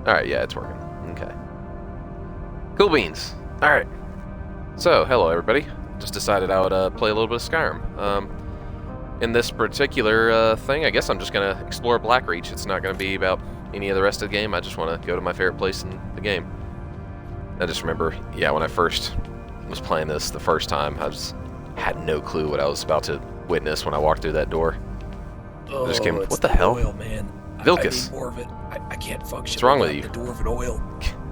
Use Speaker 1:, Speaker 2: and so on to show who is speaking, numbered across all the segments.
Speaker 1: Alright, yeah, it's working. Okay. Cool beans. Alright. So, hello everybody. Just decided I would play a little bit of Skyrim. In this particular thing, I guess I'm just going to explore Blackreach. It's not going to be about any of the rest of the game. I just want to go to my favorite place in the game. I just remember, yeah, when I first was playing this the first time, I just had no clue what I was about to witness when I walked through that door.
Speaker 2: Oh,
Speaker 1: I just came,
Speaker 2: it's
Speaker 1: what the hell?
Speaker 2: Oil, man.
Speaker 1: Vilcus.
Speaker 2: I need more of it. I can't function.
Speaker 1: What's wrong with
Speaker 2: without
Speaker 1: you?
Speaker 2: The dwarven oil.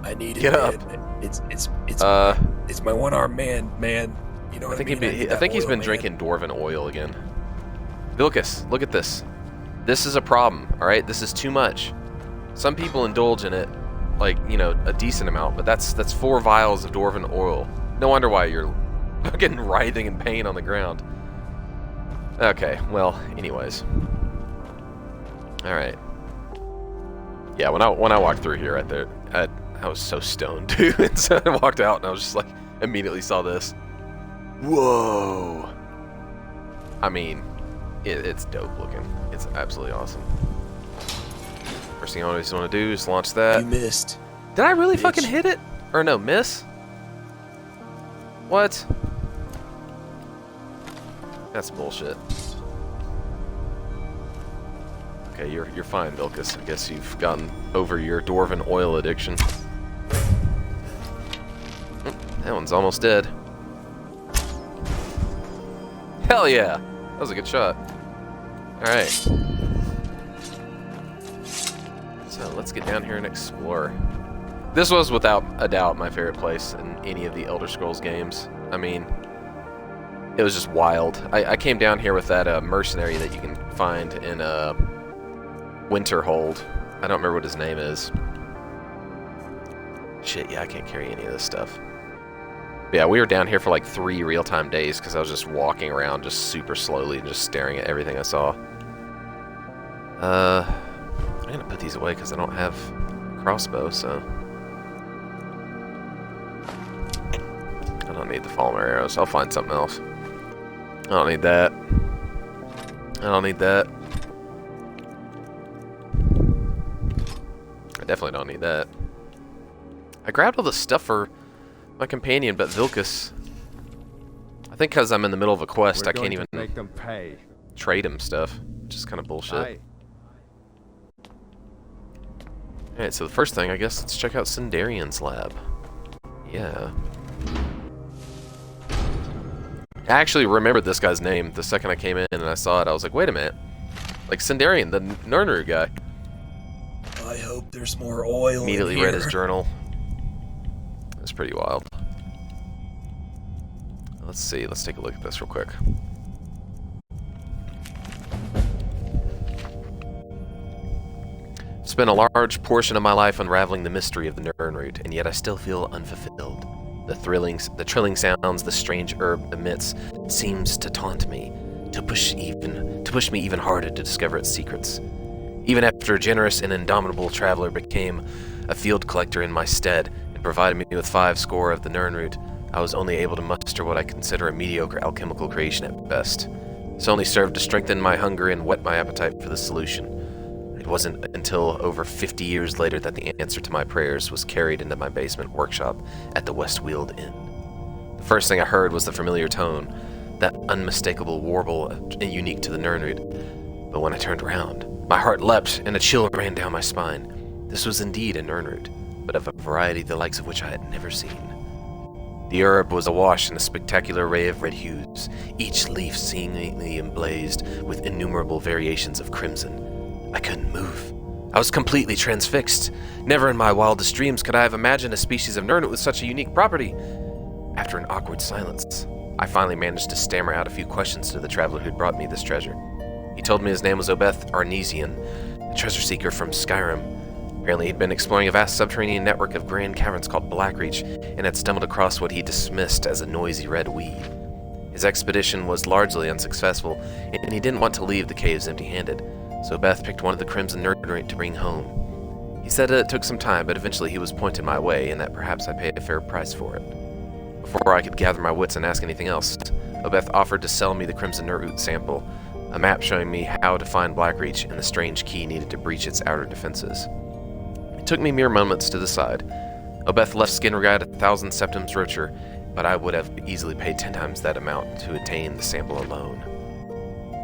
Speaker 2: I need it.
Speaker 1: Get
Speaker 2: man.
Speaker 1: up.
Speaker 2: It's my one-armed man. You know what I mean?
Speaker 1: I think he's been drinking dwarven oil again. Vilcus, look at this. This is a problem, alright? This is too much. Some people indulge in it, like, you know, a decent amount, but that's 4 vials of dwarven oil. No wonder why you're fucking writhing in pain on the ground. Okay, well, anyways. Alright. Yeah, when I walked through here right there, I was so stoned, dude. And so I walked out and I was just like, immediately saw this. Whoa! I mean, it's dope looking. It's absolutely awesome. First thing I always want to do is launch that.
Speaker 2: You missed.
Speaker 1: Did I really
Speaker 2: bitch.
Speaker 1: fucking hit it? Or no, miss? What? That's bullshit. Okay, you're fine, Vilcus. I guess you've gotten over your dwarven oil addiction. That one's almost dead. Hell yeah! That was a good shot. Alright. So let's get down here and explore. This was without a doubt my favorite place in any of the Elder Scrolls games. I mean, it was just wild. I came down here with that mercenary that you can find in Winterhold. I don't remember what his name is. Shit, yeah, I can't carry any of this stuff. But yeah, we were down here for like 3 real-time days because I was just walking around just super slowly and just staring at everything I saw. I'm gonna put these away because I don't have a crossbow, so I don't need the Falmer arrows. I'll find something else. I don't need that. I don't need that. I definitely don't need that. I grabbed all the stuff for my companion, but Vilcus, I think because I'm in the middle of a quest, I can't even
Speaker 3: make them pay.
Speaker 1: trade him stuff, which is kind of bullshit. Alright, so the first thing, I guess, let's check out Sindarian's lab. Yeah. I actually remembered this guy's name the second I came in and I saw it. I was like, wait a minute. Like, Sindarian, the Nernru guy.
Speaker 2: I hope there's more oil.
Speaker 1: Immediately
Speaker 2: in here.
Speaker 1: read his journal. That's pretty wild. Let's see, let's take a look at this real quick. Spent a large portion of my life unraveling the mystery of the Nernroot, and yet I still feel unfulfilled. The trilling sounds the strange herb emits seems to taunt me, to push me even harder to discover its secrets. Even after a generous and indomitable traveler became a field collector in my stead and provided me with 5 score of the Nernroot, I was only able to muster what I consider a mediocre alchemical creation at best. This only served to strengthen my hunger and whet my appetite for the solution. It wasn't until over 50 years later that the answer to my prayers was carried into my basement workshop at the Westweald Inn. The first thing I heard was the familiar tone, that unmistakable warble unique to the Nernroot. But when I turned around, my heart leapt and a chill ran down my spine. This was indeed a Nernroot, but of a variety the likes of which I had never seen. The herb was awash in a spectacular array of red hues, each leaf seemingly emblazed with innumerable variations of crimson. I couldn't move. I was completely transfixed. Never in my wildest dreams could I have imagined a species of Nernroot with such a unique property. After an awkward silence, I finally managed to stammer out a few questions to the traveler who'd brought me this treasure. He told me his name was Obeth Arnesian, a treasure seeker from Skyrim. Apparently he'd been exploring a vast subterranean network of grand caverns called Blackreach and had stumbled across what he dismissed as a noisy red weed. His expedition was largely unsuccessful, and he didn't want to leave the caves empty-handed, so Beth picked one of the Crimson Nernroot to bring home. He said it took some time, but eventually he was pointed my way, and that perhaps I paid a fair price for it. Before I could gather my wits and ask anything else, Obeth offered to sell me the Crimson Nernroot sample, a map showing me how to find Blackreach and the strange key needed to breach its outer defenses. took me mere moments to decide. Obeth left skin regard 1,000 septims richer, but I would have easily paid 10 times that amount to attain the sample alone.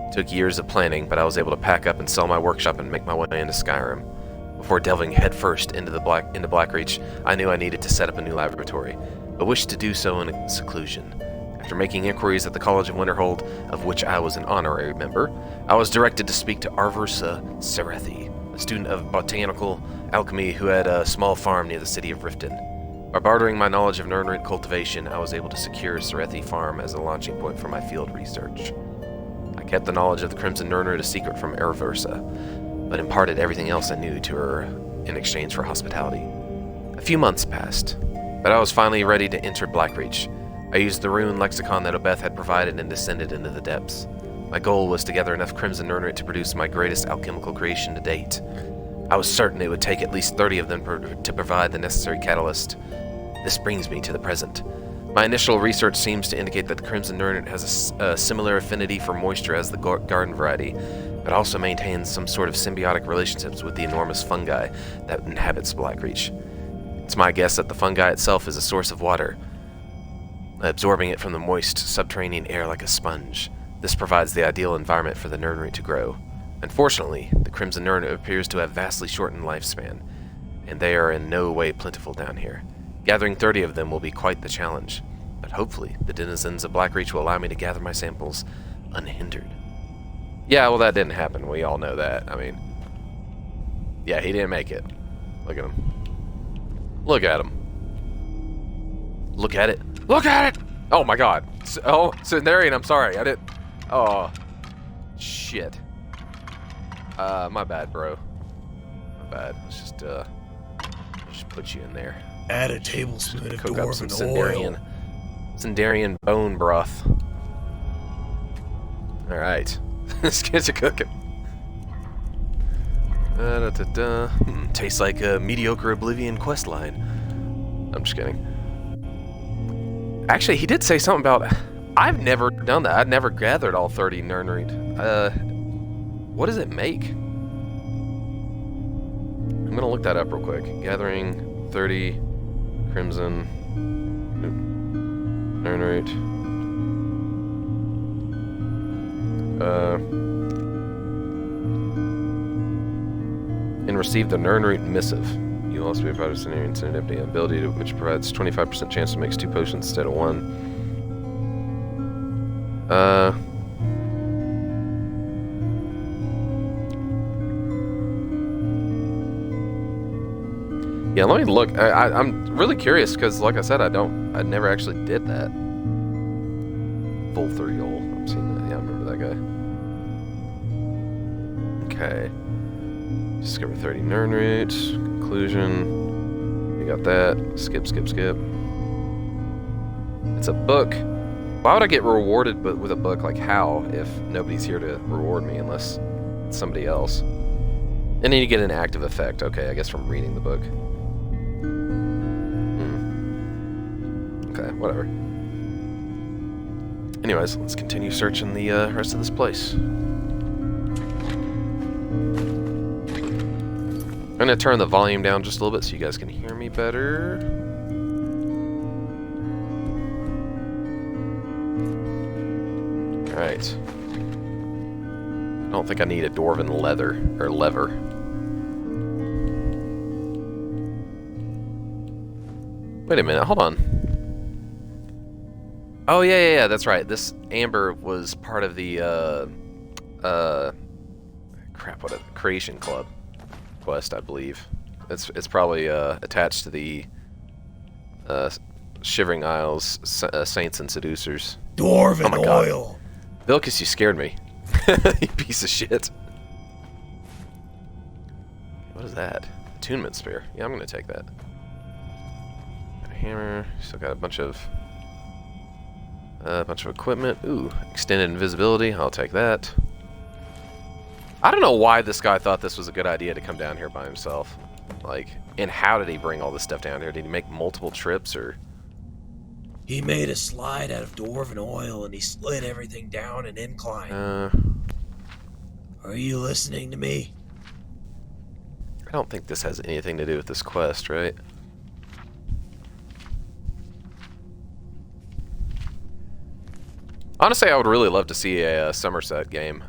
Speaker 1: It took years of planning, but I was able to pack up and sell my workshop and make my way into Skyrim. Before delving headfirst into Blackreach, I knew I needed to set up a new laboratory, but wished to do so in seclusion. After making inquiries at the College of Winterhold, of which I was an honorary member, I was directed to speak to Arversa Serethi, a student of botanical alchemy who had a small farm near the city of Riften. By bartering my knowledge of Nernroot cultivation, I was able to secure Serethi Farm as a launching point for my field research. I kept the knowledge of the Crimson Nernroot a secret from Arversa, but imparted everything else I knew to her in exchange for hospitality. A few months passed, but I was finally ready to enter Blackreach. I used the rune lexicon that Obeth had provided and descended into the depths. My goal was to gather enough Crimson Nernroot to produce my greatest alchemical creation to date. I was certain it would take at least 30 of them to provide the necessary catalyst. This brings me to the present. My initial research seems to indicate that the Crimson Nernroot has a similar affinity for moisture as the garden variety, but also maintains some sort of symbiotic relationships with the enormous fungi that inhabits Blackreach. It's my guess that the fungi itself is a source of water, absorbing it from the moist subterranean air like a sponge. This provides the ideal environment for the Nernroot to grow. Unfortunately, the Crimson Nernroot appears to have vastly shortened lifespan, and they are in no way plentiful down here. Gathering 30 of them will be quite the challenge, but hopefully the denizens of Blackreach will allow me to gather my samples unhindered. Yeah, well, that didn't happen. We all know that. I mean, yeah, he didn't make it. Look at him. Look at him. Look at it. Look at it! Oh my god. Oh, Sundarian, I'm sorry. I didn't. Oh. Shit. My bad, bro. My bad. Let's just put you in there.
Speaker 2: Add a tablespoon of
Speaker 1: Cook up some
Speaker 2: dwarven oil.
Speaker 1: Sundarian bone broth. Alright. Let's get to cooking. Tastes like a mediocre Oblivion questline. I'm just kidding. Actually, he did say something about... I've never done that. I've never gathered all 30 Nernroot. What does it make? I'm gonna look that up real quick. Gathering 30 Crimson Nernroot. And received the Nernroot missive. You will also be a part of Serendipity, an ability which provides 25% chance to mix 2 potions instead of 1. Yeah, let me look. I'm really curious because, like I said, I never actually did that. Full 30 hole. I'm seeing that. Yeah, I remember that guy. Okay. Discover 30 Nernroot. Conclusion. We got that. Skip. It's a book. Why would I get rewarded with a book? Like, how, if nobody's here to reward me unless it's somebody else? And then you get an active effect. Okay, I guess from reading the book. Okay, whatever. Anyways, let's continue searching the rest of this place. I'm going to turn the volume down just a little bit so you guys can hear me better. Alright. I don't think I need a dwarven lever. Wait a minute, hold on. Oh, yeah, that's right. This amber was part of the, Creation Club quest, I believe. It's probably, attached to the, Shivering Isles, Saints and Seducers.
Speaker 2: Dwarven
Speaker 1: oh my
Speaker 2: oil!
Speaker 1: God. Vilcus, you scared me. You piece of shit. What is that? Attunement Spear. Yeah, I'm gonna take that. Got a hammer. Still got a bunch of equipment. Ooh, extended invisibility. I'll take that. I don't know why this guy thought this was a good idea to come down here by himself. Like, and how did he bring all this stuff down here? Did he make multiple trips, or?
Speaker 2: He made a slide out of dwarven oil and he slid everything down an incline. Are you listening to me?
Speaker 1: I don't think this has anything to do with this quest, right? Honestly, I would really love to see a Somerset game.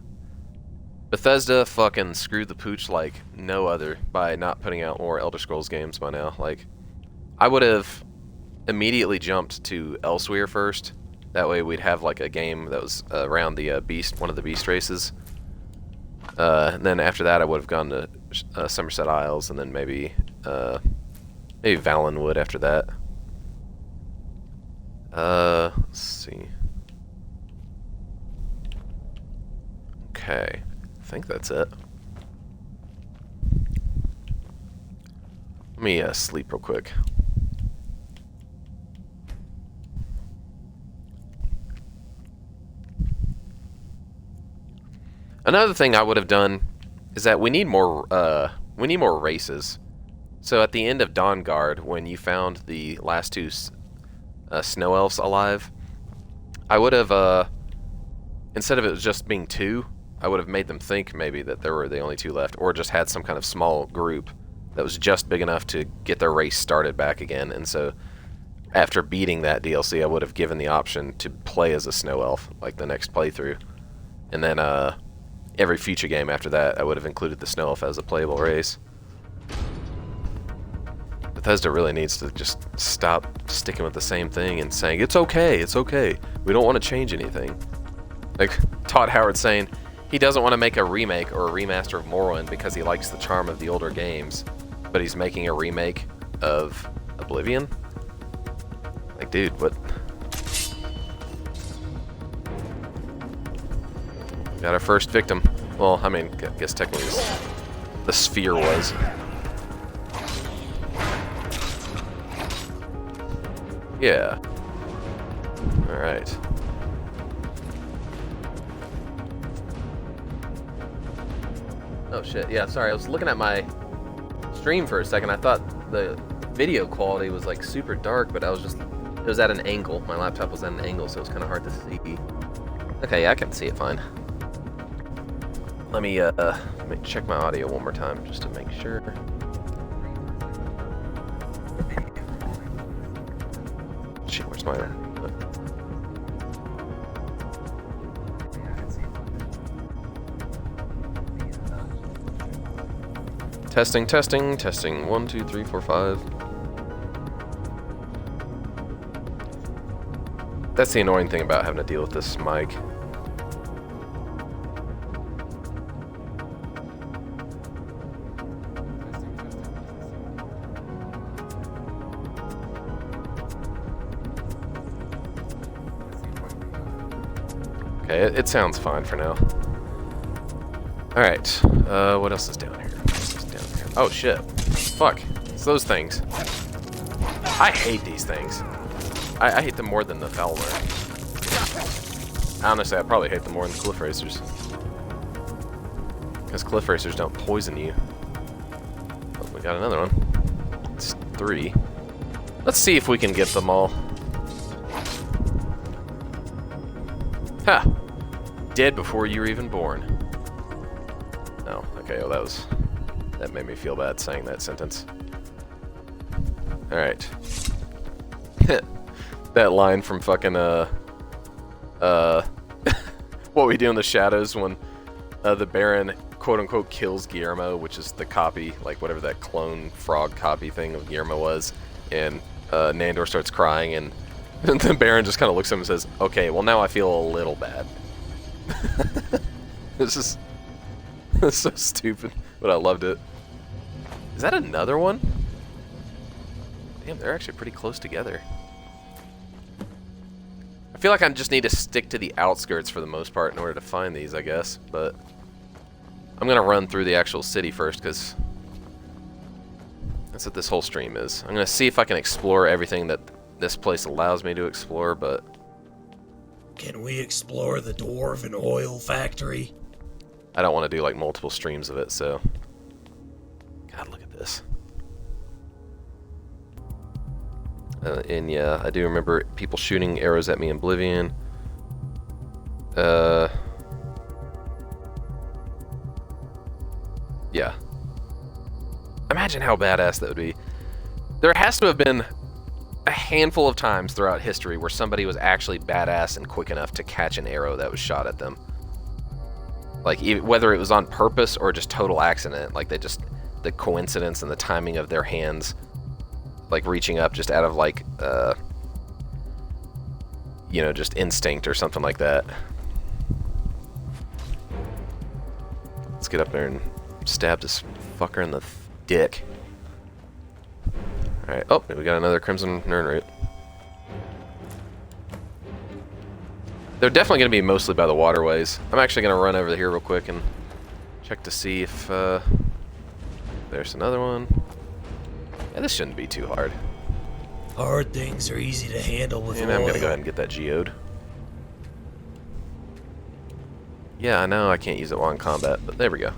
Speaker 1: Bethesda fucking screwed the pooch like no other by not putting out more Elder Scrolls games by now. Like, I would have immediately jumped to Elsewhere first. That way we'd have like a game that was around the beast, one of the beast races. And then after that I would have gone to Somerset Isles, and then maybe Valenwood after that. Let's see. Okay, I think that's it. Let me sleep real quick. Another thing I would have done is that we need more races. So at the end of Dawnguard, when you found the last two snow elves alive, I would have instead of it just being 2, I would have made them think maybe that there were the only 2 left, or just had some kind of small group that was just big enough to get their race started back again. And so after beating that DLC, I would have given the option to play as a snow elf, like the next playthrough. And then every future game after that, I would have included the snow elf as a playable race. Bethesda really needs to just stop sticking with the same thing and saying, it's okay, we don't want to change anything. Like Todd Howard saying, he doesn't want to make a remake or a remaster of Morrowind because he likes the charm of the older games, but he's making a remake of Oblivion? Like, dude, what? Got our first victim. Well, I mean, I guess technically the sphere was. Yeah. Alright. Oh shit, yeah, sorry, I was looking at my stream for a second. I thought the video quality was like super dark, but it was at an angle. My laptop was at an angle, so it was kind of hard to see. Okay, yeah, I can see it fine. Let me check my audio one more time just to make sure. Shit, where's my... Testing, testing, testing. 1, 2, 3, 4, 5. That's the annoying thing about having to deal with this mic. Okay, it sounds fine for now. Alright, what else is down here? Oh shit. Fuck. It's those things. I hate these things. I hate them more than the Fowler. Honestly, I probably hate them more than the Cliff Racers. Because Cliff Racers don't poison you. Oh, we got another one. It's 3. Let's see if we can get them all. Ha! Dead before you were even born. No, okay, well that made me feel bad saying that sentence. Alright. That line from fucking, What We Do in the Shadows when the Baron, quote-unquote, kills Guillermo, which is the copy, like whatever that clone frog copy thing of Guillermo was, and Nandor starts crying, and the Baron just kind of looks at him and says, okay, well now I feel a little bad. This is so stupid, but I loved it. Is that another one? Damn, they're actually pretty close together. I feel like I just need to stick to the outskirts for the most part in order to find these, I guess, but I'm gonna run through the actual city first, because that's what this whole stream is. I'm gonna see if I can explore everything that this place allows me to explore, but...
Speaker 2: Can we explore the Dwarven Oil Factory?
Speaker 1: I don't want to do like multiple streams of it, so... God, look at this. And yeah, I do remember people shooting arrows at me in Oblivion. Yeah. Imagine how badass that would be. There has to have been a handful of times throughout history where somebody was actually badass and quick enough to catch an arrow that was shot at them. Like, whether it was on purpose or just total accident, like the coincidence and the timing of their hands, like reaching up just out of like, you know, just instinct or something like that. Let's get up there and stab this fucker in the dick. Alright, oh, we got another Crimson Nernroot. They're definitely going to be mostly by the waterways. I'm actually going to run over here real quick and check to see if there's another one. Yeah, this shouldn't be too hard.
Speaker 2: Hard things are easy to handle with
Speaker 1: And
Speaker 2: oil.
Speaker 1: I'm going to go ahead and get that geode. Yeah, I know I can't use it while in combat, but there we go.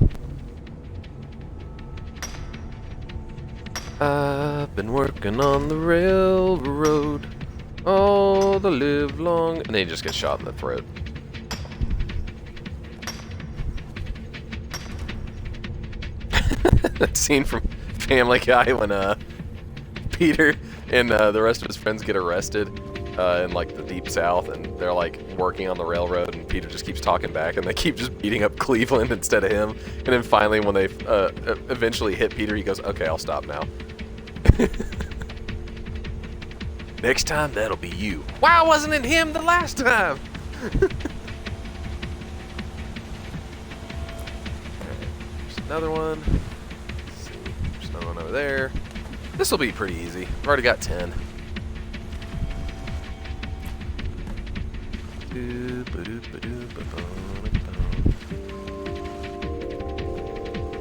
Speaker 1: I've been working on the railroad all the live long, and then he just gets shot in the throat. That scene from Family Guy when Peter and the rest of his friends get arrested in like the deep south, and they're like working on the railroad, and Peter just keeps talking back, and they keep just beating up Cleveland instead of him. And then finally, when they eventually hit Peter, he goes, "Okay, I'll stop now." Next time, that'll be you. Why wasn't it him the last time? There's another one. Let's see. There's another one over there. This will be pretty easy. I've already got 10.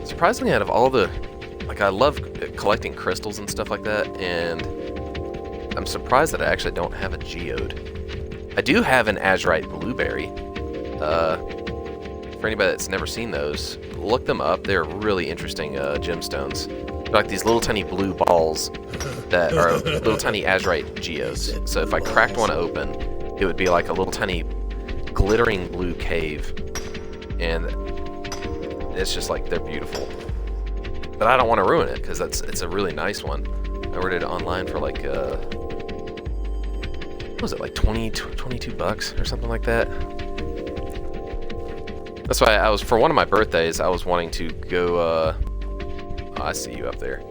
Speaker 1: Surprisingly, out of all the... Like, I love collecting crystals and stuff like that, and I'm surprised that I actually don't have a geode. I do have an azurite blueberry. For anybody that's never seen those, look them up. They're really interesting gemstones. They're like these little tiny blue balls that are little tiny azurite geodes. So if I cracked one open, it would be like a little tiny glittering blue cave. And it's just like, they're beautiful. But I don't want to ruin it, because it's a really nice one. I ordered it online for like, what was it, like 22 bucks or something like that? That's why I was, for one of my birthdays, I was wanting to go, oh, I see you up there.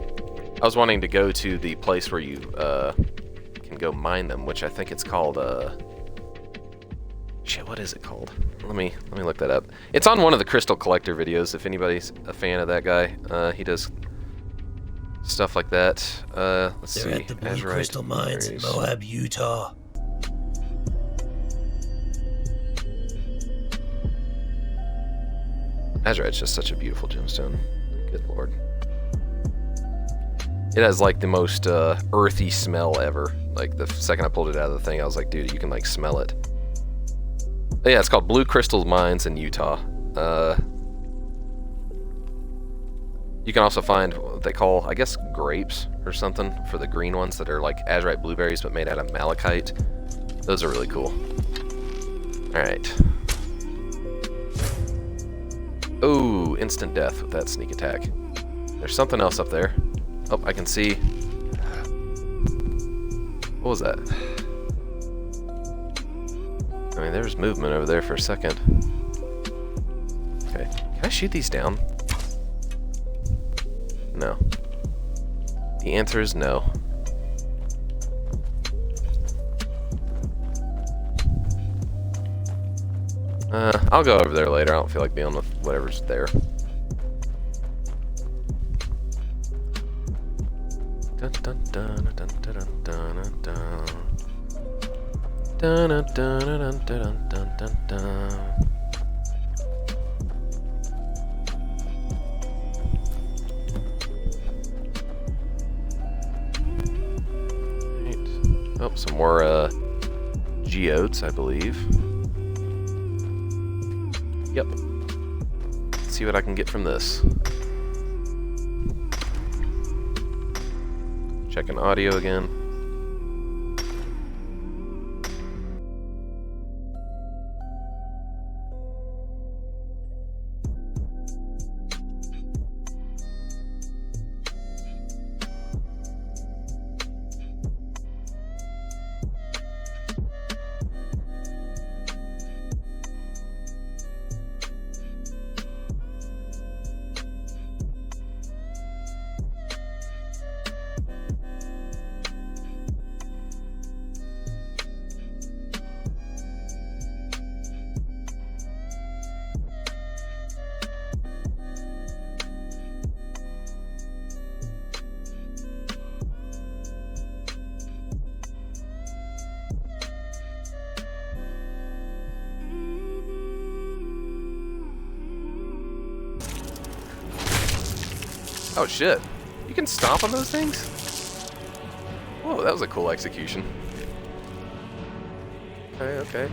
Speaker 1: I was wanting to go to the place where you can go mine them, which I think it's called, shit, what is it called? Let me look that up. It's on one of the Crystal Collector videos, if anybody's a fan of that guy. He does stuff like that. Let's see.
Speaker 2: They're at the Blue
Speaker 1: Azurite
Speaker 2: Crystal Mines in Moab, Utah.
Speaker 1: Azurite's just such a beautiful gemstone. Good lord. It has like the most earthy smell ever. Like the second I pulled it out of the thing, I was like, dude, you can like smell it. But yeah, it's called Blue Crystal Mines in Utah. You can also find what they call, I guess, grapes or something for the green ones that are like azurite blueberries but made out of malachite. Those are really cool. Alright. Oh, instant death with that sneak attack. There's something else up there. Oh, I can see. What was that? I mean, there was movement over there for a second. Okay. Can I shoot these down? No. The answer is no. I'll go over there later. I don't feel like being with whatever's there. Dun dun dun dun dun dun dun. Dun dun dun dun dun dun dun dun. Right. Oh, some more geodes, I believe. Yep. Let's see what I can get from this. Checking audio again. Oh shit. You can stomp on those things? Whoa, that was a cool execution. Okay.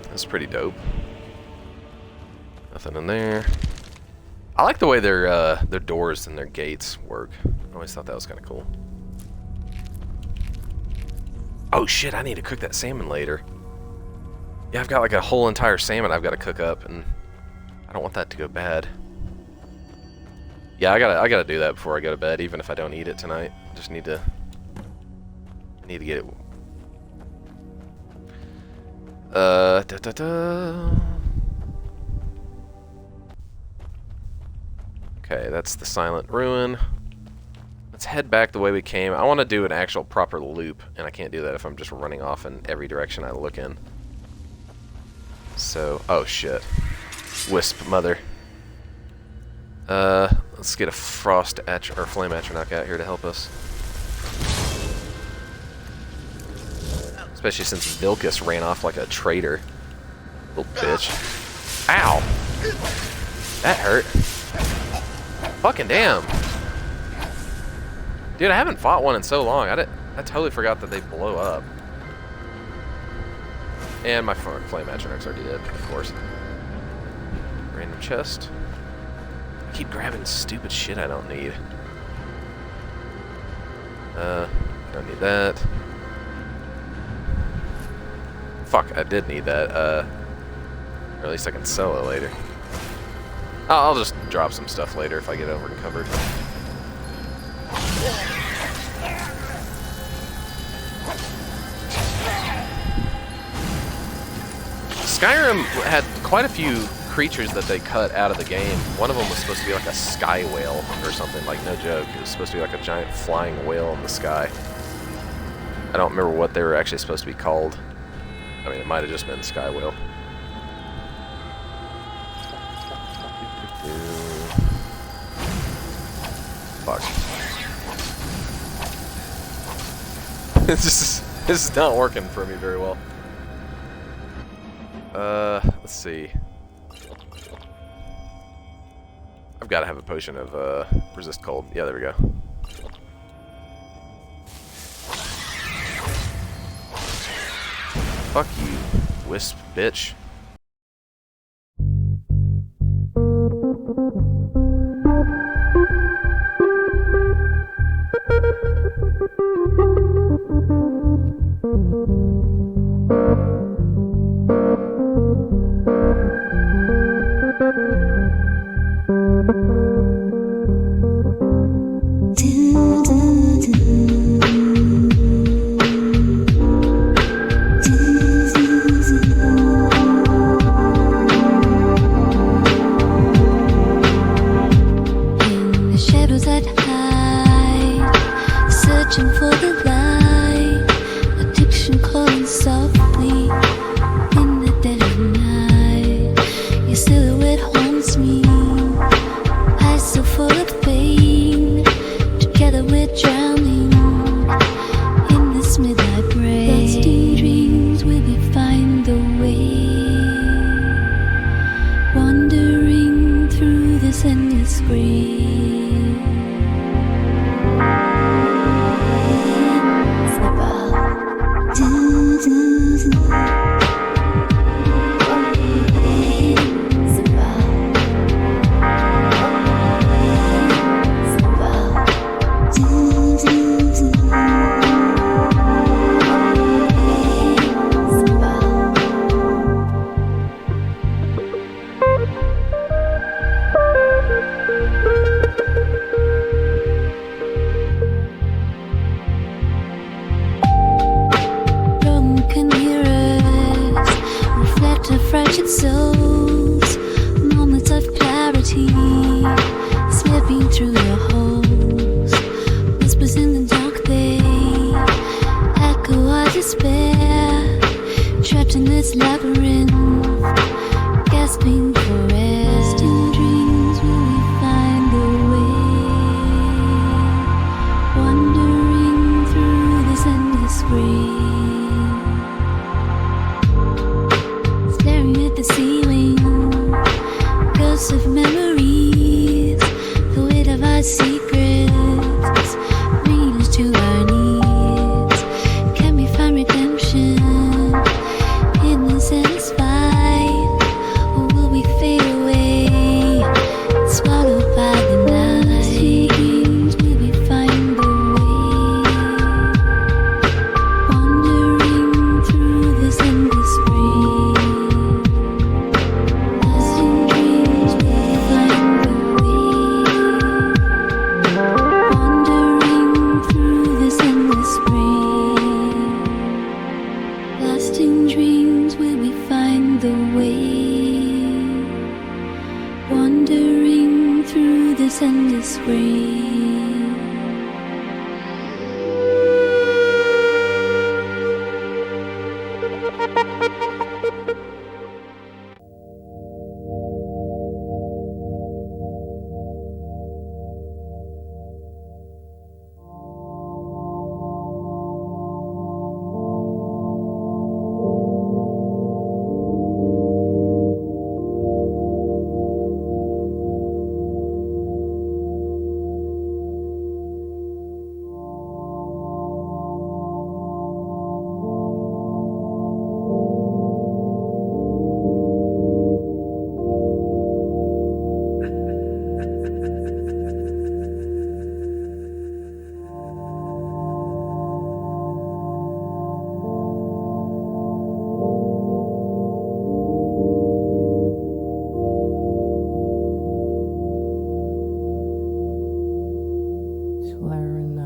Speaker 1: That's pretty dope. Nothing in there. I like the way their doors and their gates work. I always thought that was kind of cool. Oh shit, I need to cook that salmon later. Yeah, I've got like a whole entire salmon I've got to cook up, and I don't want that to go bad. Yeah, I gotta do that before I go to bed, even if I don't eat it tonight. I just need to get it. Okay, that's the silent ruin. Let's head back the way we came. I want to do an actual proper loop, and I can't do that if I'm just running off in every direction I look in. So, oh shit. Wisp mother. Let's get a frost or flame atronach out here to help us. Especially since Vilcus ran off like a traitor. Little bitch. Ow! That hurt. Fucking damn. Dude, I haven't fought one in so long. I totally forgot that they blow up. And my flame atronach's already dead, of course. Random chest. I keep grabbing stupid shit I don't need. Don't need that. Fuck, I did need that. Or at least I can sell it later. I'll just drop some stuff later if I get over encumbered. Skyrim had quite a few creatures that they cut out of the game. One of them was supposed to be like a sky whale or something, like no joke. It was supposed to be like a giant flying whale in the sky. I don't remember what they were actually supposed to be called. I mean, it might have just been sky whale. Fuck. This is not working for me very well. Let's see. I've got to have a potion of resist cold. Yeah, there we go. Fuck you, wisp bitch.
Speaker 3: secrets, bringing us to our knees. Can we find redemption, hidden and satisfied, or will we fade away, swallowed by the night? Dreams, will we find the way, wandering through this endless spring? Lost in dreams, will we find the wandering through this endless spring. Lost in dreams, will we find the way? Wandering through this endless spring.
Speaker 4: Swearing now.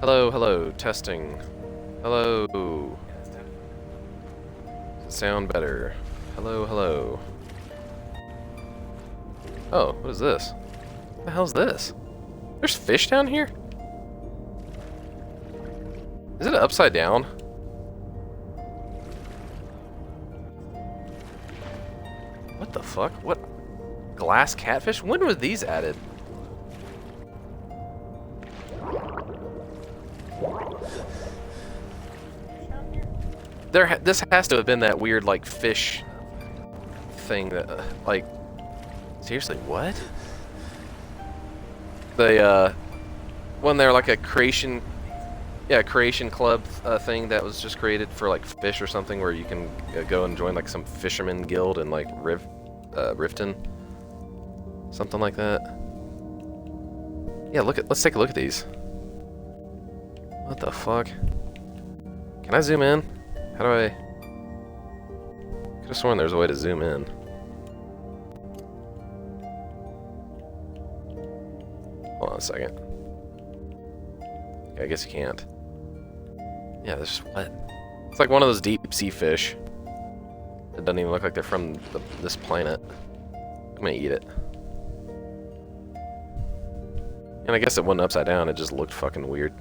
Speaker 1: Hello, hello, testing. Hello. Does it sound better? Hello, hello. Oh, what is this? What the hell's this? There's fish down here? Is it upside down? What the fuck? What? Glass catfish? When were these added? This has to have been that weird, like, fish thing that, like, seriously, what? The, wasn't there, like, a creation club thing that was just created for, like, fish or something, where you can go and join, like, some fisherman guild in, like, Riften? Something like that. Yeah, let's take a look at these. What the fuck? Can I zoom in? How do I... Could have sworn there's a way to zoom in. Hold on a second. Yeah, I guess you can't. Yeah, there's what? It's like one of those deep sea fish. It doesn't even look like they're from this planet. I'm gonna eat it. And I guess it wasn't upside down, it just looked fucking weird.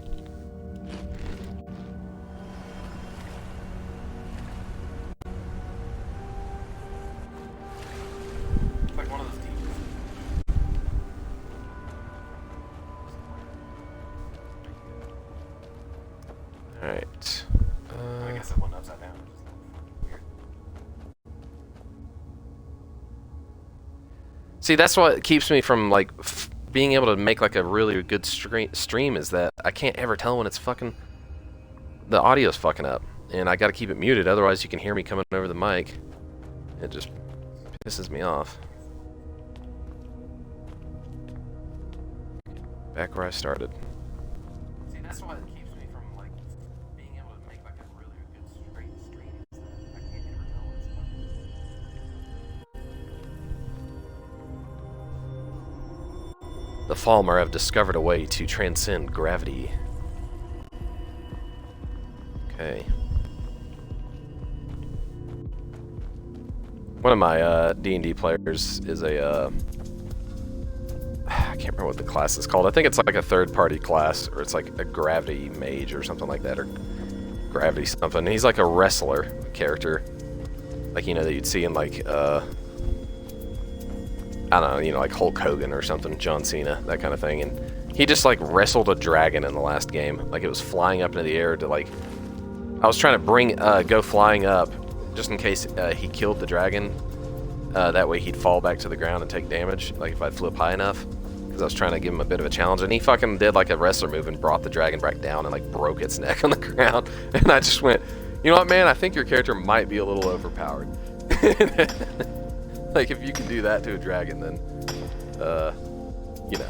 Speaker 1: Alright. I guess it went upside down. Weird. See, that's what keeps me from, like, being able to make, like, a really good stream is that I can't ever tell when it's fucking... The audio's fucking up. And I gotta keep it muted, otherwise you can hear me coming over the mic. It just pisses me off. Back where I started. See, that's why it keeps me from, like, being able to make, like, a really good straight stream. I can't ever tell when it's fucking... The Falmer have discovered a way to transcend gravity. Okay. One of my D&D players is a I can't remember what the class is called. I think it's like a third-party class, or it's like a gravity mage or something like that, or gravity something. He's like a wrestler character, like, you know, that you'd see in like I don't know, you know, like Hulk Hogan or something, John Cena, that kind of thing. And he just like wrestled a dragon in the last game. Like, it was flying up into the air to like, I was trying to go flying up just in case he killed the dragon. That way he'd fall back to the ground and take damage, like if I flew up high enough. Because I was trying to give him a bit of a challenge, and he fucking did like a wrestler move and brought the dragon back down and like broke its neck on the ground. And I just went, you know what, man? I think your character might be a little overpowered. Like, if you can do that to a dragon, then, you know.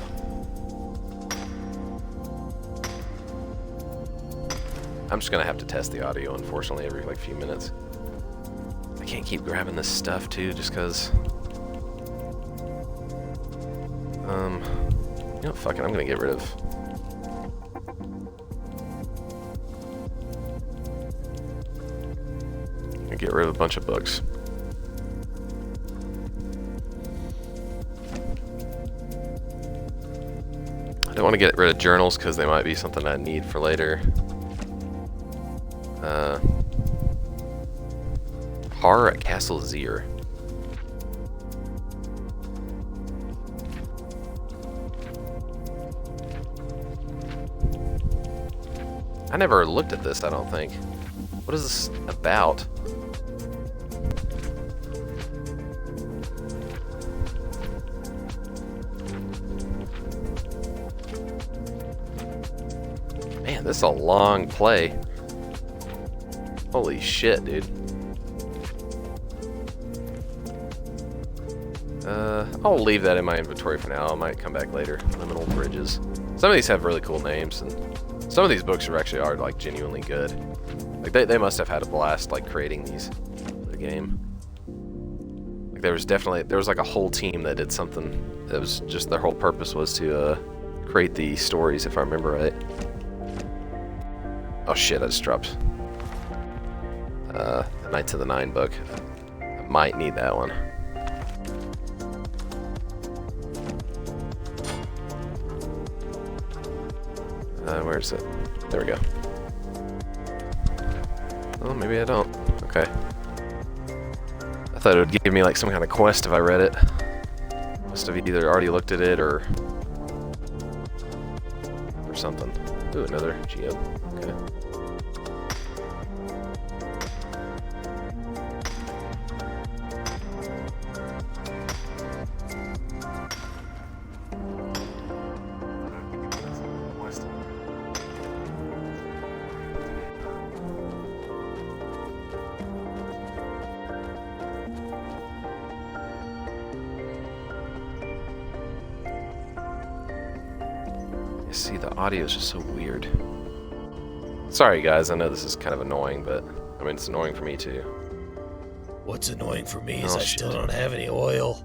Speaker 1: I'm just gonna have to test the audio, unfortunately, every like few minutes. I can't keep grabbing this stuff too, just cause. You know, fuck it, I'm gonna get rid of. Get rid of a bunch of books. I don't want to get rid of journals because they might be something I need for later. Horror at Castle Zier. I never looked at this, I don't think. What is this about? Man, this is a long play. Holy shit, dude. I'll leave that in my inventory for now. I might come back later. Liminal Bridges. Some of these have really cool names, and some of these books are like genuinely good. Like they must have had a blast like creating these for the game. Like there was like a whole team that did something that was just their whole purpose was to create the stories, if I remember right. Oh shit, I just dropped the Knights of the Nine book. I might need that one. Where is it? There we go. Oh, maybe I don't. Okay. I thought it would give me like some kind of quest if I read it. Must have either already looked at it or something. Ooh, another geode. Okay. See, the audio is just so weird. Sorry guys, I know this is kind of annoying, but I mean, it's annoying for me too.
Speaker 2: What's annoying for me is
Speaker 1: Oh,
Speaker 2: I
Speaker 1: shit.
Speaker 2: still don't have any oil.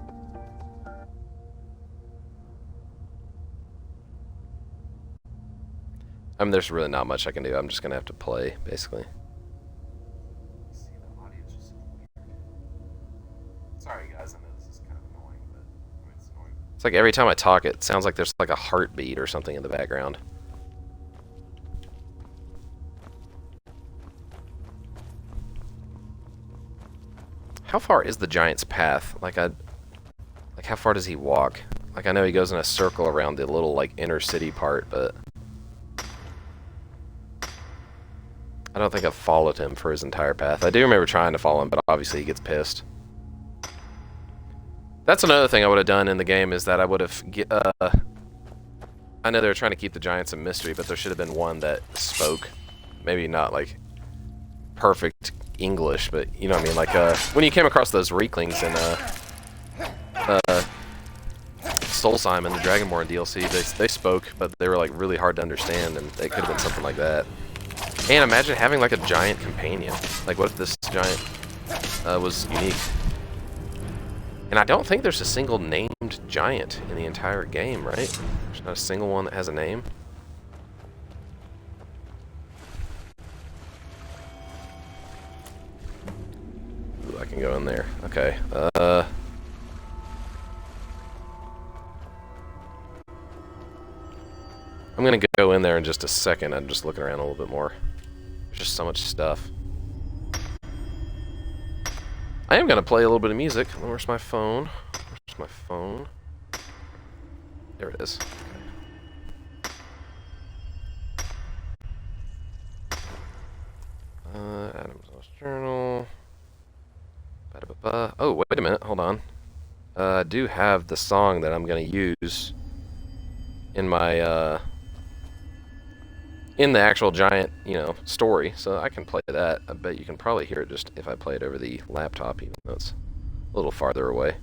Speaker 1: I mean, there's really not much I can do. I'm just gonna have to play, basically. Sorry guys, I know this is kind of annoying, but I mean, it's annoying. It's like every time I talk, it sounds like there's like a heartbeat or something in the background. How far is the giant's path? Like how far does he walk? Like I know he goes in a circle around the little like inner city part, but I don't think I've followed him for his entire path. I do remember trying to follow him, but obviously he gets pissed. That's another thing I would have done in the game is that I would have I know they were trying to keep the giants a mystery, but there should have been one that spoke. Maybe not like perfect English, but you know what I mean? Like when you came across those Reeklings in Soul Simon, the Dragonborn DLC, they spoke, but they were like really hard to understand, and it could have been something like that. And imagine having like a giant companion. Like what if this giant was unique? And I don't think there's a single named giant in the entire game, right? There's not a single one that has a name. can go in there. Okay. I'm gonna go in there in just a second. I'm just looking around a little bit more. There's just so much stuff. I am gonna play a little bit of music. Where's my phone? Where's my phone? There it is. Adam's Lost Journal. Ba-da-ba-ba. Oh, wait a minute. Hold on. I do have the song that I'm gonna use in my in the actual giant, story, so I can play that. I bet you can probably hear it just if I play it over the laptop, even though it's a little farther away.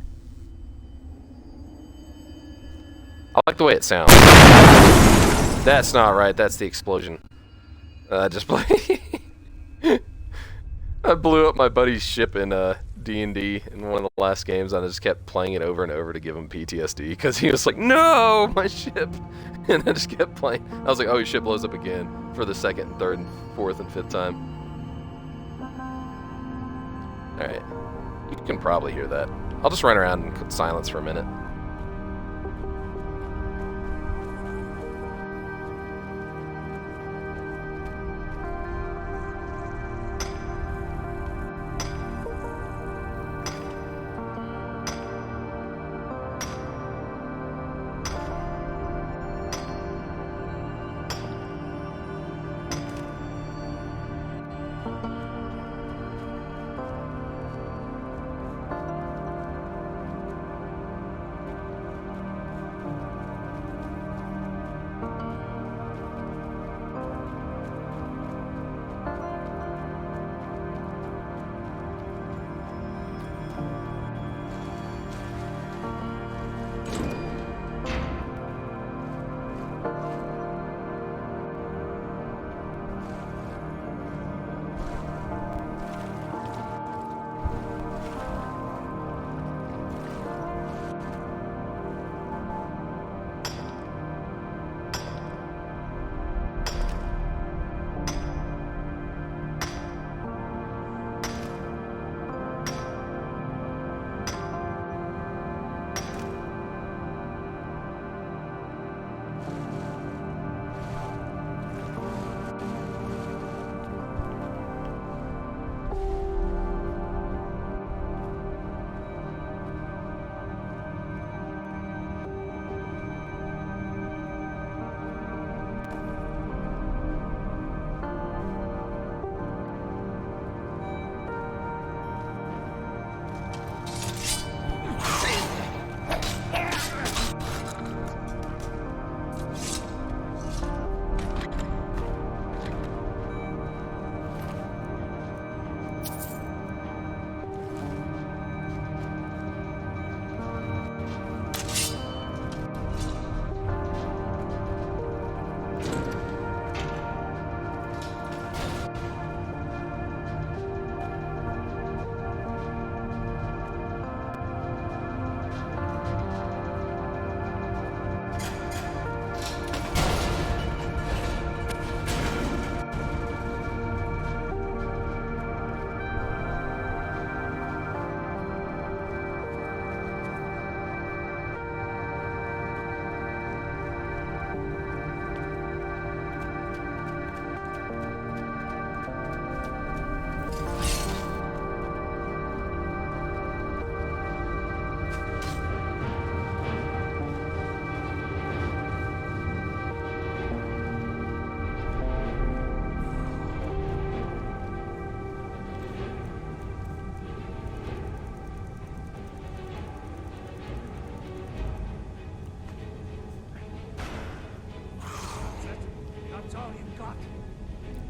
Speaker 1: I like the way it sounds. That's not right. That's the explosion. Just play. I blew up my buddy's ship in D&D in one of the last games, and I just kept playing it over and over to give him PTSD, because he was like, no, my ship! And I just kept playing. I was like, oh, your ship blows up again, for the second, and third, and fourth, and fifth time. Alright. You can probably hear that. I'll just run around in silence for a minute.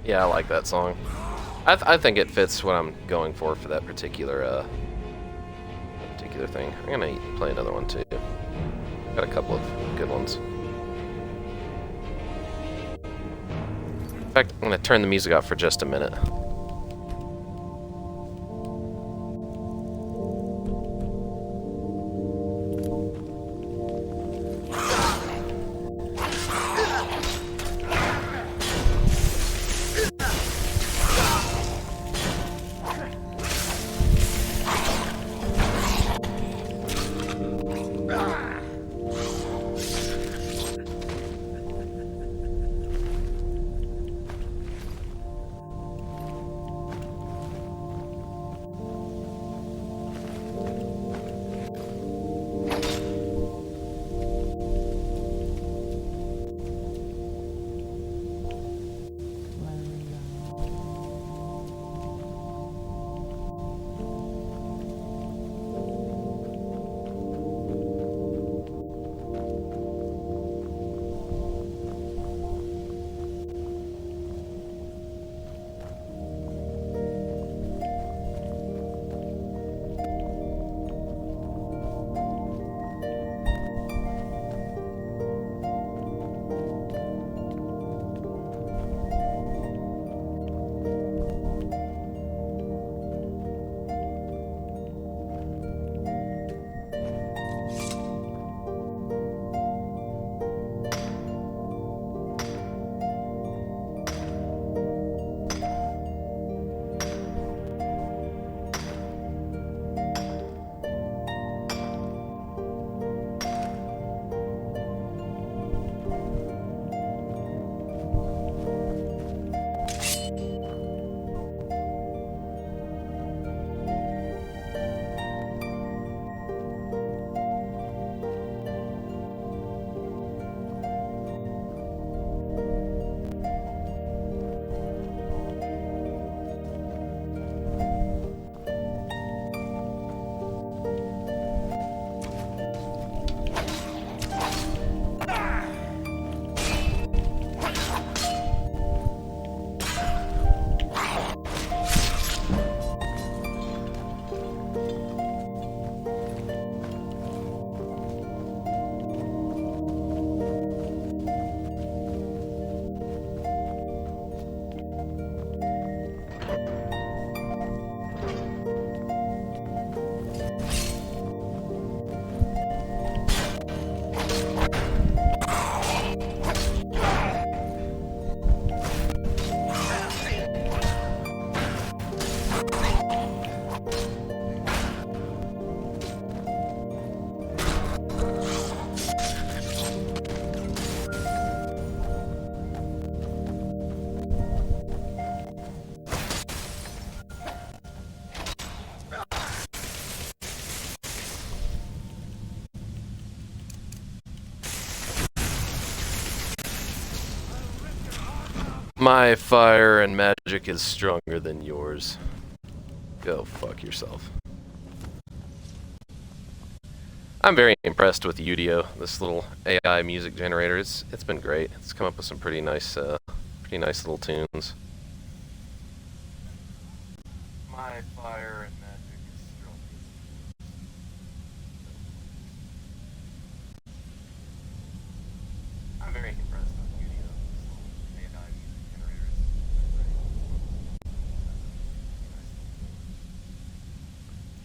Speaker 1: Yeah, I like that song. I think it fits what I'm going for that particular thing. I'm gonna play another one too. Got a couple of good ones. In fact, I'm gonna turn the music off for just a minute. My fire and magic is stronger than yours. Go fuck yourself. I'm very impressed with Udio, this little AI music generator. It's been great. It's come up with some pretty nice little tunes. My fire and magic is stronger. I'm very impressed with Udio, this little AI music generator.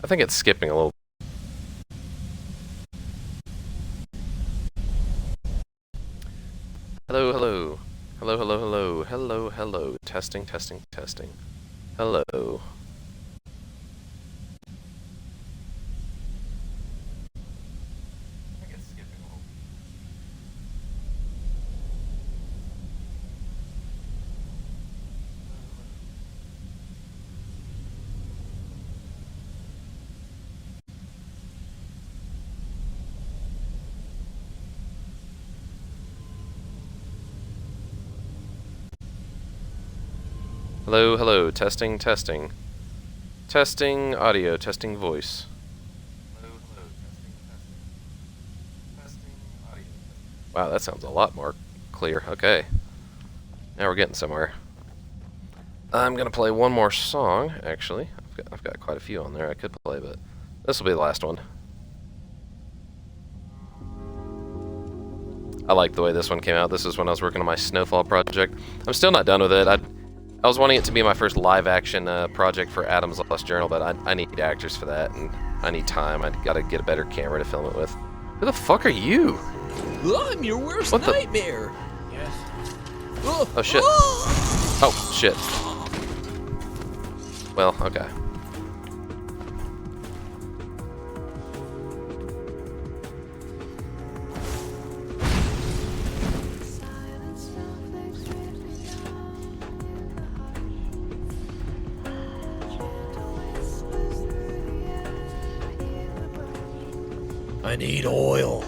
Speaker 1: I think it's skipping a little. Hello, hello. Hello, hello, hello. Hello, hello. Testing, testing, testing. Hello. I think it's skipping a little. Hello, hello, testing, testing. Testing audio, testing voice. Hello, hello, testing, testing. Testing audio. Wow, that sounds a lot more clear. Okay. Now we're getting somewhere. I'm gonna play one more song, actually. I've got quite a few on there I could play, but this will be the last one. I like the way this one came out. This is when I was working on my Snowfall project. I'm still not done with it. I was wanting it to be my first live-action project for Adam's Lost Journal, but I need actors for that, and I need time. I gotta get a better camera to film it with. Who the fuck are you?
Speaker 2: I'm your worst
Speaker 1: What the-
Speaker 2: nightmare. Yes.
Speaker 1: Oh shit. Oh shit. Well, okay.
Speaker 2: I need oil.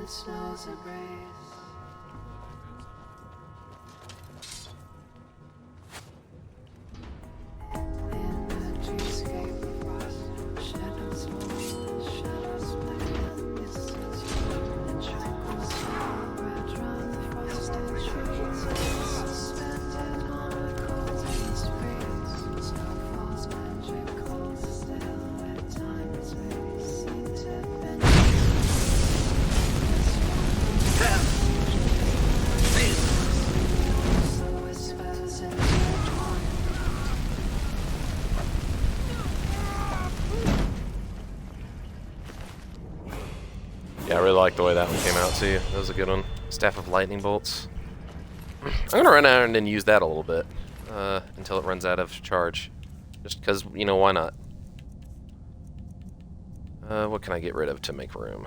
Speaker 3: Snow's embrace. In the dreamscape of frost, shadows fall, shadows play, distance and tranquil soul, red round the frosted trees, suspended on a cold east breeze. Snow falls magic, cold still, where time and space seem to bend.
Speaker 1: Yeah, I really like the way that one came out too. That was a good one. Staff of lightning bolts. I'm gonna run out and then use that a little bit until it runs out of charge. Just because, you know, why not? What can I get rid of to make room?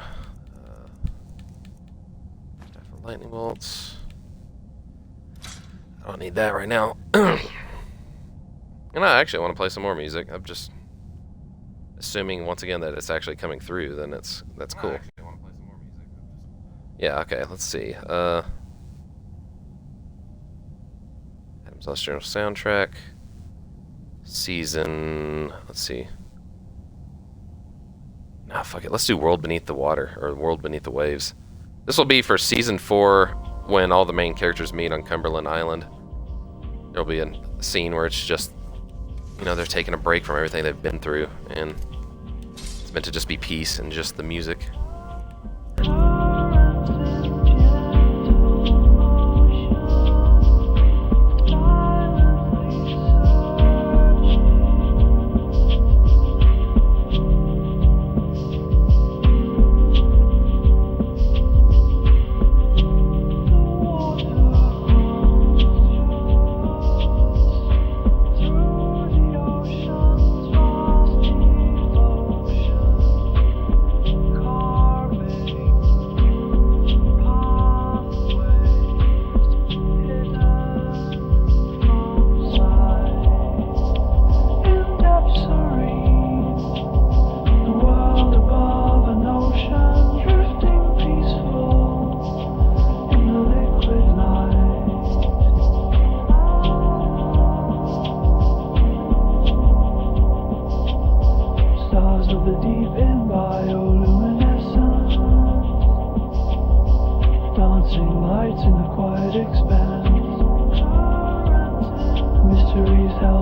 Speaker 1: Staff of lightning bolts. I don't need that right now. And I actually want to play some more music. I'm just assuming once again that it's actually coming through. Then that's cool. Yeah, okay, let's see. Adam's Lost Journal soundtrack. Season, let's see. Nah, fuck it. Let's do World Beneath the Water, or World Beneath the Waves. This will be for Season 4, when all the main characters meet on Cumberland Island. There'll be a scene where it's just, you know, they're taking a break from everything they've been through, and it's meant to just be peace and just the music.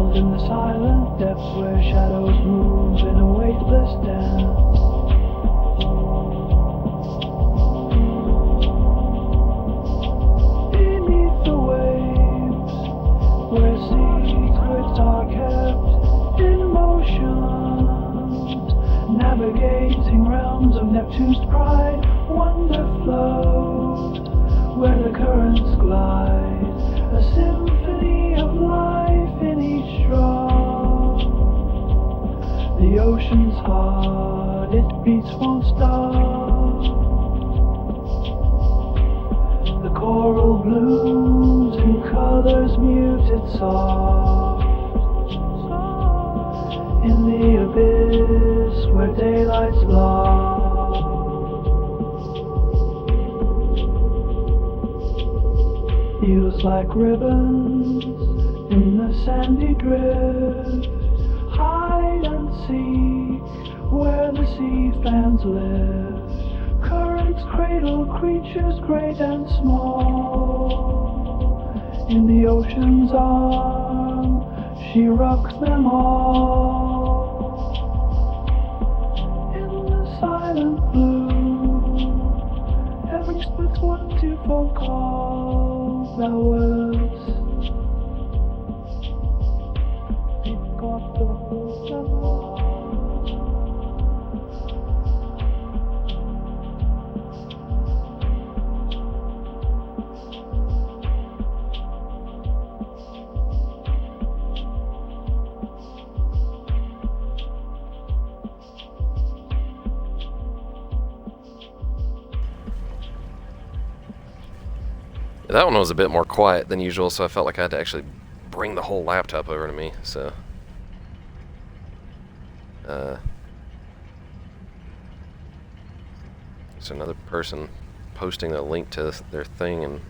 Speaker 5: held in the silent depths where shadows move in a weightless dance. Beneath the waves, where secrets are kept in motion, navigating realms of Neptune's pride, wonder flows where the currents glide, a symphony of life in each drop. The ocean's heart, it beats, won't stop. The coral blooms in colors muted soft, in the abyss where daylight's lost. Feels like ribbons in the sandy drift, hide and seek where the sea fans lift. Currents cradle creatures great and small. In the ocean's arm, she rocks them all. In the silent blue, every split's one twofold call. Thou words, it got the whole of all.
Speaker 1: That one was a bit more quiet than usual, so I felt like I had to actually bring the whole laptop over to me, so... There's another person posting a link to their thing, and...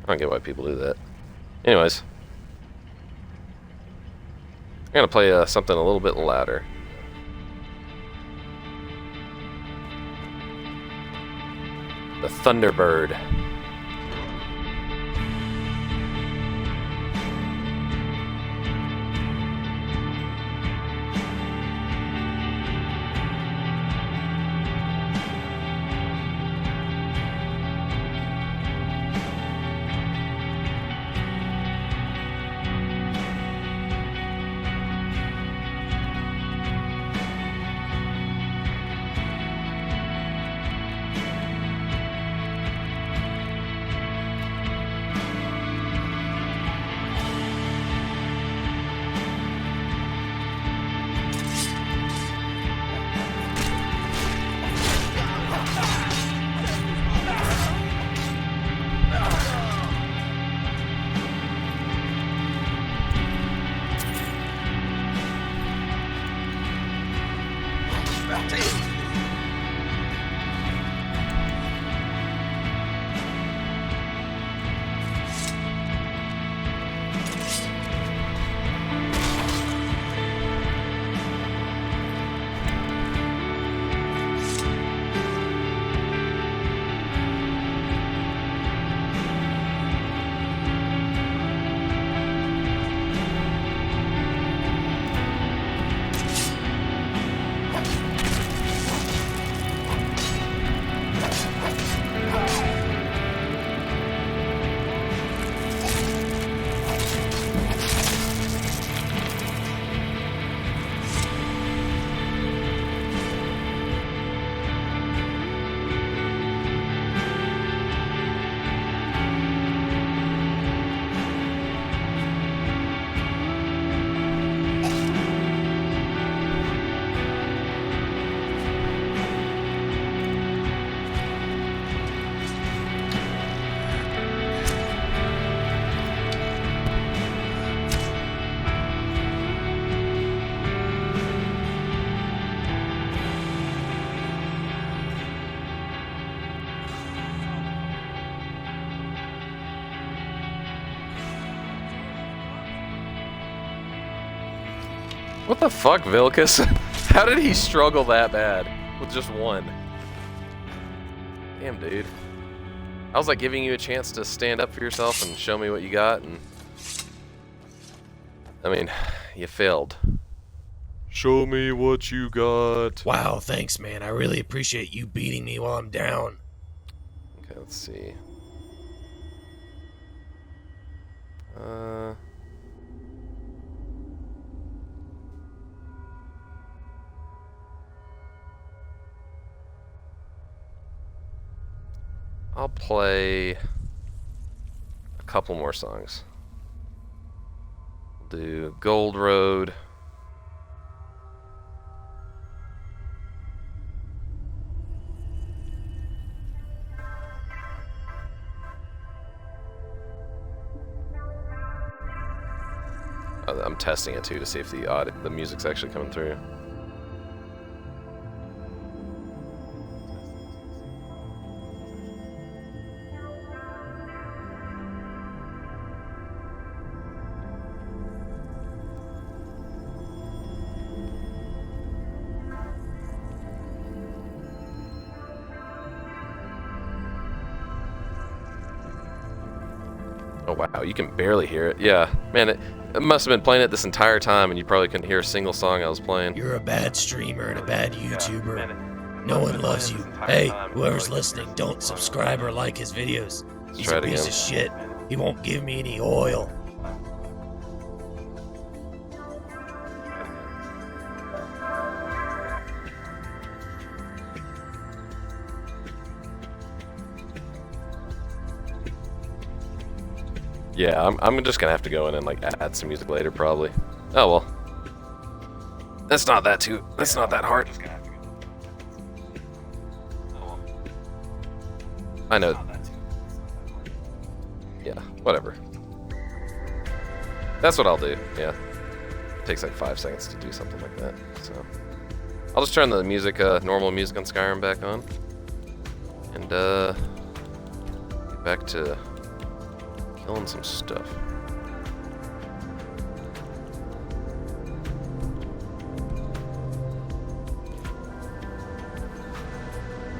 Speaker 1: I don't get why people do that. Anyways. I'm gonna play something a little bit louder. The Thunderbird. What the fuck, Vilcus? How did he struggle that bad with just one? Damn, dude. I was like giving you a chance to stand up for yourself and show me what you got, and I mean, you failed. Show me what you got.
Speaker 2: Wow, thanks, man. I really appreciate you beating me while I'm down.
Speaker 1: Okay, let's see. I'll play a couple more songs. We'll do Gold Road. I'm testing it too to see if the music's actually coming through. Oh wow, you can barely hear it. Yeah, man, it must have been playing it this entire time, and you probably couldn't hear a single song I was playing.
Speaker 2: You're a bad streamer and a bad YouTuber. No one loves you. Hey, whoever's listening, don't subscribe or like his videos. He's a piece of shit. He won't give me any oil.
Speaker 1: Yeah, I'm just gonna have to go in and like add some music later, probably. Oh well, that's not that hard. I know. Yeah, whatever. That's what I'll do. Yeah, it takes like 5 seconds to do something like that. So I'll just turn the music, normal music on Skyrim back on, and get back to killing some stuff.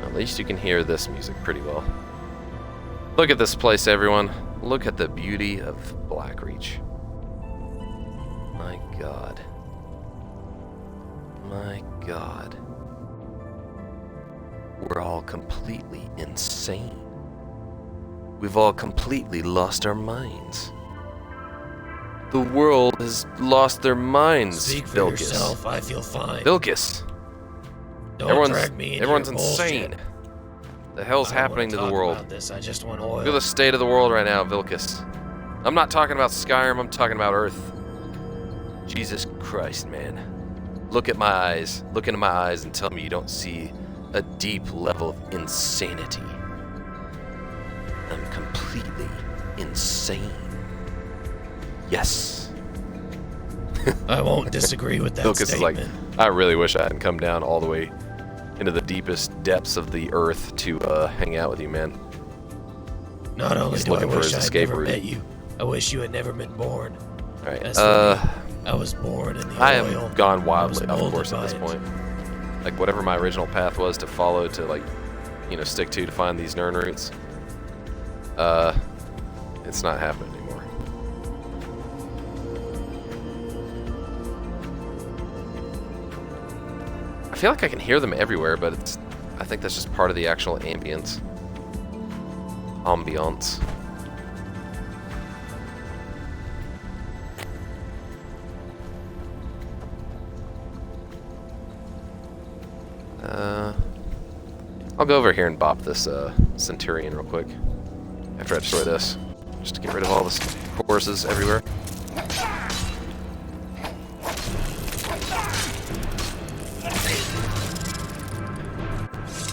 Speaker 1: At least you can hear this music pretty well. Look at this place, everyone. Look at the beauty of Blackreach. My God. My God. We're all completely insane. We've all completely lost our minds. The world has lost their minds,
Speaker 2: Speak for
Speaker 1: Vilcus.
Speaker 2: yourself, I feel fine.
Speaker 1: Vilcus.
Speaker 2: Don't drag me into
Speaker 1: Everyone's
Speaker 2: your
Speaker 1: insane.
Speaker 2: bullshit.
Speaker 1: The hell's
Speaker 2: I don't
Speaker 1: happening to
Speaker 2: wanna
Speaker 1: the
Speaker 2: talk
Speaker 1: world?
Speaker 2: about this. I just want oil.
Speaker 1: Look at the state of the world right now, Vilcus. I'm not talking about Skyrim, I'm talking about Earth. Jesus Christ, man. Look at my eyes. Look into my eyes and tell me you don't see a deep level of insanity. I'm completely insane. Yes.
Speaker 2: I won't disagree with that
Speaker 1: Vilcus
Speaker 2: statement.
Speaker 1: is like, I really wish I hadn't come down all the way into the deepest depths of the earth to hang out with you, man.
Speaker 2: Not only
Speaker 1: He's
Speaker 2: do I
Speaker 1: looking for
Speaker 2: wish
Speaker 1: his
Speaker 2: I had
Speaker 1: escape
Speaker 2: never
Speaker 1: route.
Speaker 2: met you, I wish you had never been born.
Speaker 1: Alright,
Speaker 2: As for me, I was born in the
Speaker 1: I
Speaker 2: oil.
Speaker 1: have gone
Speaker 2: I
Speaker 1: wildly
Speaker 2: was
Speaker 1: off
Speaker 2: molded
Speaker 1: course at
Speaker 2: by
Speaker 1: this
Speaker 2: it.
Speaker 1: point. Like, whatever my original path was to follow, to, like, you know, stick to find these Nern roots, it's not happening anymore. I feel like I can hear them everywhere, but I think that's just part of the actual ambience. I'll go over here and bop this Centurion real quick after I destroy this, just to get rid of all the horses everywhere.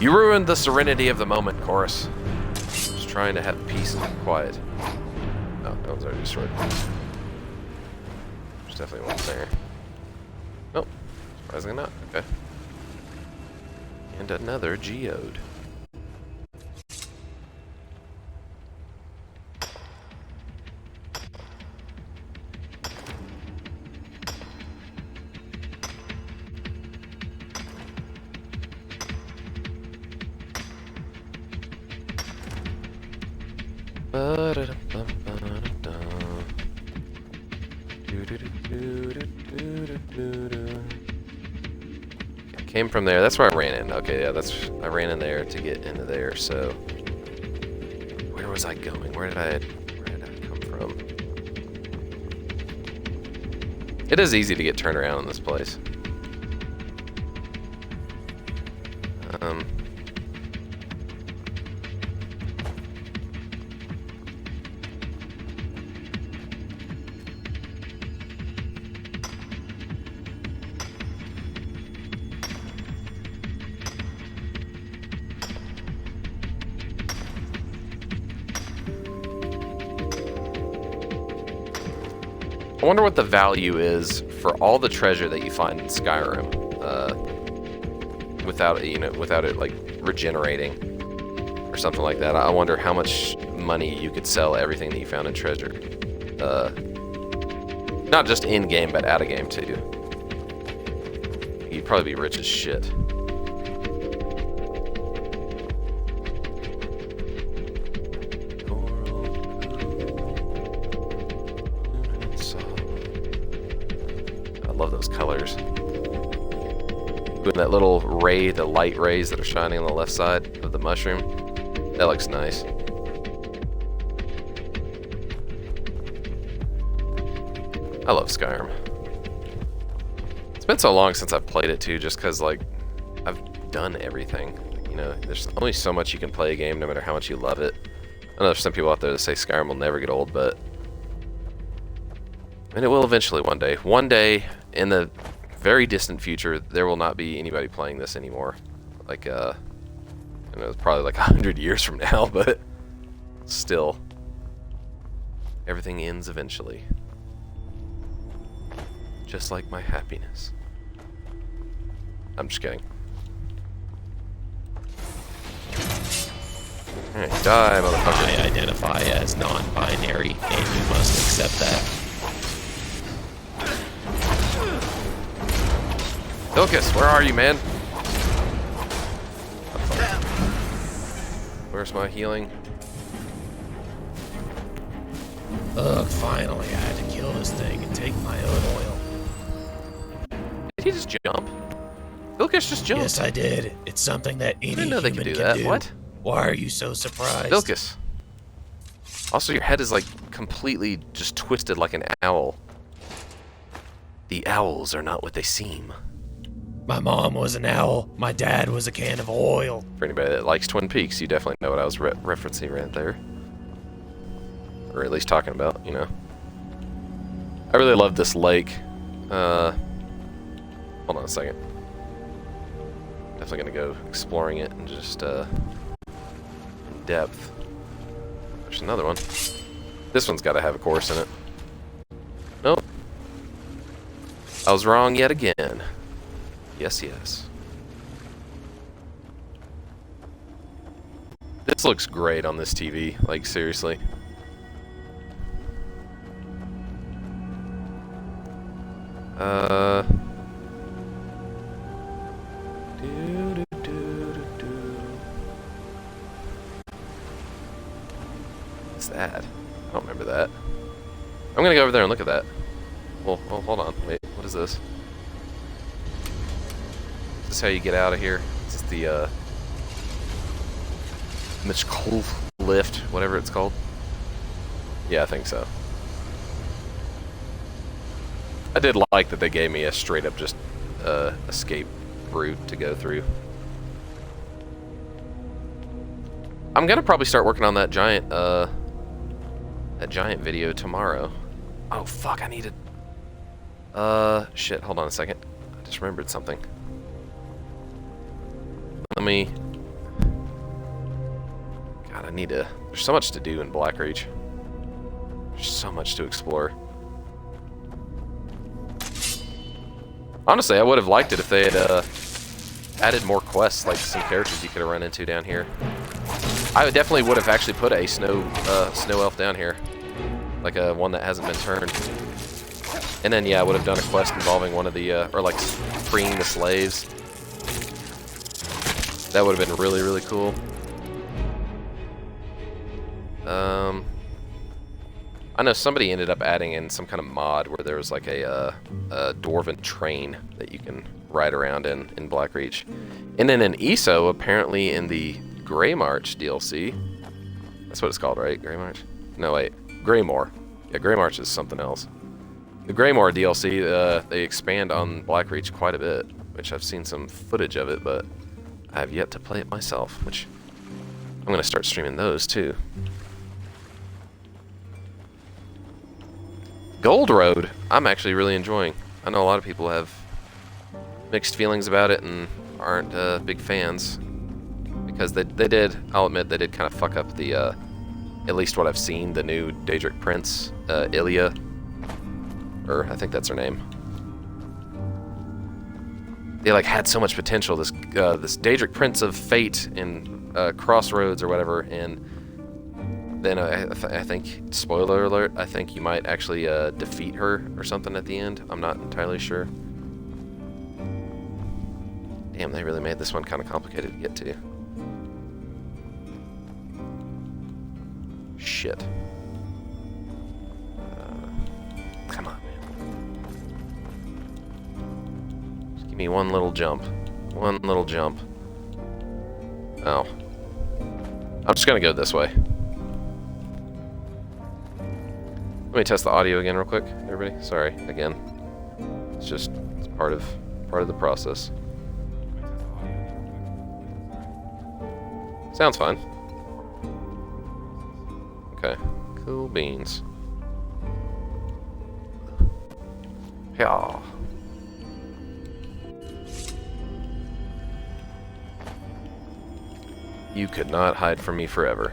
Speaker 1: You ruined the serenity of the moment, Chorus. Just trying to have peace and quiet. Oh, that one's already destroyed. There's definitely one there. Oh, surprisingly not. Okay. And another geode. Came from there. That's where I ran in. Okay, yeah, I ran in there to get into there. So where was I going? Where did I come from? It is easy to get turned around in this place. I wonder what the value is for all the treasure that you find in Skyrim, without it like regenerating or something like that. I wonder how much money you could sell everything that you found in treasure, not just in game but out of game too. You'd probably be rich as shit. Love those colors. Doing that little ray, the light rays that are shining on the left side of the mushroom. That looks nice. I love Skyrim. It's been so long since I've played it too, just because like I've done everything. You know, there's only so much you can play a game, no matter how much you love it. I know there's some people out there that say Skyrim will never get old, but and it will eventually one day. One day in the very distant future, there will not be anybody playing this anymore. Like, I know it's probably like 100 years from now, but still, everything ends eventually. Just like my happiness. I'm just kidding. Alright, die, motherfucker.
Speaker 2: I identify as non-binary, and you must accept that.
Speaker 1: Ilkus, where are you, man? Where's my healing?
Speaker 2: Ugh, finally I had to kill this thing and take my own oil.
Speaker 1: Did he just jump? Ilkus just jumped.
Speaker 2: Yes, I did. It's something that any
Speaker 1: didn't know they
Speaker 2: human
Speaker 1: could do
Speaker 2: can
Speaker 1: that. What?
Speaker 2: Why are you so surprised?
Speaker 1: Ilkus. Also, your head is like completely just twisted like an owl. The owls are not what they seem.
Speaker 2: My mom was an owl. My dad was a can of oil.
Speaker 1: For anybody that likes Twin Peaks, you definitely know what I was referencing right there. Or at least talking about, you know. I really love this lake. Hold on a second. Definitely gonna go exploring it and just, in depth. There's another one. This one's gotta have a course in it. Nope. I was wrong yet again. Yes, yes. This looks great on this TV, like seriously. What's that? I don't remember that. I'm gonna go over there and look at that. Well, hold on. Wait, what is this? Is this how you get out of here? Is this the, Mitchell lift, whatever it's called? Yeah, I think so. I did like that they gave me a straight up just, escape route to go through. I'm gonna probably start working on that giant video tomorrow. Oh, fuck, I needed... shit, hold on a second. I just remembered something. Let me... God, I need to... There's so much to do in Blackreach. There's so much to explore. Honestly, I would have liked it if they had, added more quests, like some characters you could have run into down here. I definitely would have actually put a snow elf down here. Like one that hasn't been turned. And then, yeah, I would have done a quest involving one of the, or like freeing the slaves. That would have been really, really cool. I know somebody ended up adding in some kind of mod where there was like a dwarven train that you can ride around in Blackreach. And then in ESO, apparently in the Grey March DLC, that's what it's called, right? Grey March? No, wait. Greymore. Yeah, Grey March is something else. The Greymore DLC, they expand on Blackreach quite a bit, which I've seen some footage of it, but I have yet to play it myself, which I'm going to start streaming those too. Gold Road, I'm actually really enjoying. I know a lot of people have mixed feelings about it and aren't big fans because they did, I'll admit, they did kind of fuck up the, at least what I've seen, the new Daedric Prince, Ilya, or I think that's her name. They like had so much potential, this Daedric Prince of Fate in Crossroads or whatever, and then I think, spoiler alert, I think you might actually defeat her or something at the end. I'm not entirely sure. Damn, they really made this one kind of complicated to get to. Shit. Come on, man. Just give me one little jump. One little jump. Oh. I'm just gonna go this way. Let me test the audio again real quick, everybody. Sorry, again. It's just part of the process. Sounds fine. Okay, cool beans. Yeah. You could not hide from me forever.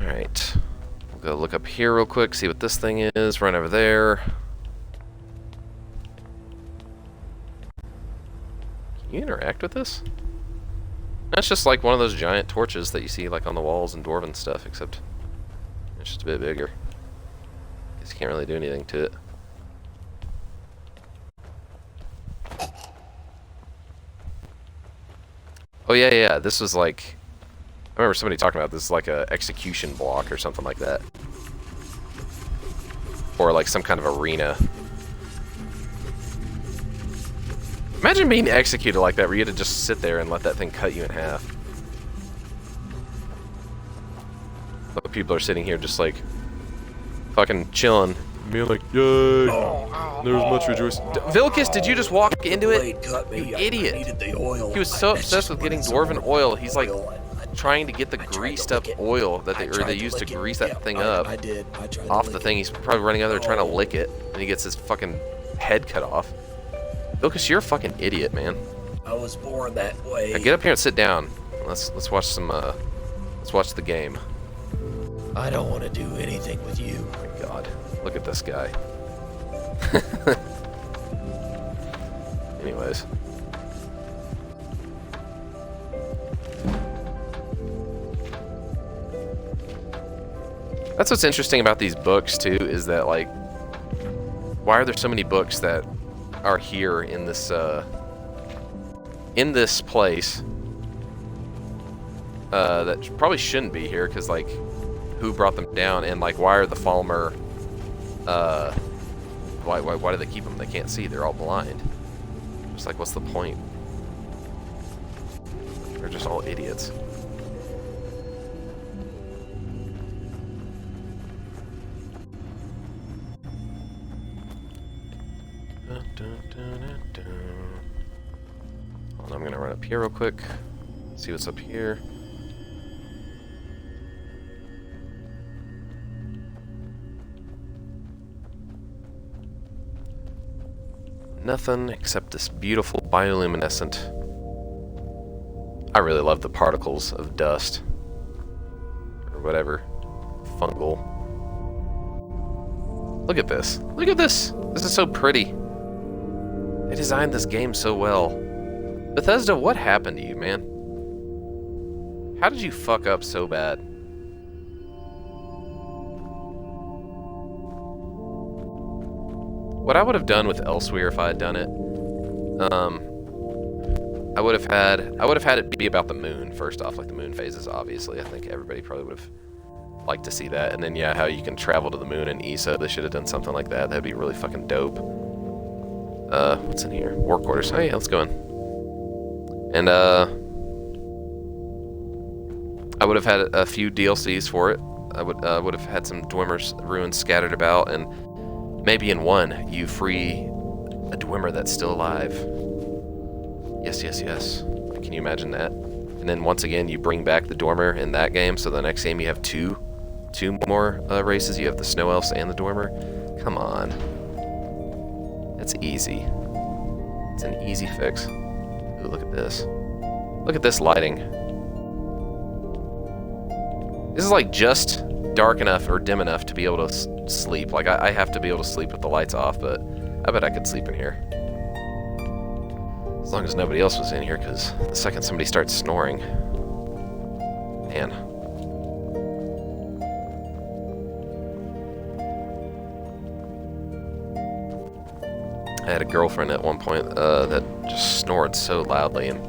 Speaker 1: Alright, we'll go look up here real quick, see what this thing is, run over there. Can you interact with this? That's just like one of those giant torches that you see like on the walls and dwarven stuff, except it's just a bit bigger. Guess you can't really do anything to it. Oh yeah, this was like, I remember somebody talking about this, like a execution block or something like that. Or like some kind of arena. Imagine being executed like that, where you had to just sit there and let that thing cut you in half. But people are sitting here just like, fucking chilling. Being like, yay, there's much rejoicing. Vilcus, did you just walk into it? You idiot. He was so obsessed with getting dwarven oil, he's like trying to get the greased up oil that they used to grease that thing up off the thing. He's probably running out there trying to lick it, and he gets his fucking head cut off. Lucas, you're a fucking idiot, man.
Speaker 2: I was born that way.
Speaker 1: Now get up here and sit down. Let's watch some. Let's watch the game.
Speaker 2: I don't want to do anything with you.
Speaker 1: Oh my God, look at this guy. Anyways. That's what's interesting about these books too, is that like, why are there so many books that are here in this place that probably shouldn't be here, because like, who brought them down, and like, why are the Falmer why do they keep them? They can't see, they're all blind. It's like, what's the point? They're just all idiots. Hold on, I'm gonna run up here real quick, see what's up here. Nothing except this beautiful bioluminescent. I really love the particles of dust, or whatever, fungal. Look at this. Look at this. This is so pretty. They designed this game so well. Bethesda, what happened to you, man? How did you fuck up so bad? What I would have done with Elsewhere if I had done it, I would have had it be about the moon first off, like the moon phases. Obviously, I think everybody probably would have liked to see that. And then yeah, how you can travel to the moon in ESO. They should have done something like that. That'd be really fucking dope. What's in here? War quarters. Oh yeah, let's go in. And I would have had a few DLCs for it. I would have had some Dwemer's ruins scattered about, and maybe in one you free a Dwemer that's still alive. Yes, yes, yes. Can you imagine that? And then once again you bring back the Dwemer in that game, so the next game you have two more races. You have the Snow Elves and the Dwemer. Come on. That's easy. It's an easy fix. Ooh, look at this. Look at this lighting. This is like just dark enough or dim enough to be able to sleep. Like I have to be able to sleep with the lights off, but I bet I could sleep in here. As long as nobody else was in here, because the second somebody starts snoring. Man. I had a girlfriend at one point that just snored so loudly, and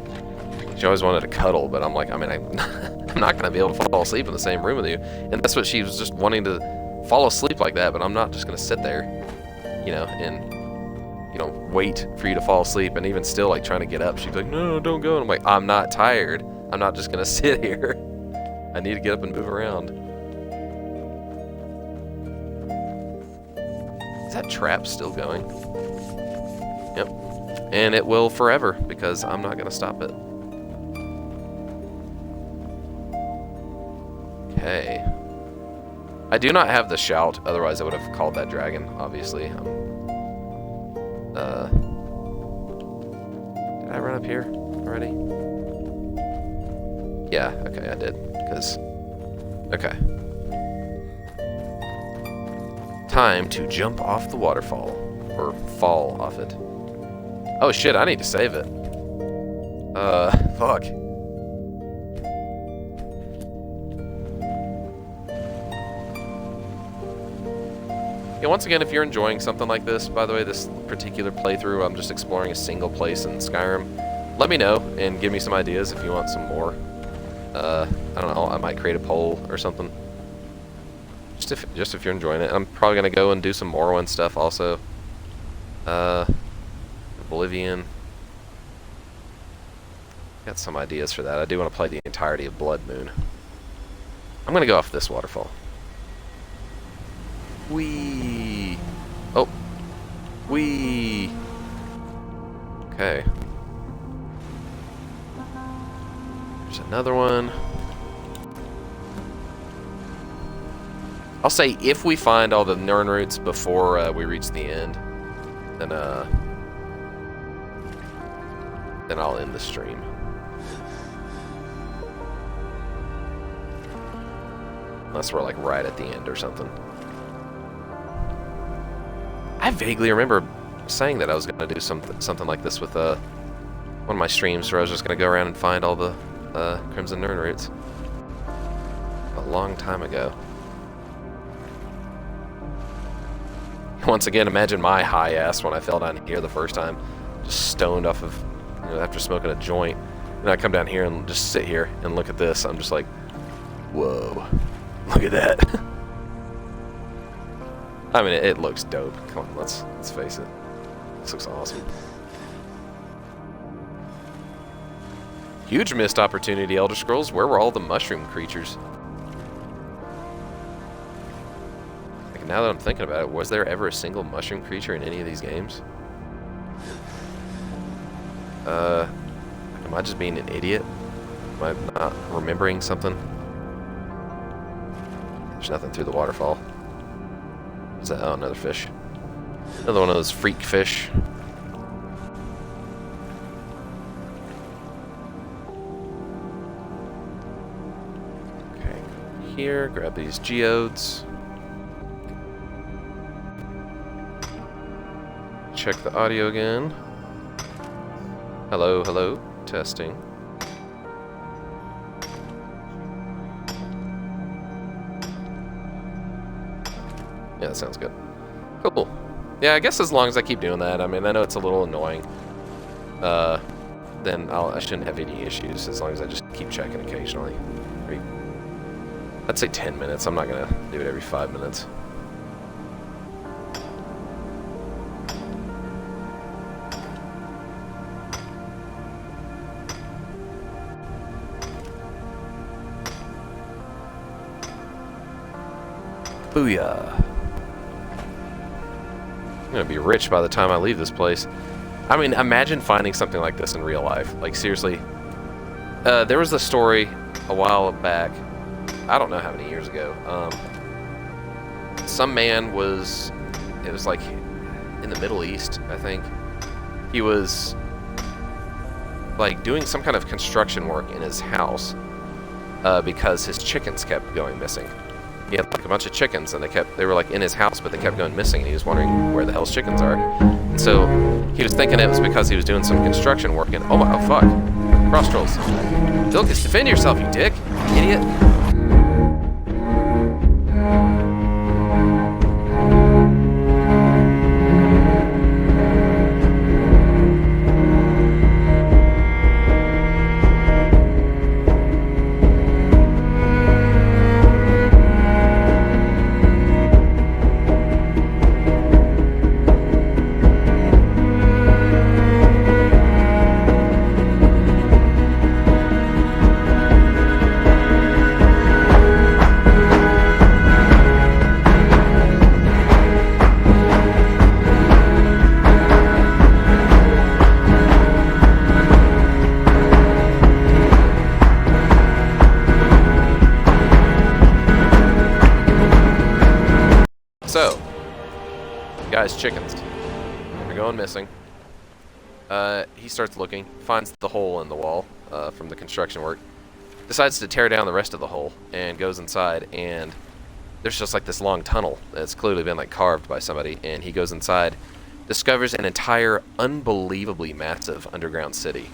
Speaker 1: she always wanted to cuddle, but I'm like, I mean, I'm not going to be able to fall asleep in the same room with you. And that's what she was just wanting to fall asleep like that, but I'm not just going to sit there, you know, and, you know, wait for you to fall asleep. And even still, like, trying to get up, she's like, no, don't go. And I'm like, I'm not tired. I'm not just going to sit here. I need to get up and move around. Is that trap still going? Yep. And it will forever, because I'm not going to stop it. Okay. I do not have the shout, otherwise I would have called that dragon, obviously. Did I run up here already? Yeah, okay, I did, because... Okay. Time to jump off the waterfall, or fall off it. Oh shit, I need to save it. Fuck. Yeah, once again, if you're enjoying something like this, by the way, this particular playthrough, I'm just exploring a single place in Skyrim. Let me know and give me some ideas if you want some more. I don't know, I might create a poll or something. Just if you're enjoying it. I'm probably gonna go and do some Morrowind stuff also. Oblivion. Got some ideas for that. I do want to play the entirety of Blood Moon. I'm gonna go off this waterfall. Whee! Oh. Whee! Okay. There's another one. I'll say if we find all the Nern roots before we reach the end, then I'll end the stream. Unless we're like right at the end or something. I vaguely remember saying that I was going to do something like this with one of my streams, where I was just going to go around and find all the Crimson Nern roots. A long time ago. Once again, imagine my high ass when I fell down here the first time, just stoned off of, you know, after smoking a joint. And I come down here and just sit here and look at this. I'm just like, whoa, look at that. I mean, it looks dope. Come on, let's face it. This looks awesome. Huge missed opportunity, Elder Scrolls. Where were all the mushroom creatures? Like, now that I'm thinking about it, was there ever a single mushroom creature in any of these games? Am I just being an idiot? Am I not remembering something? There's nothing through the waterfall. What's that? Oh, another fish. Another one of those freak fish. Okay, here, grab these geodes. Check the audio again. Hello, hello, testing. Yeah, that sounds good. Cool. Yeah, I guess as long as I keep doing that. I mean, I know it's a little annoying. then I shouldn't have any issues as long as I just keep checking occasionally. I'd say 10 minutes. I'm not gonna do it every 5 minutes. Booyah. I'm gonna be rich by the time I leave this place. I mean, imagine finding something like this in real life. Like, seriously. There was a story a while back, I don't know how many years ago. Some man it was like in the Middle East, I think. He was like doing some kind of construction work in his house because his chickens kept going missing. He had like a bunch of chickens, and they were like in his house, but they kept going missing, and he was wondering where the hell's chickens are. And so he was thinking it was because he was doing some construction work, and oh fuck, cross trolls. Vilcus, defend yourself, you dick, idiot. So, guys, chickens. They're going missing. He starts looking, finds the hole in the wall from the construction work, decides to tear down the rest of the hole, and goes inside, and there's just like this long tunnel that's clearly been like carved by somebody, and he goes inside, discovers an entire unbelievably massive underground city.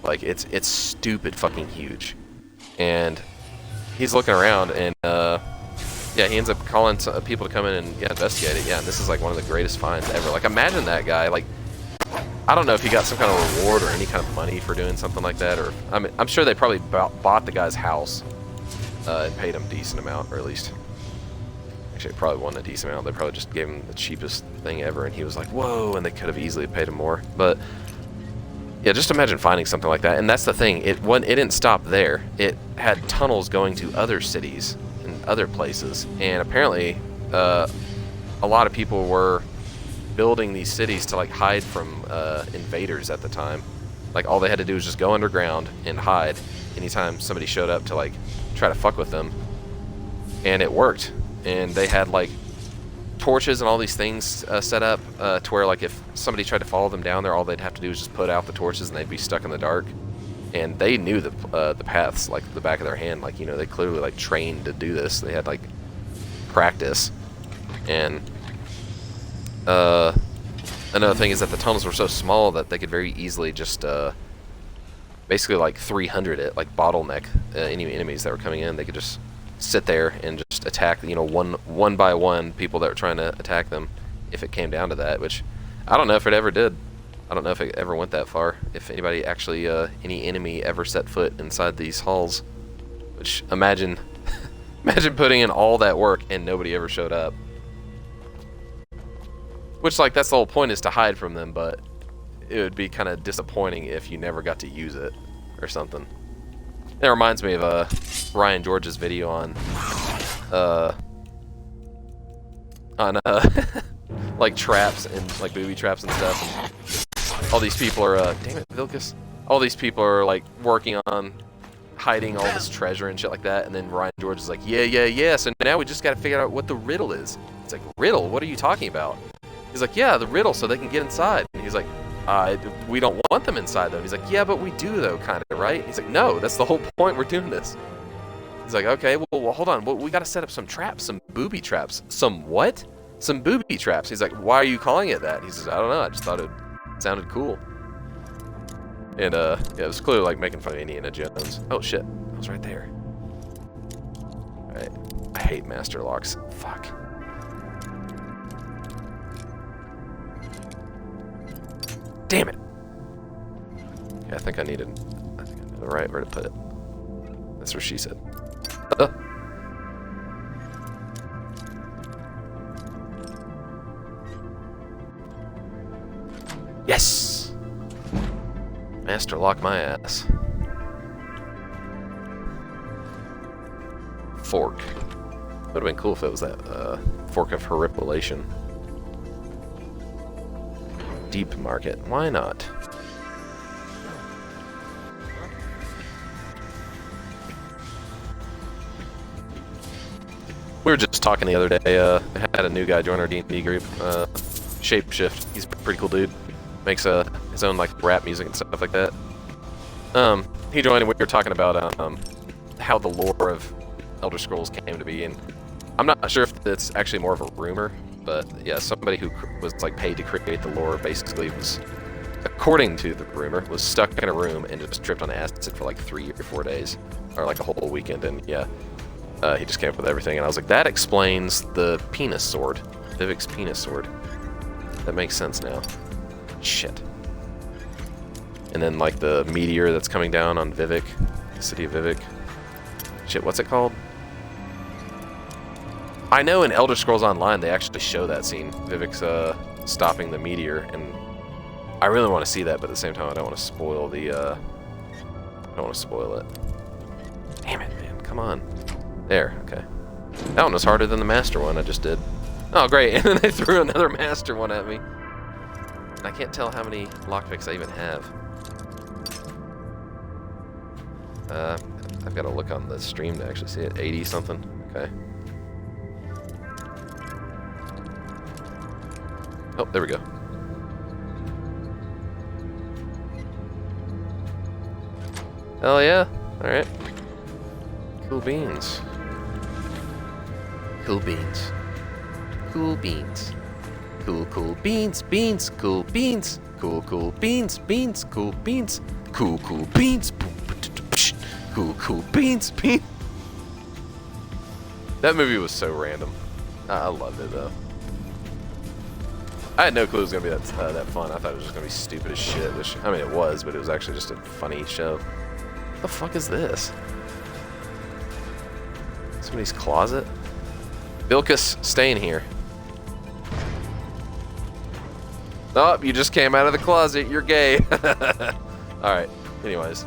Speaker 1: Like, it's stupid fucking huge. And he's looking around, and yeah, he ends up calling people to come in and investigate it. Yeah, and this is like one of the greatest finds ever. Like, imagine that guy. Like, I don't know if he got some kind of reward or any kind of money for doing something like that. Or I mean, I'm sure they probably bought the guy's house and paid him a decent amount, or at least, actually, it probably wasn't a decent amount. They probably just gave him the cheapest thing ever, and he was like, "Whoa!" And they could have easily paid him more. But yeah, just imagine finding something like that. And that's the thing. It didn't stop there. It had tunnels going to other cities and other places, and apparently a lot of people were building these cities to like hide from invaders at the time. Like, all they had to do was just go underground and hide anytime somebody showed up to like try to fuck with them, and it worked. And they had like torches and all these things set up to where, like, if somebody tried to follow them down there, all they'd have to do is just put out the torches and they'd be stuck in the dark. And they knew the paths like the back of their hand. Like, you know, they clearly like trained to do this. They had like practice. And another thing is that the tunnels were so small that they could very easily just basically like 300 it, like bottleneck any enemies that were coming in. They could just sit there and just attack, you know, one by one people that were trying to attack them, if it came down to that. Which I don't know if it ever did. I don't know if it ever went that far. If anybody actually, any enemy ever set foot inside these halls. Which, imagine, imagine putting in all that work and nobody ever showed up. Which, like, that's the whole point, is to hide from them, but it would be kind of disappointing if you never got to use it or something. It reminds me of Ryan George's video on like traps and like booby traps and stuff. And all these people are, damn it, Vilcus. All these people are like working on hiding all this treasure and shit like that. And then Ryan George is like, yeah. So now we just got to figure out what the riddle is. It's like, riddle? What are you talking about? He's like, yeah, the riddle, so they can get inside. And he's like, we don't want them inside though. He's like, yeah, but we do though, kind of, right? He's like, no, that's the whole point we're doing this. He's like, okay, well hold on. Well, we got to set up some traps, some booby traps. Some what? Some booby traps. He's like, why are you calling it that? He says, I don't know. I just thought it sounded cool. And yeah, it was clearly like making fun of Indiana Jones. Oh shit, I was right there. Alright, I hate master locks. Fuck. Damn it. Yeah, I think I know the right where to put it. That's what she said. Yes! Master lock my ass. Fork. Would have been cool if it was that fork of horripilation. Deep market. Why not? We were just talking the other day. I had a new guy join our D&D group. Shapeshift. He's a pretty cool dude. Makes his own like rap music and stuff like that. He joined and we were talking about how the lore of Elder Scrolls came to be, and I'm not sure if it's actually more of a rumor, but yeah, somebody who was like paid to create the lore basically was, according to the rumor, was stuck in a room and just tripped on acid for like 3 or 4 days, or like a whole weekend, and yeah, he just came up with everything, and I was like, that explains the penis sword, Vivek's penis sword. That makes sense now. Shit. And then like the meteor that's coming down on Vivek, the city of Vivek. Shit, what's it called? I know in Elder Scrolls Online they actually show that scene. Vivek's stopping the meteor, and I really want to see that, but at the same time I don't want to spoil the I don't want to spoil it. Damn it, man. Come on. There, okay. That one was harder than the master one I just did. Oh great, and then they threw another master one at me. And I can't tell how many lockpicks I even have. I've got to look on the stream to actually see it. 80 something. Okay. Oh, there we go. Hell yeah. Alright. Cool beans. Cool beans. Cool beans. Cool beans, beans, cool beans. Cool beans, beans, cool beans. Cool beans. Cool beans, beans. That movie was so random. I loved it though. I had no clue it was gonna be that fun. I thought it was just gonna be stupid as shit. Which, I mean, it was, but it was actually just a funny show. What the fuck is this? Somebody's closet? Bilkus, stay in here. Oh, you just came out of the closet. You're gay. Alright, anyways.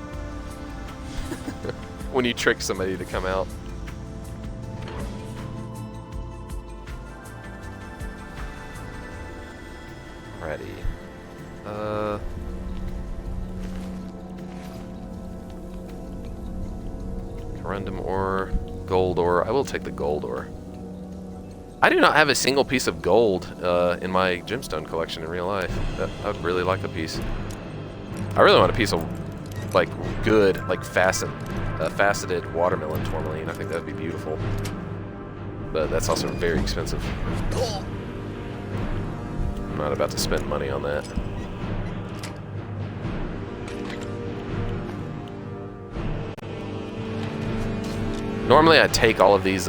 Speaker 1: When you trick somebody to come out. Alrighty. Corundum ore, gold ore. I will take the gold ore. I do not have a single piece of gold in my gemstone collection in real life. I would really like a piece. I really want a piece of like good, like faceted watermelon tourmaline. I think that would be beautiful. But that's also very expensive. I'm not about to spend money on that. Normally I take all of these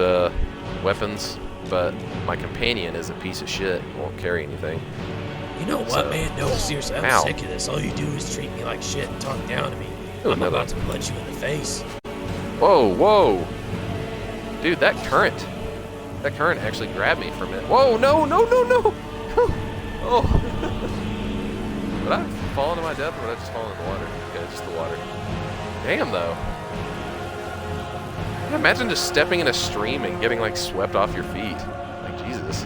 Speaker 1: weapons, but my companion is a piece of shit. Won't carry anything.
Speaker 2: You know what, man? No, seriously, I'm sick of this. All you do is treat me like shit and talk down to me. I'm about to punch you in the face.
Speaker 1: Whoa, whoa. Dude, that current actually grabbed me for a minute. Whoa, no, no, no, no. Oh. Would I fall into my death or would I just fall in the water? Okay, just the water. Damn, though. Imagine just stepping in a stream and getting, like, swept off your feet. Like, Jesus.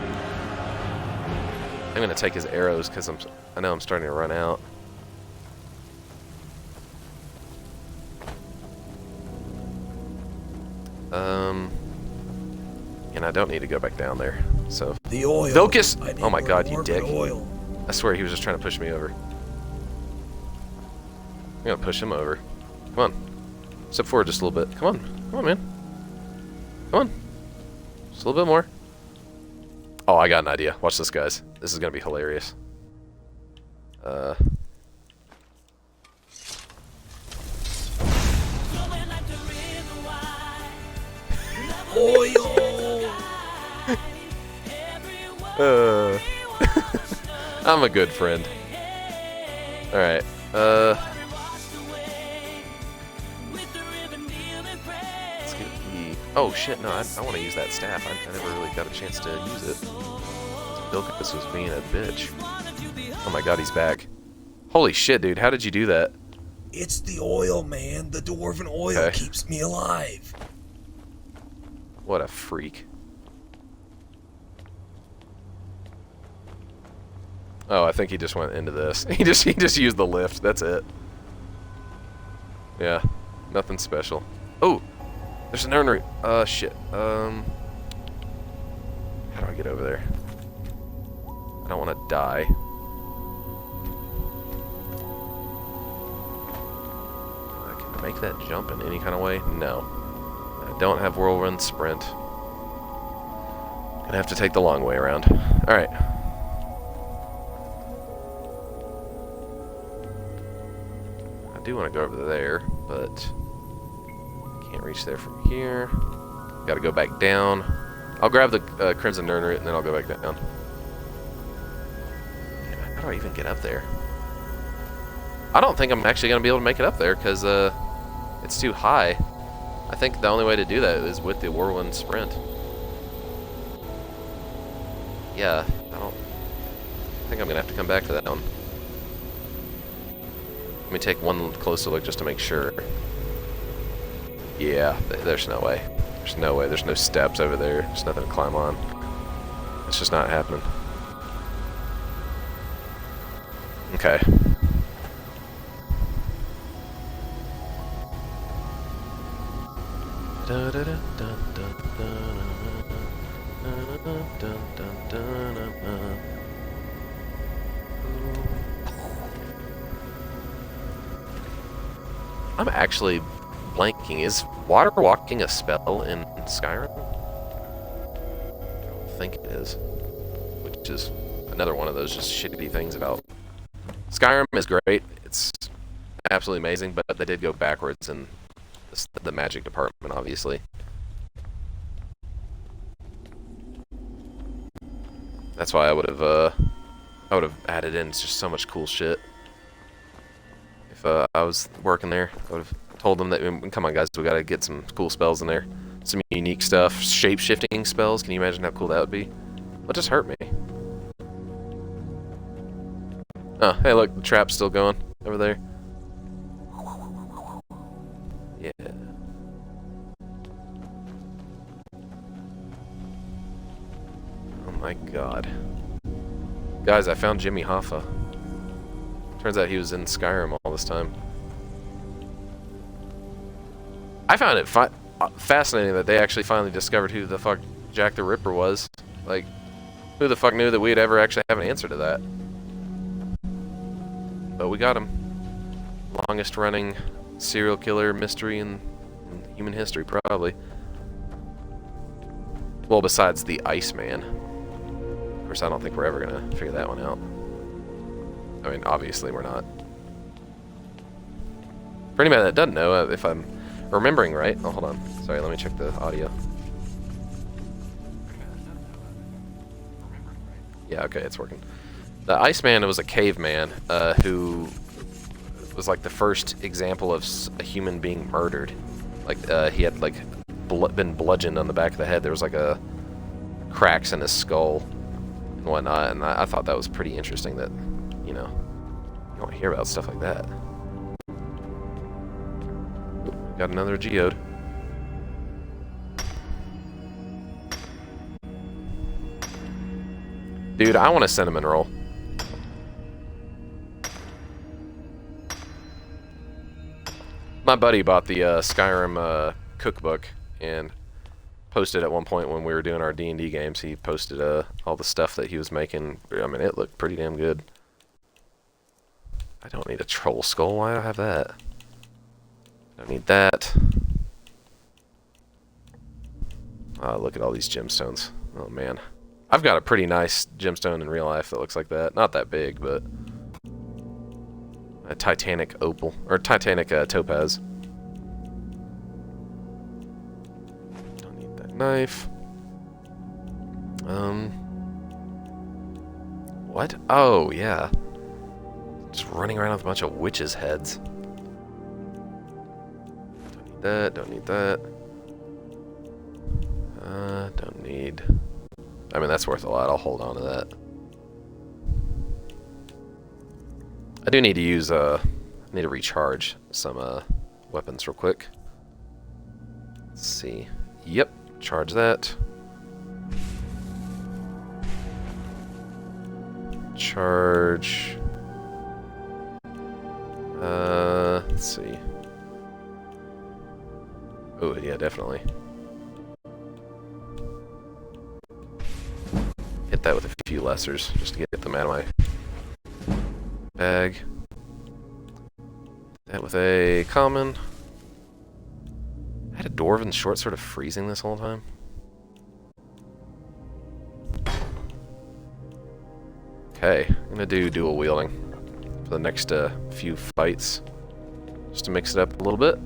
Speaker 1: I'm going to take his arrows because I know I'm starting to run out. And I don't need to go back down there. So
Speaker 2: the oil.
Speaker 1: Vilcus! Oh my god, you dick.
Speaker 2: Oil.
Speaker 1: I swear he was just trying to push me over. I'm gonna push him over. Come on. Step forward just a little bit. Come on. Come on, man. Come on. Just a little bit more. Oh, I got an idea. Watch this, guys. This is gonna be hilarious.
Speaker 2: Oil!
Speaker 1: I'm a good friend. Alright, Oh shit, no, I want to use that staff. I never really got a chance to use it. Bilkus was being a bitch. Oh my god, he's back. Holy shit, dude, how did you do that?
Speaker 2: It's the oil, man. The dwarven oil keeps me alive.
Speaker 1: What a freak. Oh, I think he just went into this. He just used the lift. That's it. Yeah, nothing special. Oh, there's an urn root. Shit. How do I get over there? I don't want to die. Can I make that jump in any kind of way? No. I don't have whirlwind sprint. Gonna have to take the long way around. All right. I do want to go over there, but can't reach there from here. Got to go back down. I'll grab the Crimson Nern Root and then I'll go back down. How do I even get up there? I don't think I'm actually going to be able to make it up there because it's too high. I think the only way to do that is with the Whirlwind Sprint. Yeah, I think I'm going to have to come back to that one. Let me take one closer look just to make sure. Yeah, there's no way. There's no way. There's no steps over there. There's nothing to climb on. It's just not happening. Okay. I'm actually blanking. Is water walking a spell in Skyrim? I don't think it is. Which is another one of those just shitty things about Skyrim is great. It's absolutely amazing, but they did go backwards in the magic department, obviously. That's why I would have added in just so much cool shit. If I was working there, I would have told them that, come on guys, we gotta get some cool spells in there. Some unique stuff, shape-shifting spells. Can you imagine how cool that would be? What just hurt me? Oh, hey look, the trap's still going over there. Yeah. Oh my god. Guys, I found Jimmy Hoffa. Turns out he was in Skyrim all this time. I found it fascinating that they actually finally discovered who the fuck Jack the Ripper was. Like, who the fuck knew that we'd ever actually have an answer to that? But we got him. Longest running serial killer mystery in human history, probably. Well, besides the Iceman. Of course, I don't think we're ever gonna figure that one out. I mean, obviously we're not. For anybody that doesn't know, if I'm remembering right... Oh, hold on. Sorry, let me check the audio. Yeah, okay, it's working. The Iceman was a caveman who was like the first example of a human being murdered. Like, he had like been bludgeoned on the back of the head. There was like cracks in his skull and whatnot, and I thought that was pretty interesting that, you know, you don't hear about stuff like that. Got another geode. Dude, I want a cinnamon roll. My buddy bought the Skyrim cookbook and posted at one point when we were doing our D&D games. He posted all the stuff that he was making. I mean, it looked pretty damn good. I don't need a troll skull. Why do I have that? Don't need that. Look at all these gemstones. Oh man. I've got a pretty nice gemstone in real life that looks like that. Not that big, but a Titanic opal, or Titanic topaz. Don't need that knife. What? Oh, yeah. Just running around with a bunch of witches' heads. Don't need that, don't need that. Don't need... I mean, that's worth a lot. I'll hold on to that. I do need to use, I need to recharge some, weapons real quick. Let's see. Yep, charge that. Charge... let's see. Oh, yeah, definitely. Hit that with a few lessers, just to get them out of my bag. That with a common. I had a dwarven short sword of freezing this whole time. Okay, I'm gonna do dual wielding for the next few fights, just to mix it up a little bit.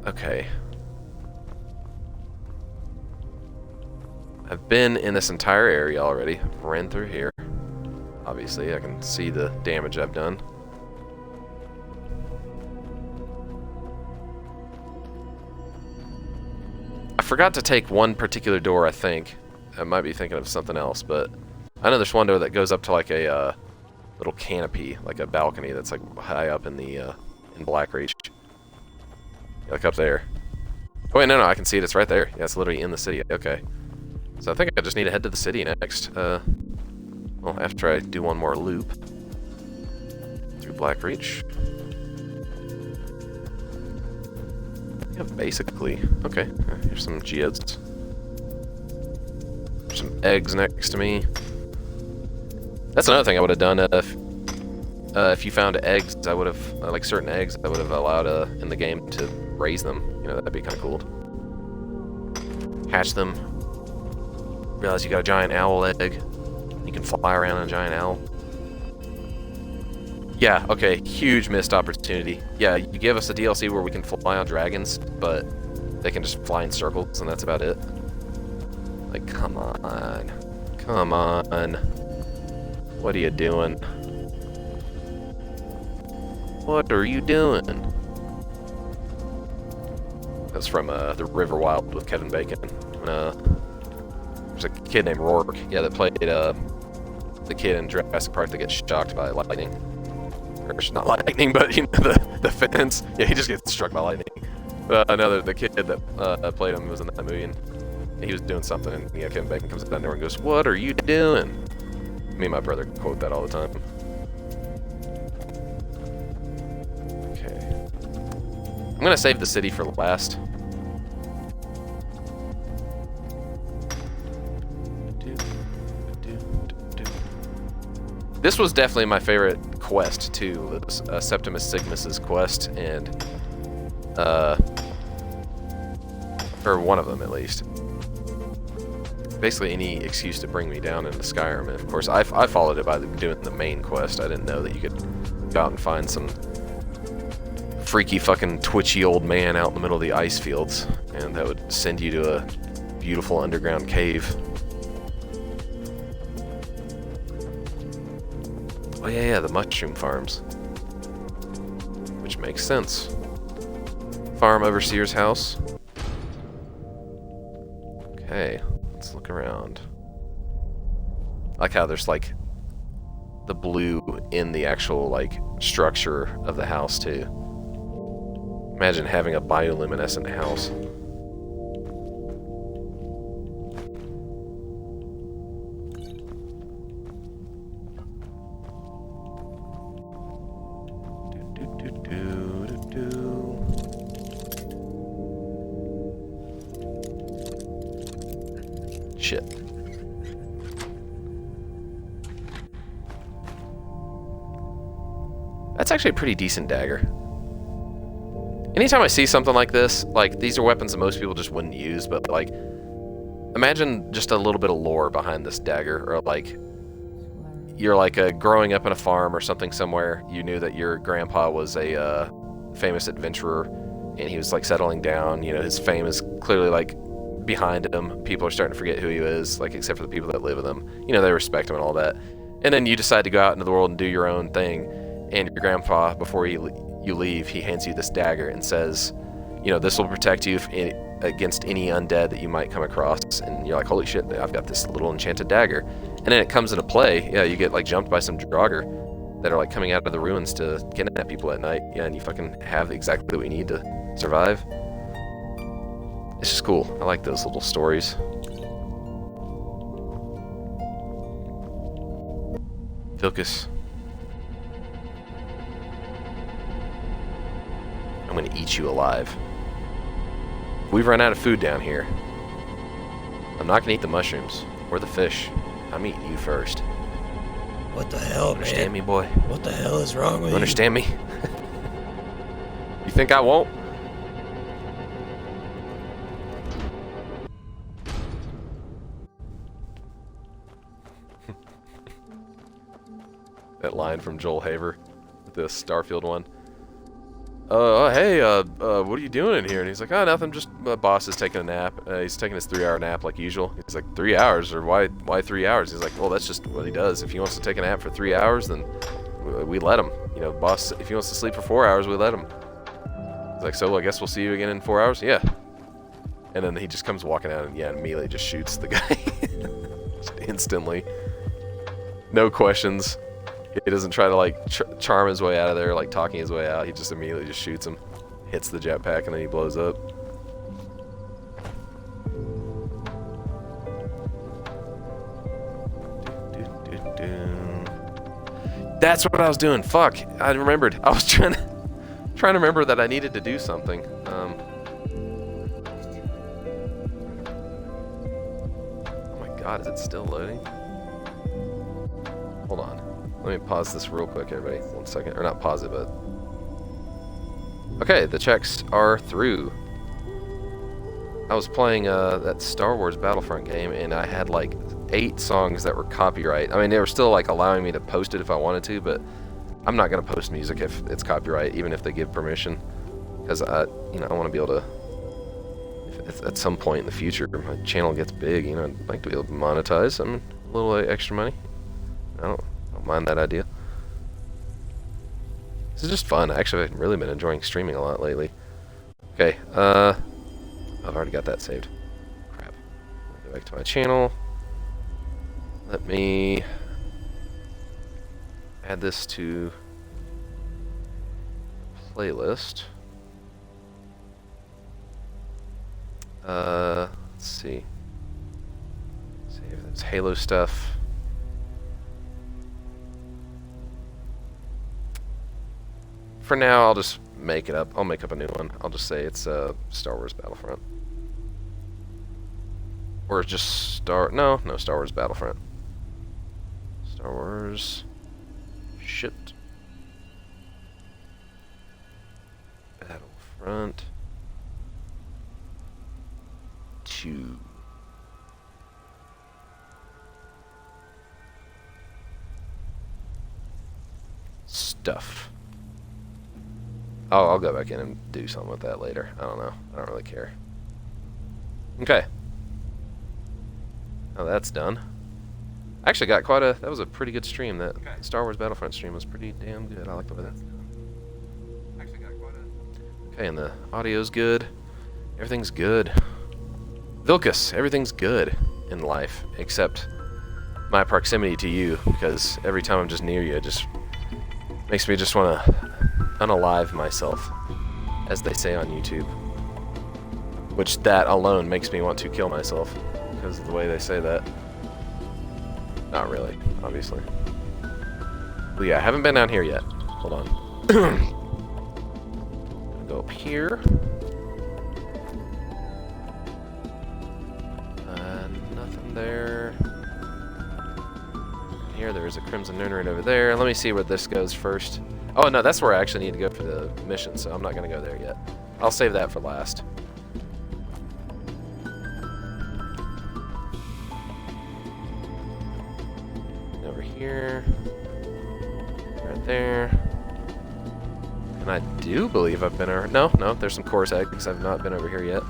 Speaker 1: Okay. I've been in this entire area already. I've ran through here. Obviously, I can see the damage I've done. I forgot to take one particular door, I think. I might be thinking of something else, but I know there's one door that goes up to like a little canopy, like a balcony that's like high up in the in Blackreach. Like up there. Oh wait, no, I can see it. It's right there. Yeah, it's literally in the city. Okay. So I think I just need to head to the city next. Well, after I do one more loop through Blackreach. Yeah, basically. Okay, here's some geodes. There's some eggs next to me. That's another thing I would have done if you found eggs. I would have like certain eggs. I would have allowed in the game to raise them. You know, that'd be kind of cool. Hatch them. Realize you got a giant owl egg. You can fly around on a giant owl. Yeah, okay, huge missed opportunity. Yeah, you give us a DLC where we can fly on dragons, but they can just fly in circles, and that's about it. Like, come on. Come on. What are you doing? What are you doing? That's from the River Wild with Kevin Bacon. There's a kid named Rourke, yeah, that played the kid in Jurassic Park that gets shocked by lightning. Or not lightning, but you know the fence. Yeah, he just gets struck by lightning. The kid that played him was in that movie, and he was doing something, and yeah, Kevin Bacon comes down there and goes, "What are you doing?" Me and my brother quote that all the time. Okay, I'm gonna save the city for last. This was definitely my favorite quest too. It was Septimus Sigmus's quest, and or one of them at least. Basically, any excuse to bring me down into Skyrim. And of course, I followed it by doing the main quest. I didn't know that you could go out and find some freaky fucking twitchy old man out in the middle of the ice fields, and that would send you to a beautiful underground cave. Oh yeah, the mushroom farms. Which makes sense. Farm overseer's house. Okay, let's look around. I like how there's like the blue in the actual like structure of the house too. Imagine having a bioluminescent house. Shit. That's actually a pretty decent dagger. Anytime I see something like this, like these are weapons that most people just wouldn't use, but like imagine just a little bit of lore behind this dagger, or like you're like growing up in a farm or something somewhere. You knew that your grandpa was a famous adventurer, and he was like settling down. You know, his fame is clearly like behind him. People are starting to forget who he is, like except for the people that live with him. You know, they respect him and all that. And then you decide to go out into the world and do your own thing. And your grandpa, before he you leave, he hands you this dagger and says, you know, this will protect you against any undead that you might come across. And you're like, holy shit, I've got this little enchanted dagger. And then it comes into play. Yeah, you get like jumped by some Draugr that are like coming out of the ruins to kidnap people at night. Yeah, and you fucking have exactly what you need to survive. It's just cool. I like those little stories. Vilcus. I'm gonna eat you alive. We've run out of food down here. I'm not gonna eat the mushrooms or the fish. I'm eating you first.
Speaker 2: What the hell, man?
Speaker 1: Understand me, boy?
Speaker 2: What the hell is wrong with
Speaker 1: You understand me? You think I won't? That line from Joel Haver, the Starfield one. Hey, what are you doing in here? And he's like, oh, nothing, just my boss is taking a nap. He's taking his 3-hour nap like usual. He's like, 3 hours? Or why 3 hours? He's like, well, that's just what he does. If he wants to take a nap for 3 hours, then we let him. You know, boss, if he wants to sleep for 4 hours, we let him. He's like, so I guess we'll see you again in 4 hours? Yeah. And then he just comes walking out and, yeah, immediately just shoots the guy. Just instantly. No questions. He doesn't try to like charm his way out of there, like talking his way out. He just immediately just shoots him, hits the jetpack, and then he blows up. That's what I was doing. Fuck, I remembered. I was trying to remember that I needed to do something. Oh my God, is it still loading? Hold on. Let me pause this real quick, everybody. 1 second. Or not pause it, but... Okay, the checks are through. I was playing that Star Wars Battlefront game, and I had like 8 songs that were copyright. I mean, they were still like allowing me to post it if I wanted to, but I'm not going to post music if it's copyright, even if they give permission. Because I want to be able to... If at some point in the future my channel gets big, you know, I'd like to be able to monetize some little extra money. I don't mind that idea. This is just fun. Actually, I've really been enjoying streaming a lot lately. Okay, I've already got that saved. Crap. Go back to my channel. Let me add this to playlist. Let's see. Save this Halo stuff. For now, I'll just make it up. I'll make up a new one. I'll just say it's Star Wars Battlefront. Or just No, Star Wars Battlefront. Star Wars... Shit. Battlefront 2. Stuff. Oh, I'll go back in and do something with that later. I don't know. I don't really care. Okay. Oh, that's done. I actually got quite a... That was a pretty good stream. That Star Wars Battlefront stream was pretty damn good. I like the way that... Okay, and the audio's good. Everything's good. Vilcus, everything's good in life, except my proximity to you, because every time I'm just near you, it just makes me just want to unalive myself, as they say on YouTube. Which that alone makes me want to kill myself, because of the way they say that. Not really, obviously. But yeah, I haven't been down here yet. Hold on. Gonna go up here. Nothing there. Here, there's a Crimson Nernerd over there. Let me see where this goes first. Oh, no, that's where I actually need to go for the mission, so I'm not going to go there yet. I'll save that for last. Over here. Right there. And I do believe I've been over... No, there's some Chorus eggs. I've not been over here yet.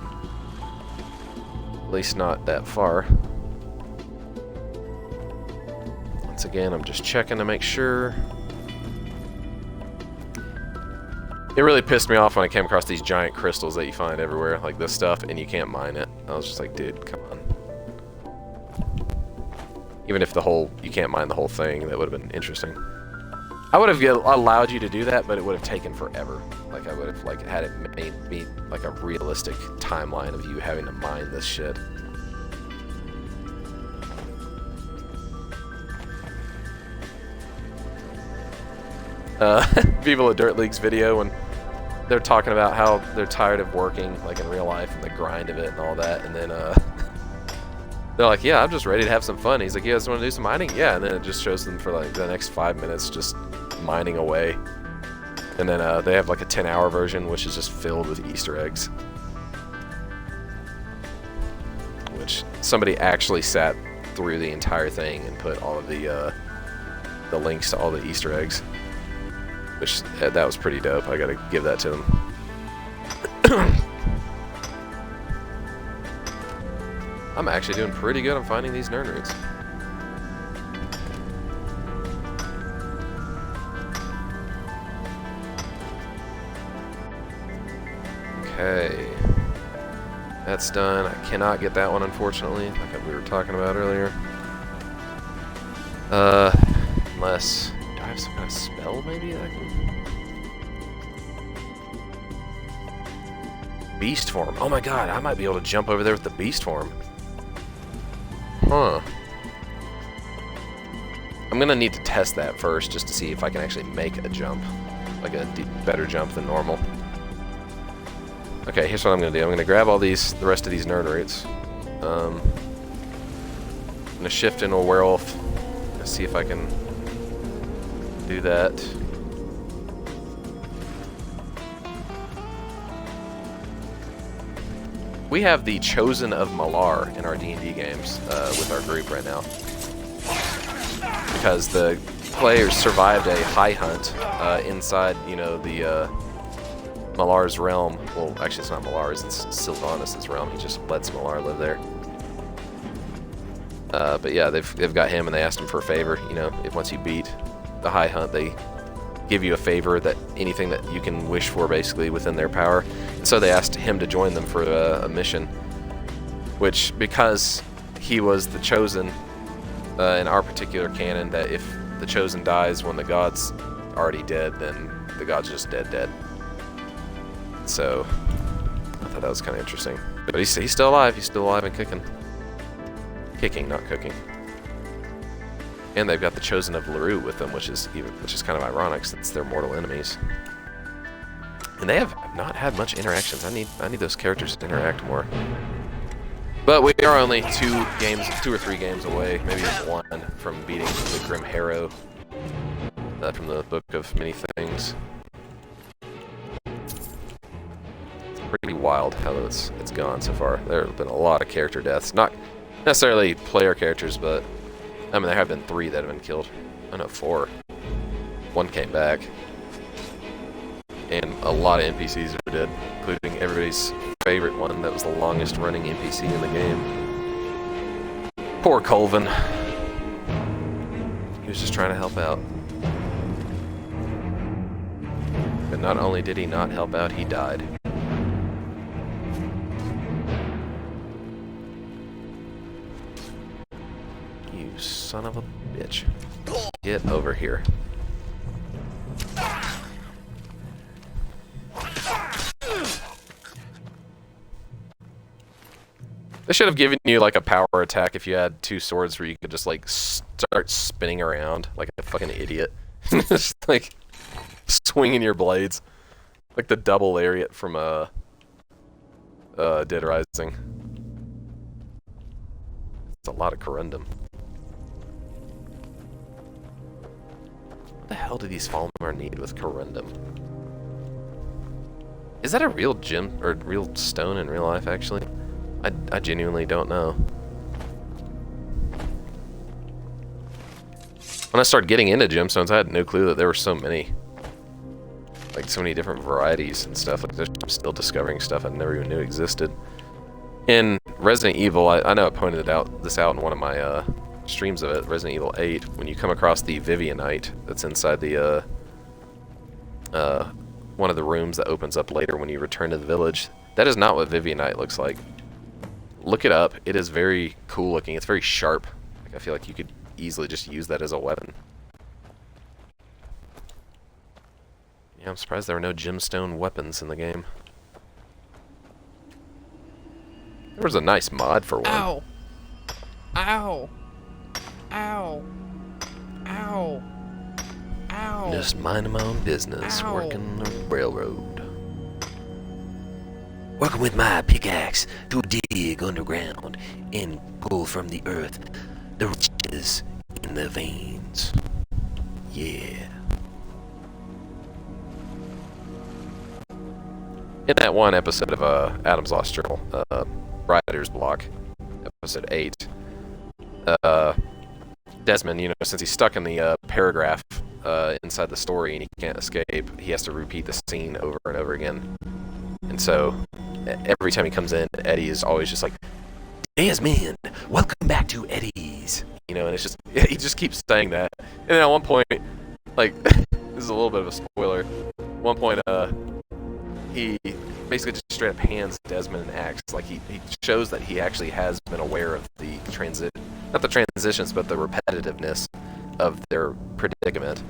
Speaker 1: At least not that far. Once again, I'm just checking to make sure. It really pissed me off when I came across these giant crystals that you find everywhere, like this stuff, and you can't mine it. I was just like, dude, come on. Even if you can't mine the whole thing, that would have been interesting. I would have allowed you to do that, but it would have taken forever. Like, I would have, like, had it made me, like, a realistic timeline of you having to mine this shit. People at Dirt League's video when they're talking about how they're tired of working, like, in real life, and the grind of it and all that, and then, they're like, yeah, I'm just ready to have some fun. He's like, you guys want to do some mining? Yeah, and then it just shows them for, like, the next 5 minutes just mining away. And then they have like a 10-hour version, which is just filled with Easter eggs. Which somebody actually sat through the entire thing and put all of the links to all the Easter eggs. Which, that was pretty dope. I gotta give that to them. I'm actually doing pretty good on finding these nerd roots. Okay, that's done. I cannot get that one, unfortunately, like we were talking about earlier. Unless, do I have some kind of spell maybe that I can? Beast form. Oh my god, I might be able to jump over there with the beast form. Huh. I'm gonna need to test that first just to see if I can actually make a jump, like a better jump than normal. Okay, here's what I'm gonna do. I'm gonna grab all the rest of these nerd roots. I'm gonna shift into a werewolf. Let's see if I can do that. We have the Chosen of Malar in our D&D games with our group right now. Because the players survived a high hunt inside, you know, the Malar's realm. Well, actually it's not Malar's, it's Sylvanas' realm. He just lets Malar live there. But yeah, they've got him and they asked him for a favor. You know, if once you beat the high hunt, they give you a favor, that anything that you can wish for basically within their power. And so they asked him to join them for a mission, which, because he was the Chosen in our particular canon, that if the Chosen dies when the god's already dead, then the god's just dead. So I thought that was kind of interesting. But he's still alive. He's still alive and kicking. Kicking, not cooking. And they've got the Chosen of Whoooo with them, which is kind of ironic since they're mortal enemies. And they have not had much interactions. I need those characters to interact more. But we are only 2 or 3 games away, maybe 1, from beating the Grim Harrow from the Book of Many Things. It's pretty wild how it's gone so far. There have been a lot of character deaths, not necessarily player characters, but I mean there have been 3 that have been killed. Oh no, 4. 1 came back. And a lot of NPCs are dead, including everybody's favorite one that was the longest running NPC in the game. Poor Colvin. He was just trying to help out. But not only did he not help out, he died. You son of a bitch. Get over here. They should have given you like a power attack if you had 2 swords where you could just like start spinning around like a fucking idiot. Just like swinging your blades. Like the double lariat from Dead Rising. It's a lot of corundum. What the hell do these Falmer need with corundum? Is that a real gem or real stone in real life actually? I genuinely don't know. When I started getting into gemstones, I had no clue that there were so many. Like, so many different varieties and stuff. Like, I'm still discovering stuff I never even knew existed. In Resident Evil, I know I pointed this out in one of my streams of it, Resident Evil 8, when you come across the Vivianite that's inside the one of the rooms that opens up later when you return to the village. That is not what Vivianite looks like. Look it up. It is very cool looking. It's very sharp. Like, I feel like you could easily just use that as a weapon. Yeah, I'm surprised there were no gemstone weapons in the game. There was a nice mod for one.
Speaker 6: Ow! Ow! Ow! Ow! Ow!
Speaker 1: Just minding my own business,
Speaker 6: Ow.
Speaker 1: working the railroad. Working with my pickaxe to dig underground and pull from the earth the riches in the veins. Yeah. In that one episode of Adam's Lost Journal, Writer's Block, episode 8, Desmond, you know, since he's stuck in the paragraph inside the story and he can't escape, he has to repeat the scene over and over again. And so, every time he comes in, Eddie is always just like, Desmond, welcome back to Eddie's. You know, and it's just, he just keeps saying that. And then at one point, like, this is a little bit of a spoiler. At one point, he basically just straight up hands Desmond an axe. Like, he shows that he actually has been aware of the not the transitions, but the repetitiveness of their predicament.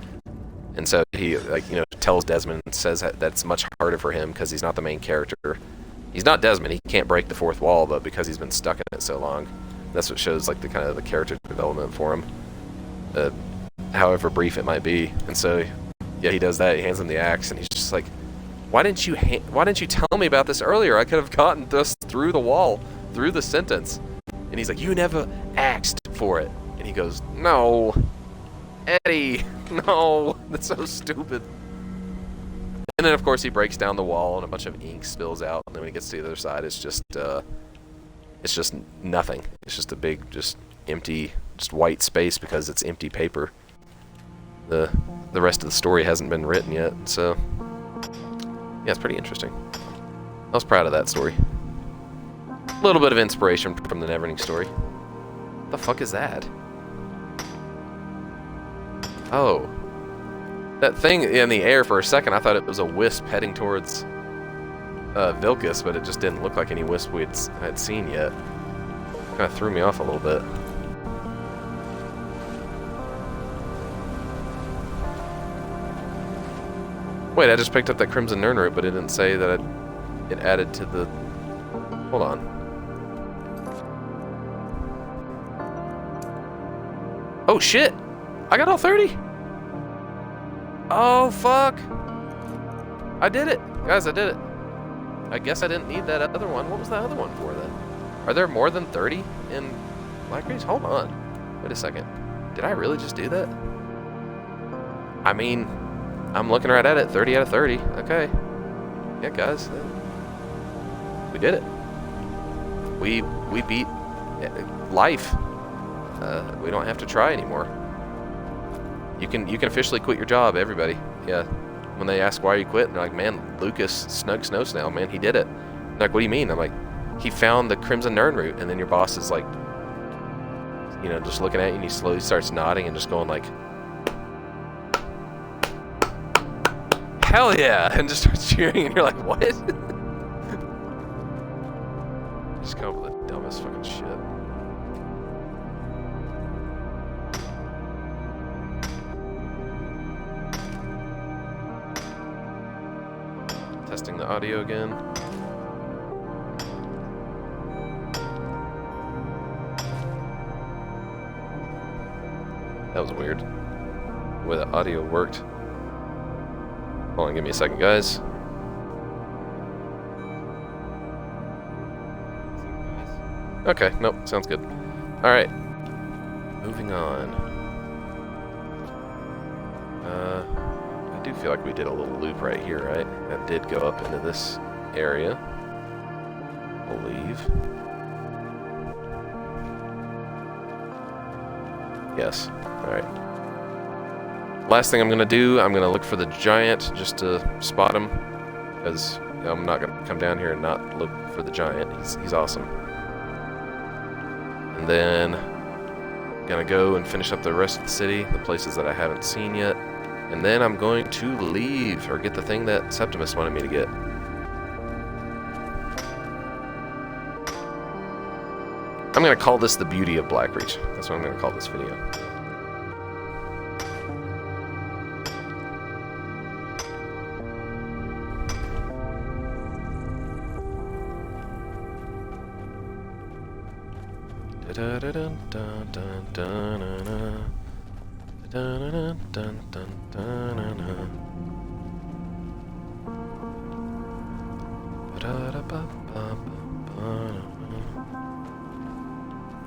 Speaker 1: And so he, like, you know, tells Desmond, says that's much harder for him because he's not the main character. He's not Desmond. He can't break the fourth wall, but because he's been stuck in it so long, that's what shows, like, the kind of the character development for him, however brief it might be. And so, yeah, he does that. He hands him the axe, and he's just like, why didn't you tell me about this earlier? I could have gotten this through the wall, through the sentence. And he's like, you never asked for it. And he goes, no, Eddie, no, that's so stupid. And then, of course, he breaks down the wall, and a bunch of ink spills out. And then when he gets to the other side, it's just nothing. It's just a big, just empty, just white space because it's empty paper. The rest of the story hasn't been written yet, so yeah, it's pretty interesting. I was proud of that story. A little bit of inspiration from the Neverending Story. What the fuck is that? Oh. That thing in the air for a second, I thought it was a wisp heading towards Vilcus, but it just didn't look like any wisp we had seen yet. Kind of threw me off a little bit. Wait, I just picked up that Crimson Nern root, but it didn't say that it added to the... Hold on. Oh shit! I got all 30! Oh fuck! I did it! Guys, I did it. I guess I didn't need that other one. What was that other one for then? Are there more than 30 in Blackreach? Hold on. Wait a second. Did I really just do that? I mean, I'm looking right at it. 30 out of 30. Okay. Yeah, guys. We did it. We beat life. We don't have to try anymore. You can officially quit your job, everybody. Yeah. When they ask why you quit, they're like, man, Lucas, SnugSnowSnail, man, he did it. They're like, what do you mean? I'm like, he found the Crimson Nern root, and then your boss is like, you know, just looking at you, and he slowly starts nodding and just going like, hell yeah, and just starts cheering, and you're like, what? Just come up with the dumbest fucking shit. Testing the audio again. That was weird. The way the audio worked. Hold on, give me a second, guys. Okay, nope, sounds good. Alright. Moving on. I do feel like we did a little loop right here, right? That did go up into this area, I believe. Yes. Alright. Last thing I'm going to do, I'm going to look for the giant just to spot him. Because I'm not going to come down here and not look for the giant. He's awesome. And then, going to go and finish up the rest of the city, the places that I haven't seen yet. And then I'm going to leave, or get the thing that Septimus wanted me to get. I'm going to call this the beauty of Blackreach. That's what I'm going to call this video.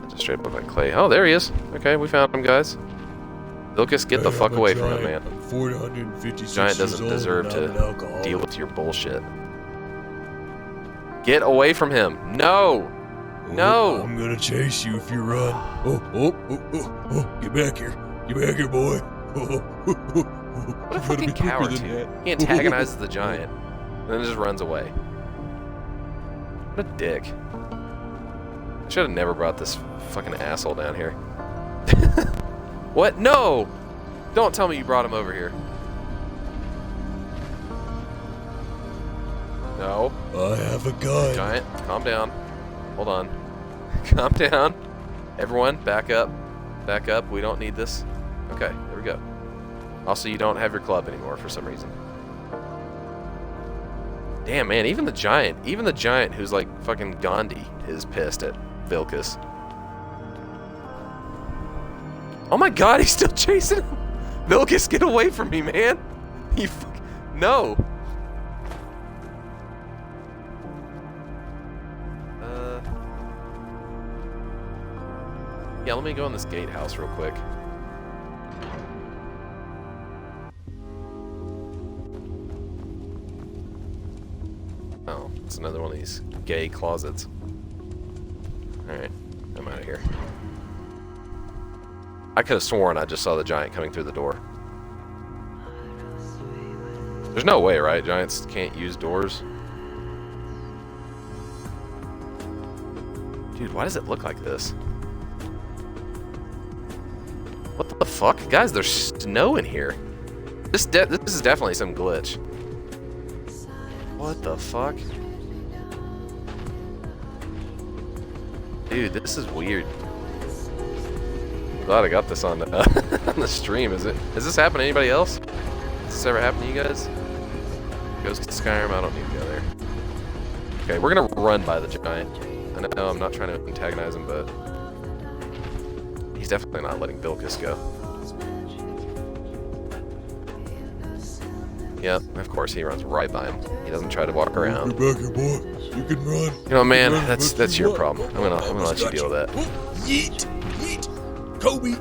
Speaker 1: Just straight up like clay. Oh, there he is. Okay, we found him, guys. Vilcus, get the fuck away from him, man.
Speaker 2: I'm 456
Speaker 1: Giant doesn't
Speaker 2: years old
Speaker 1: deserve
Speaker 2: and I'm an
Speaker 1: to
Speaker 2: alcoholic.
Speaker 1: deal with your bullshit. Get away from him. No! No!
Speaker 2: I'm gonna chase you if you run. Oh, get back here. Get back here, boy.
Speaker 1: What a fucking coward, dude. He antagonizes the giant, and then just runs away. What a dick. I should have never brought this fucking asshole down here. What? No! Don't tell me you brought him over here. No.
Speaker 2: I have a gun.
Speaker 1: Giant, calm down. Hold on. Calm down. Everyone, back up. Back up. We don't need this. Okay, there we go. Also, you don't have your club anymore for some reason. Damn, man, even the giant who's like fucking Gandhi is pissed at Vilcus. Oh my god, he's still chasing him! Vilcus, get away from me, man! No! Yeah, let me go in this gatehouse real quick. Oh, it's another one of these gay closets. Alright, I'm out of here. I could have sworn I just saw the giant coming through the door. There's no way, right? Giants can't use doors. Dude, why does it look like this? What the fuck? Guys, there's snow in here. This is definitely some glitch. What the fuck? Dude, this is weird. Glad I got this on the, on the stream. Has this happened to anybody else? Has this ever happened to you guys? Goes to Skyrim, I don't need to go there. Okay, we're gonna run by the giant. I know I'm not trying to antagonize him, but he's definitely not letting Vilcus go. Yep, of course he runs right by him. He doesn't try to walk around.
Speaker 2: Get back here, boy. You can run.
Speaker 1: You know, man, that's your problem. I'm gonna let you deal with that.
Speaker 2: Yeet, yeet, Kobe.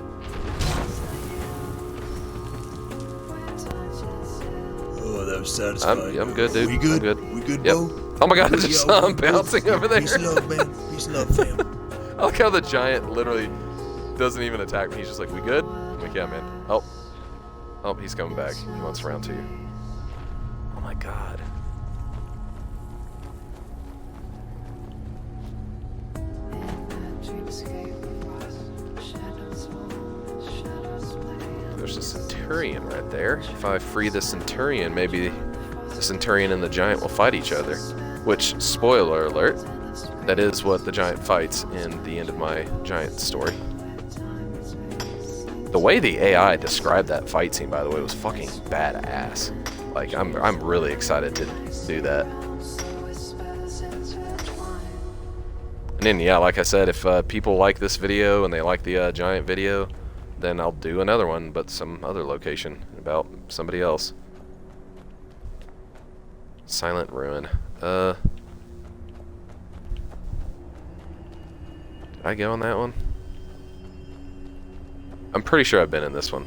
Speaker 2: Oh, that was satisfying.
Speaker 1: I'm good, dude.
Speaker 2: We good?
Speaker 1: I'm good.
Speaker 2: We good,
Speaker 1: Yep.
Speaker 2: bro?
Speaker 1: Oh my god, I just saw him bouncing over there.
Speaker 2: Peace and love, man. Peace and love, fam.
Speaker 1: I like how the giant literally doesn't even attack me. He's just like, we good? I'm like, yeah, man. Oh, he's coming back. He wants round 2. Oh my god. There's a centurion right there. If I free the centurion, maybe the centurion and the giant will fight each other. Which, spoiler alert, that is what the giant fights in the end of my giant story. The way the AI described that fight scene, by the way, was fucking badass. Like, I'm really excited to do that. And then, yeah, like I said, if people like this video and they like the giant video, then I'll do another one, but some other location about somebody else. Silent Ruin. Did I go on that one? I'm pretty sure I've been in this one.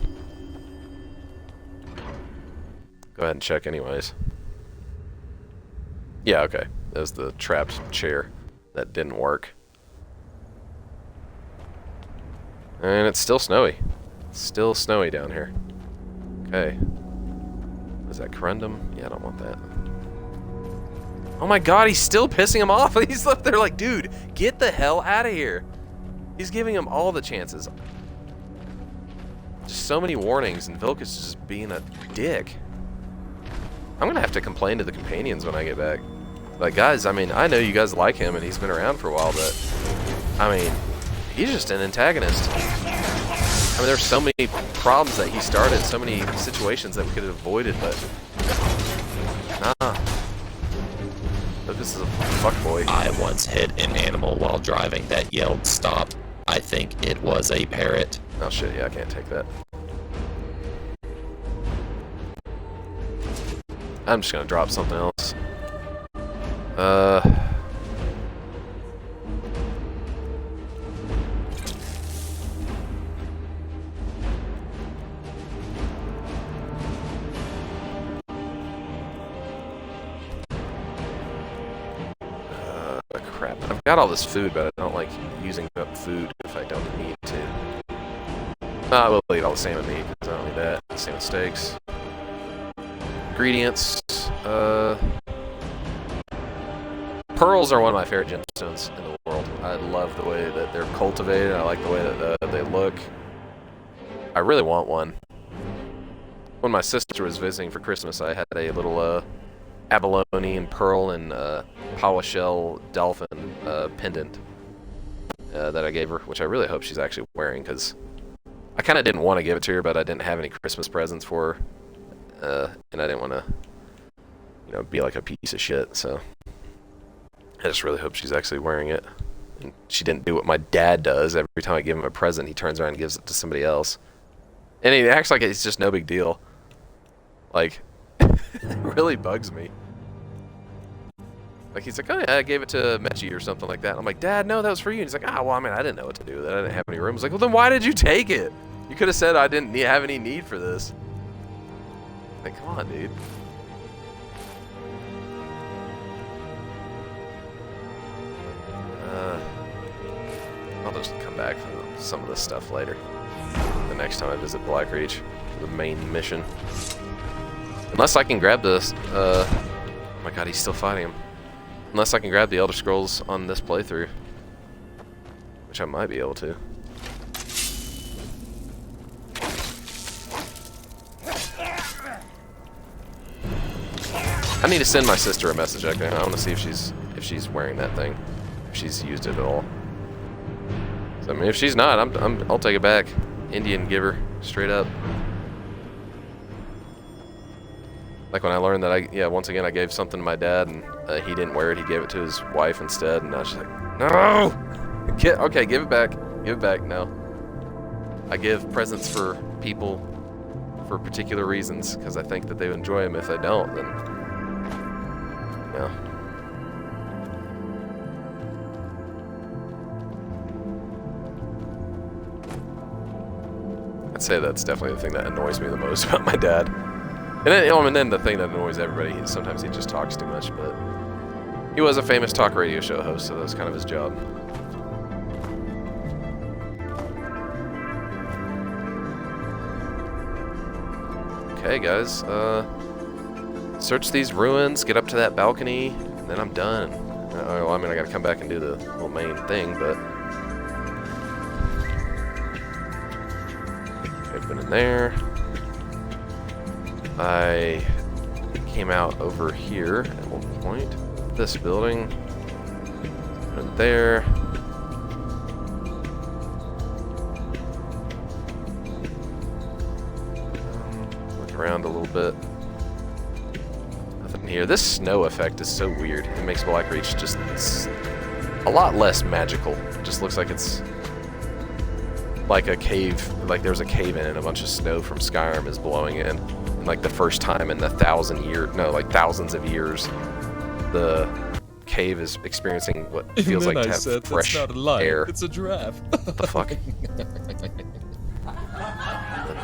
Speaker 1: Go ahead and check anyways. Yeah, okay. That was the trapped chair that didn't work. And it's still snowy. It's still snowy down here. Okay. Is that corundum? Yeah, I don't want that. Oh my god, he's still pissing him off. He's left there like, dude, get the hell out of here. He's giving him all the chances. Just so many warnings, and Vilk is just being a dick. I'm gonna have to complain to the companions when I get back. Like, guys, I mean, I know you guys like him, and he's been around for a while, but, I mean, he's just an antagonist. I mean, there's so many problems that he started, so many situations that we could have avoided, but, nah. But this is a fuckboy.
Speaker 2: I once hit an animal while driving that yelled stop. I think it was a parrot.
Speaker 1: Oh shit, yeah, I can't take that. I'm just gonna drop something else. Crap. I've got all this food, but I don't like using up food if I don't need to. I will eat all the salmon meat, because I don't need that. Salmon steaks. Ingredients. Pearls are one of my favorite gemstones in the world. I love the way that they're cultivated. I like the way that they look. I really want one. When my sister was visiting for Christmas, I had a little abalone and pearl and pawa shell dolphin pendant that I gave her, which I really hope she's actually wearing, because I kind of didn't want to give it to her, but I didn't have any Christmas presents for her, and I didn't want to, you know, be like a piece of shit, so I just really hope she's actually wearing it. And she didn't do what my dad does. Every time I give him a present, he turns around and gives it to somebody else. And he acts like it's just no big deal. Like, it really bugs me. Like, he's like, oh yeah, I gave it to Mechi or something like that. I'm like, Dad, no, that was for you. And he's like, well, I mean, I didn't know what to do with it. I didn't have any room. I was like, well, then why did you take it? You could have said I didn't have any need for this. Like, come on, dude. I'll just come back to some of this stuff later. The next time I visit Blackreach, the main mission. Unless I can grab this, oh my god, he's still fighting him. Unless I can grab the Elder Scrolls on this playthrough. Which I might be able to. I need to send my sister a message. I want to see if she's wearing that thing. If she's used it at all. So, I mean, if she's not, I'll take it back. Indian giver, straight up. Like when I learned that once again I gave something to my dad and he didn't wear it, he gave it to his wife instead, and I was just like, no! Okay, give it back. Give it back, no. I give presents for people for particular reasons, because I think that they would enjoy them. If they don't, then, no. I'd say that's definitely the thing that annoys me the most about my dad. And then, and then the thing that annoys everybody is sometimes he just talks too much, but he was a famous talk radio show host, so that was kind of his job. Okay, guys, search these ruins, get up to that balcony, and then I'm done. Well, I mean, I gotta come back and do the little main thing, but I've been in there. I came out over here at one point. This building. Right there. Look around a little bit. Nothing here. This snow effect is so weird. It makes Blackreach just a lot less magical. It just looks like it's like a cave, like there's a cave in it, and a bunch of snow from Skyrim is blowing in. Like the first time in thousands of years, the cave is experiencing what feels like to have fresh air.
Speaker 2: It's a giraffe.
Speaker 1: What the fuck? What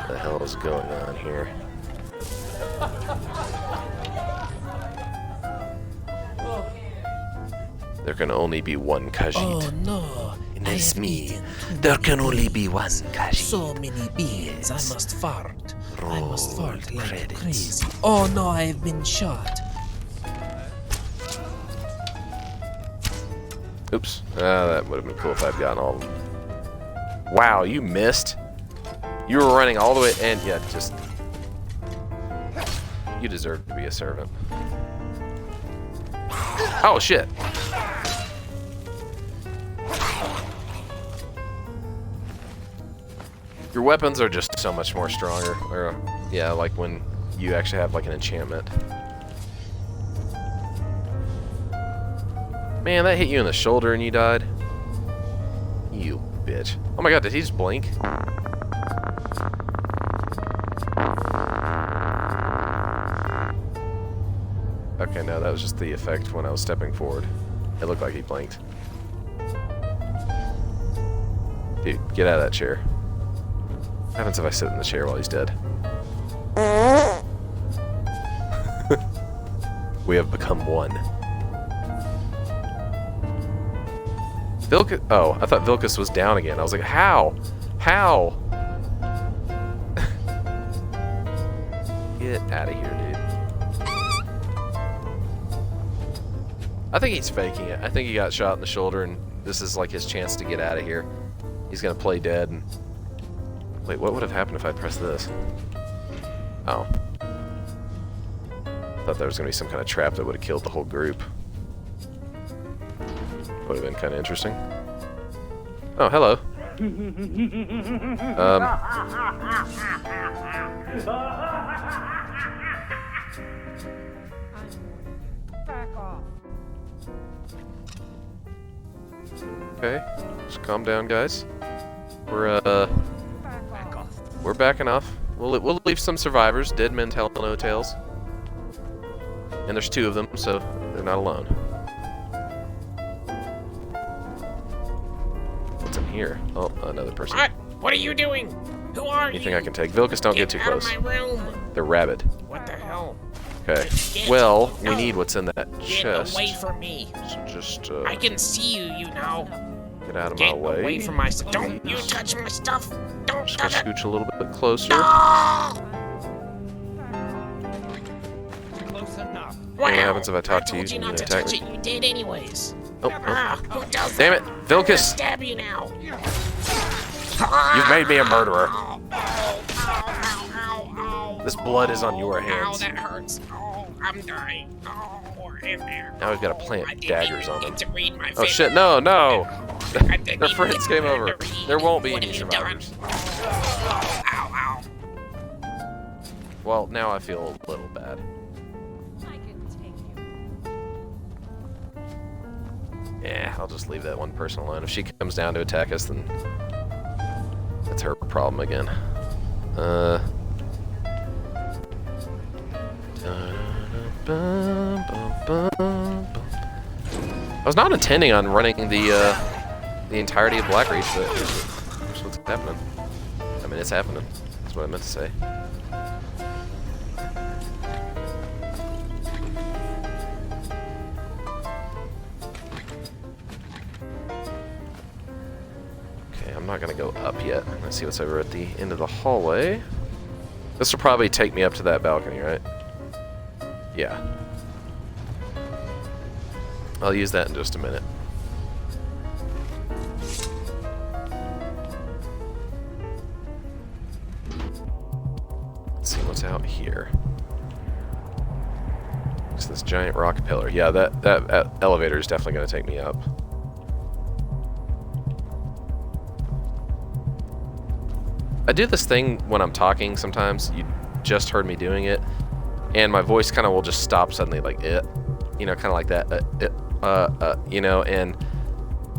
Speaker 1: the hell is going on here? There can only be one Khajiit.
Speaker 2: Oh no.
Speaker 1: And it's me. There can only be one Khajiit.
Speaker 2: So many beans. I must fart. I must fart like
Speaker 1: credits.
Speaker 2: crazy. Oh no, I've been shot.
Speaker 1: Oops. That would have been cool if I'd gotten all of them. Wow, you missed. You were running all the way, and yeah, just... You deserve to be a servant. Oh, shit. Your weapons are just so much more stronger. Or, yeah, like when you actually have like an enchantment. Man, that hit you in the shoulder and you died. You bitch. Oh my god, did he just blink? Okay, no, that was just the effect when I was stepping forward. It looked like he blinked. Dude, get out of that chair. What happens if I sit in the chair while he's dead? We have become one. Vilcus. Oh, I thought Vilcus was down again. I was like, how? How? Get out of here, dude. I think he's faking it. I think he got shot in the shoulder, and this is like his chance to get out of here. He's gonna play dead. And wait, what would have happened if I pressed this? Oh. Thought there was gonna be some kind of trap that would have killed the whole group. Would have been kind of interesting. Oh, hello. Okay, just calm down, guys. We're backing off. We'll leave some survivors. Dead men tell no tales. And there's 2 of them, so they're not alone. What's in here? Oh, another person.
Speaker 7: What? What are you doing? Who are
Speaker 1: Anything
Speaker 7: you?
Speaker 1: I can take. Vilcus, don't get too
Speaker 7: out
Speaker 1: close.
Speaker 7: Of my room.
Speaker 1: They're rabid.
Speaker 7: What the hell?
Speaker 1: Okay.
Speaker 7: Get
Speaker 1: Well, we
Speaker 7: no.
Speaker 1: need what's in that
Speaker 7: Get
Speaker 1: chest.
Speaker 7: away from me.
Speaker 1: So just
Speaker 7: I can see you, you know.
Speaker 1: get out of
Speaker 7: Get
Speaker 1: my way.
Speaker 7: away from my stuff. Don't you touch my stuff. Don't
Speaker 1: Just gonna
Speaker 7: touch it.
Speaker 1: scooch a little bit closer.
Speaker 7: No!
Speaker 6: Close enough.
Speaker 1: What happens if I talk to you
Speaker 7: told
Speaker 1: and
Speaker 7: not
Speaker 1: you
Speaker 7: to
Speaker 1: attack
Speaker 7: touch
Speaker 1: me?
Speaker 7: it. You did anyways.
Speaker 1: Oh,
Speaker 7: Who does
Speaker 1: damn
Speaker 7: that?
Speaker 1: it,
Speaker 7: I'm gonna
Speaker 1: Vilcus!
Speaker 7: stab you now.
Speaker 1: You've made me a murderer.
Speaker 7: Ow, ow, ow, ow.
Speaker 1: This blood is on your
Speaker 7: Ow,
Speaker 1: hands.
Speaker 7: that hurts. Oh, I'm dying. Oh, we're in there.
Speaker 1: Now we've got to
Speaker 7: I
Speaker 1: plant
Speaker 7: didn't
Speaker 1: daggers
Speaker 7: even
Speaker 1: on
Speaker 7: get
Speaker 1: them.
Speaker 7: to read my
Speaker 1: Oh shit! No, no!
Speaker 7: I didn't
Speaker 1: Their
Speaker 7: even
Speaker 1: friends
Speaker 7: get
Speaker 1: came
Speaker 7: to
Speaker 1: over.
Speaker 7: read.
Speaker 1: There won't be
Speaker 7: What
Speaker 1: any
Speaker 7: have you done?
Speaker 1: survivors.
Speaker 7: Ow, ow.
Speaker 1: Well, now I feel a little bad. Yeah, I'll just leave that one person alone. If she comes down to attack us, then that's her problem again. I was not intending on running the entirety of Blackreach, but here's what's happening. I mean, it's happening. That's what I meant to say. Okay, I'm not gonna go up yet. Let's see what's over at the end of the hallway. This will probably take me up to that balcony, right? Yeah. I'll use that in just a minute. Let's see what's out here. It's this giant rock pillar. Yeah, that elevator is definitely going to take me up. I do this thing when I'm talking sometimes. You just heard me doing it. And my voice kind of will just stop suddenly, like, you know, kind of like that, you know, and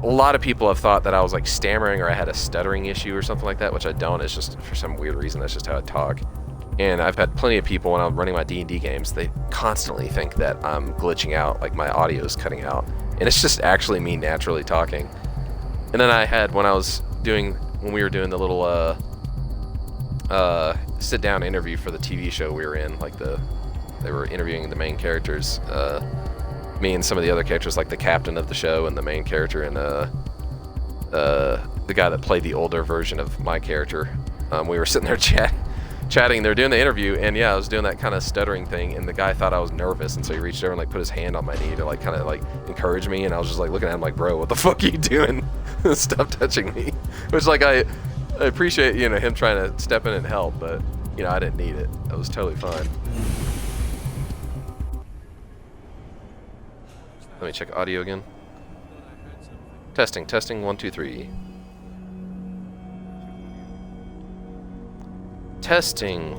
Speaker 1: a lot of people have thought that I was like stammering or I had a stuttering issue or something like that, which I don't. It's just for some weird reason, that's just how I talk. And I've had plenty of people when I'm running my D&D games, they constantly think that I'm glitching out, like my audio is cutting out. And it's just actually me naturally talking. And then I had, when we were doing the little, sit-down interview for the TV show we were in, like they were interviewing the main characters, me and some of the other characters, like the captain of the show and the main character and the guy that played the older version of my character. We were sitting there chatting. They were doing the interview, and yeah, I was doing that kind of stuttering thing, and the guy thought I was nervous, and so he reached over and like put his hand on my knee to like kind of like encourage me, and I was just like looking at him like, bro, what the fuck are you doing? Stop touching me. Which like I appreciate, you know, him trying to step in and help, but, you know, I didn't need it. I was totally fine. Let me check audio again. Testing, testing, 1, 2, 3. Testing.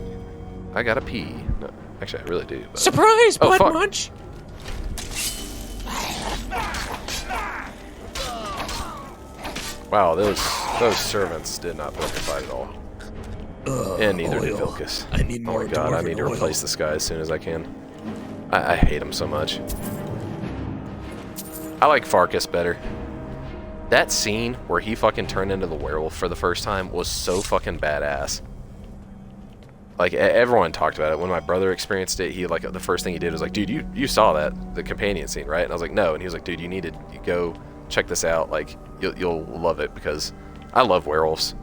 Speaker 1: I gotta pee. No, actually, I really do. But...
Speaker 2: Surprise,
Speaker 1: oh,
Speaker 2: Blood
Speaker 1: fuck.
Speaker 2: Munch!
Speaker 1: Wow, those servants did not put up a fight at all. And neither did Vilcus.
Speaker 2: I need more.
Speaker 1: Oh my god, I need to replace this guy as soon as I can. I hate him so much. I like Farkas better. That scene where he fucking turned into the werewolf for the first time was so fucking badass. Like, everyone talked about it. When my brother experienced it, he, like, the first thing he did was like, dude, you saw that, the companion scene, right? And I was like, no. And he was like, dude, you need to go check this out. Like, you'll love it, because I love werewolves.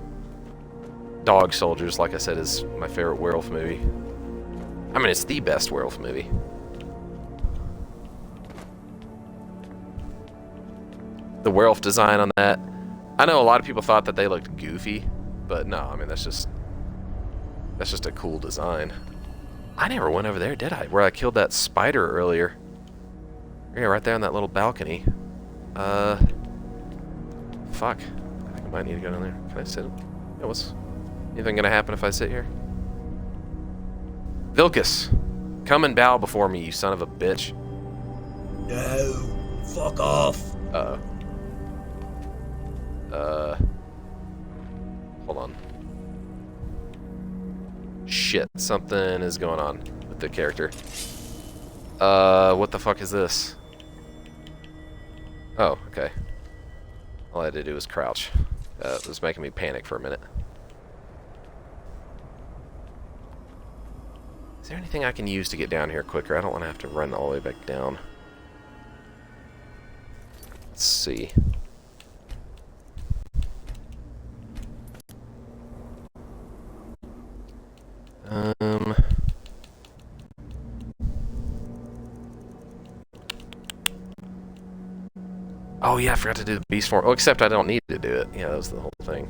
Speaker 1: Dog Soldiers, like I said, is my favorite werewolf movie. I mean, it's the best werewolf movie. The werewolf design on that, I know a lot of people thought that they looked goofy, but no, I mean, that's just a cool design. I never went over there, did I? Where I killed that spider earlier. Yeah, right there on that little balcony. Fuck. I think I might need to go down there. Can I sit? Yeah, what's... anything gonna happen if I sit here? Vilcus, come and bow before me, you son of a bitch.
Speaker 2: No, fuck off.
Speaker 1: Hold on. Shit, something is going on with the character. What the fuck is this? Oh, okay. All I had to do was crouch. It was making me panic for a minute. Is there anything I can use to get down here quicker? I don't want to have to run all the way back down. Let's see. Oh yeah, I forgot to do the beast form. Oh, except I don't need to do it. Yeah, that was the whole thing.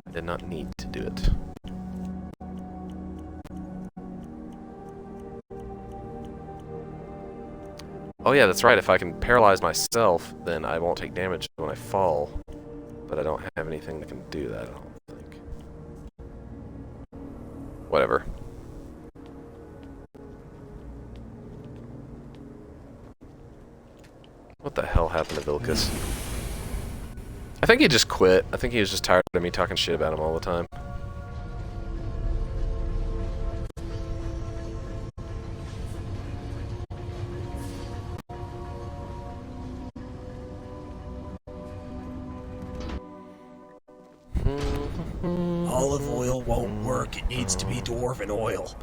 Speaker 1: I did not need to do it. Oh yeah, that's right. If I can paralyze myself, then I won't take damage when I fall. But I don't have anything that can do that, I don't think. Whatever. What the hell happened to Vilcus? I think he just quit. I think he was just tired of me talking shit about him all the time.
Speaker 2: Olive oil won't work. It needs to be dwarven oil.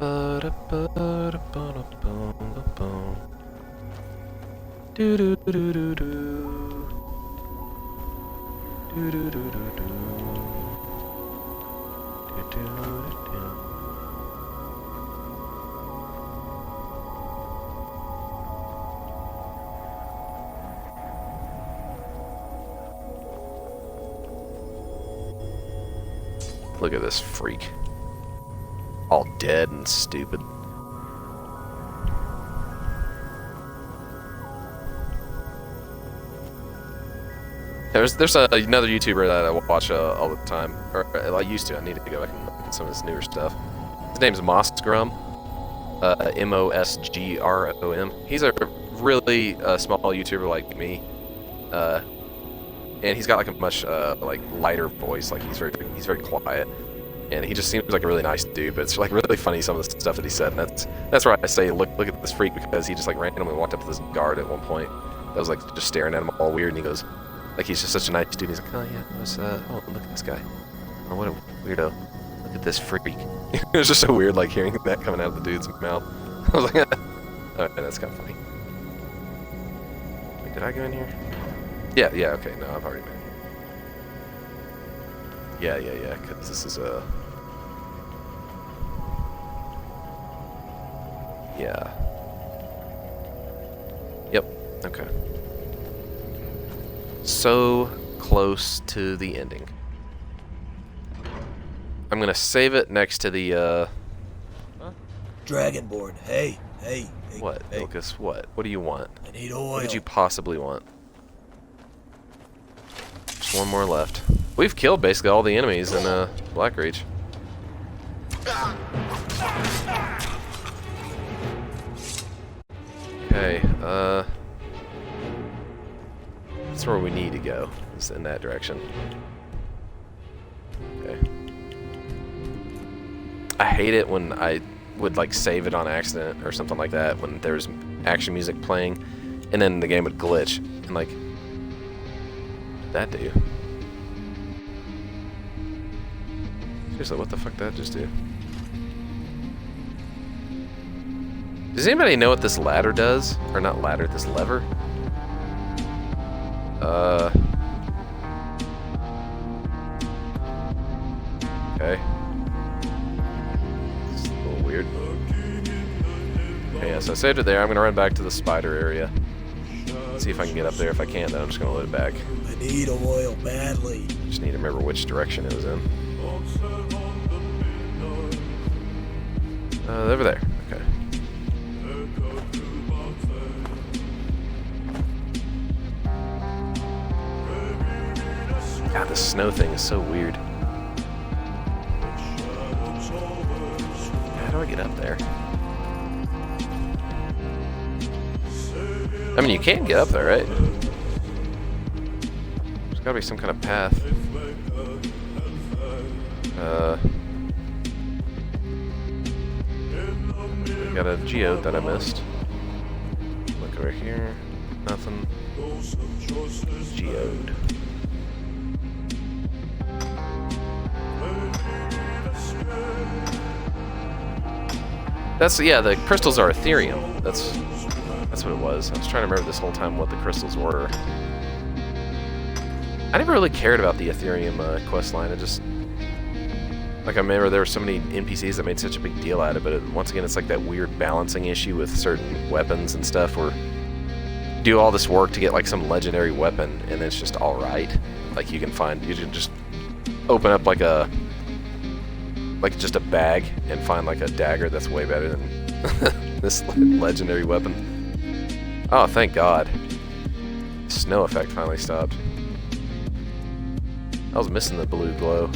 Speaker 1: Look at this freak. All dead and stupid. There's another YouTuber that I watch all the time, or I used to. I need to go back and look at some of his newer stuff. His name's Mosgrom, Mosgrom. He's a really small YouTuber like me, and he's got like a much like lighter voice. Like he's very quiet, and he just seems like a really nice dude. But it's like really funny some of the stuff that he said. And that's why I say look at this freak, because he just like randomly walked up to this guard at one point that was like just staring at him all weird, and he goes. Like, he's just such a nice dude. He's like, oh, yeah, it was, oh, look at this guy. Oh, what a weirdo. Look at this freak. It was just so weird, like, hearing that coming out of the dude's mouth. I was like, okay, that's kind of funny. Wait, did I go in here? Yeah, okay, no, I've already been here. Yeah, because this is, yeah. Yep, okay. So close to the ending. I'm gonna save it next to the,
Speaker 2: Dragonborn, hey.
Speaker 1: What,
Speaker 2: hey.
Speaker 1: Lucas? What? What do you want?
Speaker 2: I need oil.
Speaker 1: What could you possibly want? Just one more left. We've killed basically all the enemies in Blackreach. Okay, that's where we need to go. Is in that direction. Okay. I hate it when I would like save it on accident or something like that when there's action music playing and then the game would glitch and like that do. Seriously, what the fuck did that just do? Does anybody know what this ladder does? Or not ladder, this lever? Okay. It's a little weird. Okay, yeah, so I saved it there. I'm gonna run back to the spider area. See if I can get up there. If I can't, then I'm just gonna load it back.
Speaker 2: I need oil badly.
Speaker 1: Just need to remember which direction it was in. Over there. Okay. God, this snow thing is so weird. How do I get up there? I mean, you can get up there, right? There's gotta be some kind of path. Got a geode that I missed. Look over here. Nothing. Geode. That's, yeah, the crystals are Ethereum. That's what it was. I was trying to remember this whole time what the crystals were. I never really cared about the Ethereum quest line. I just, like, I remember there were so many NPCs that made such a big deal out of it, but once again, it's like that weird balancing issue with certain weapons and stuff where you do all this work to get like some legendary weapon and it's just alright. Like you can just open up like just a bag and find like a dagger that's way better than this legendary weapon. Oh, thank God. Snow effect finally stopped. I was missing the blue glow.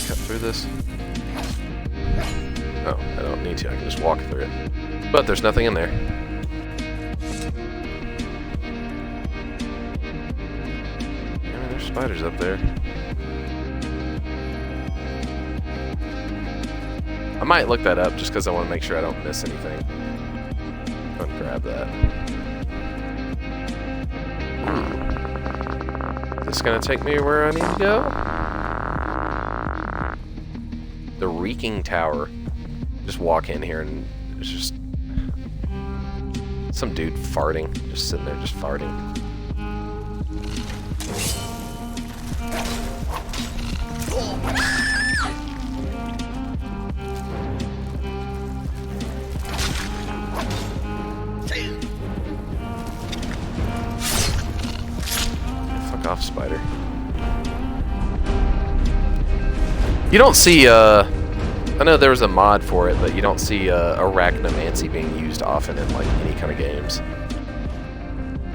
Speaker 1: Cut through this. Oh, I don't need to. I can just walk through it. But there's nothing in there. I mean, there's spiders up there. I might look that up just because I want to make sure I don't miss anything. Go and grab that. Is this going to take me where I need to go? The Reeking Tower. Just walk in here and it's just some dude farting. Just sitting there just farting. Fuck off, spider. You don't see, I know there was a mod for it, but you don't see arachnomancy being used often in like any kind of games.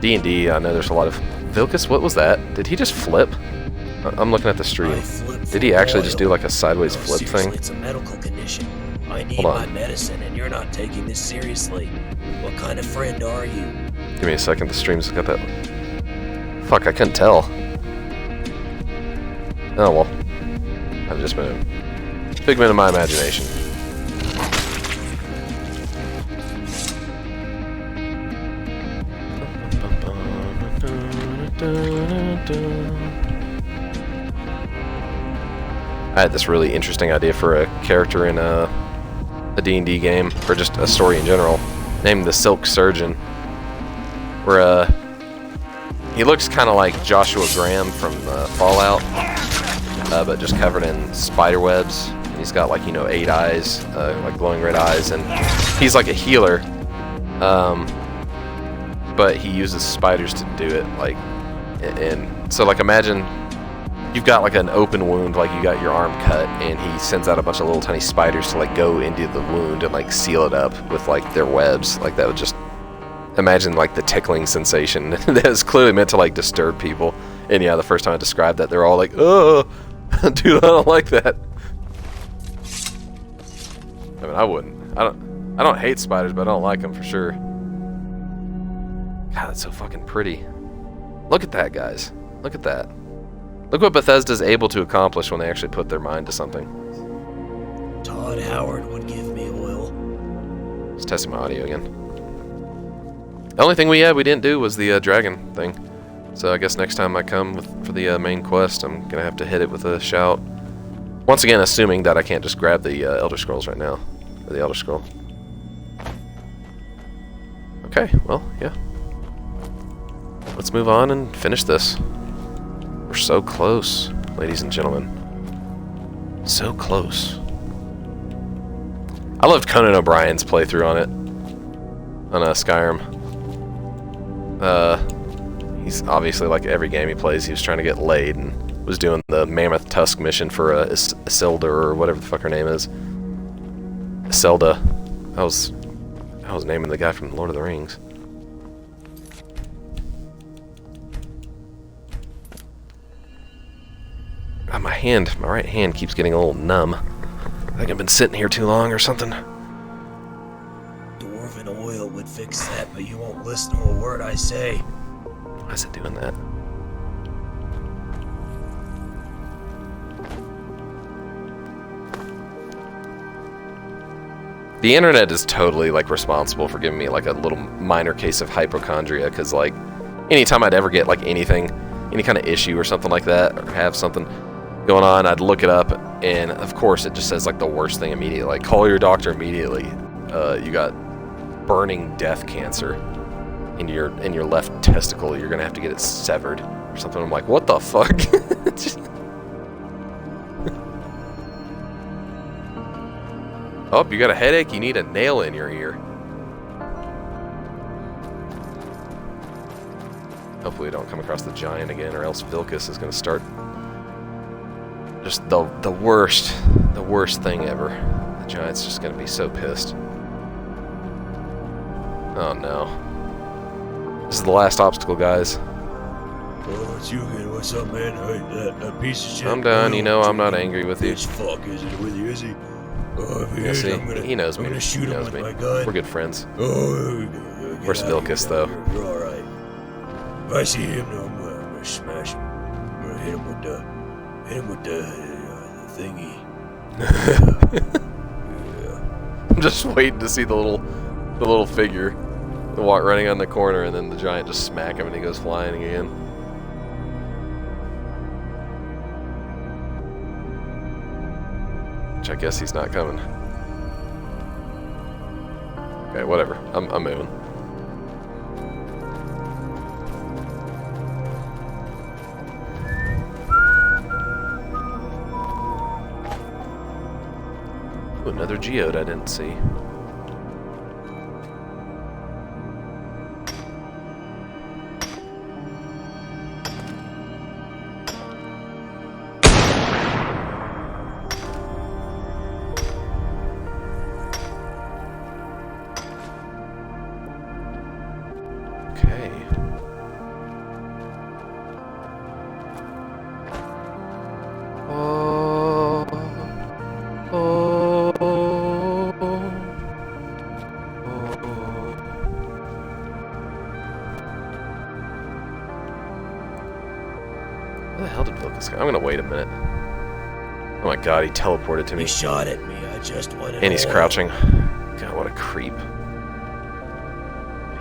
Speaker 1: D&D, I know there's a lot of... Vilcus, what was that? Did he just flip? I'm looking at the stream. Did he actually just do like a sideways flip thing?
Speaker 2: It's a medical condition. I need
Speaker 1: Hold
Speaker 2: my
Speaker 1: on.
Speaker 2: medicine and you're not taking this seriously. What kind of friend are you?
Speaker 1: Give me a second, the stream's got that... Fuck, I couldn't tell. Oh well. I've just been a figment of my imagination. I had this really interesting idea for a character in a D&D game, or just a story in general, named the Silk Surgeon, where he looks kind of like Joshua Graham from Fallout, but just covered in spider webs. And he's got like, you know, 8 eyes, like glowing red eyes, and he's like a healer. but he uses spiders to do it. Like, and so like imagine you've got like an open wound, like you got your arm cut, and he sends out a bunch of little tiny spiders to like go into the wound and like seal it up with like their webs. Like that would just imagine like the tickling sensation that is clearly meant to like disturb people. And yeah, the first time I described that, they're all like, "Oh, dude, I don't like that." I mean, I wouldn't. I don't hate spiders, but I don't like them for sure. God, that's so fucking pretty. Look at that, guys. Look at that. Look what Bethesda's able to accomplish when they actually put their mind to something.
Speaker 2: Todd Howard would give me oil.
Speaker 1: Just testing my audio again. The only thing we didn't do was the dragon thing. So I guess next time I come for the main quest, I'm gonna have to hit it with a shout. Once again, assuming that I can't just grab the Elder Scrolls right now. Or the Elder Scroll. Okay, well, yeah. Let's move on and finish this. We're so close, ladies and gentlemen. So close. I loved Conan O'Brien's playthrough on it. On Skyrim. He's obviously, like every game he plays, he was trying to get laid and was doing the Mammoth Tusk mission for Isilda, or whatever the fuck her name is. Isilda. I was naming the guy from Lord of the Rings. God, my right hand keeps getting a little numb. I think I've been sitting here too long or something.
Speaker 2: Dwarven oil would fix that, but you won't listen to a word I say.
Speaker 1: Why is it doing that? The internet is totally like responsible for giving me like a little minor case of hypochondria, because like anytime I'd ever get like anything, any kind of issue or something like that, or have something going on, I'd look it up, and of course it just says like the worst thing immediately, like call your doctor immediately. You got burning death cancer in your left testicle. You're gonna have to get it severed or something. I'm like, what the fuck? Oh, you got a headache? You need a nail in your ear. Hopefully we don't come across the giant again, or else Vilcus is gonna start just the worst thing ever. The giant's just gonna be so pissed. Oh no. This is the last obstacle, guys.
Speaker 2: Oh, it's you again. What's up, man? That piece of shit.
Speaker 1: I'm done. You know I'm not angry with you.
Speaker 2: Which fuck is it with you, is he? Oh, if he
Speaker 1: Yeah,
Speaker 2: is,
Speaker 1: see,
Speaker 2: he
Speaker 1: knows me.
Speaker 2: I'm gonna shoot
Speaker 1: He
Speaker 2: him
Speaker 1: knows
Speaker 2: with
Speaker 1: me.
Speaker 2: my gun.
Speaker 1: We're good friends.
Speaker 2: Oh,
Speaker 1: Where's Vilcus, though?
Speaker 2: You're alright. If I see him, no, I'm gonna smash him. I'm gonna hit him with the thingy. Yeah.
Speaker 1: I'm just waiting to see the little figure running on the corner, and then the giant just smack him and he goes flying again. Which I guess he's not coming. Okay, whatever. I'm moving. Ooh, another geode I didn't see. Where the hell did Vilcus go? I'm gonna wait a minute. Oh my god, he teleported to me.
Speaker 2: He shot at me. I just wanted.
Speaker 1: And he's crouching. God, what a creep.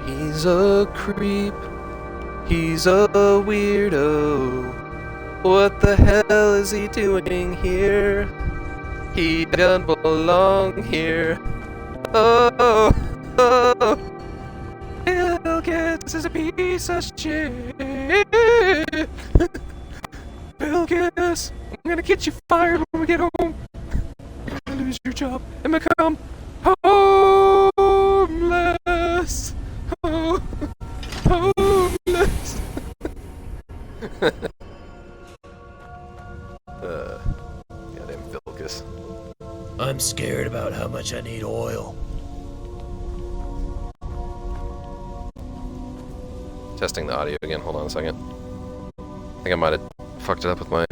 Speaker 1: He's a creep. He's a weirdo. What the hell is he doing here? He doesn't belong here. Oh, oh. Vilcus is a piece of shit. Vilcus, I'm gonna get you fired when we get home. You're gonna lose your job and become homeless. Oh,
Speaker 2: I'm scared about how much I need oil.
Speaker 1: Testing the audio again. Hold on a second. I think I might have fucked it up with my...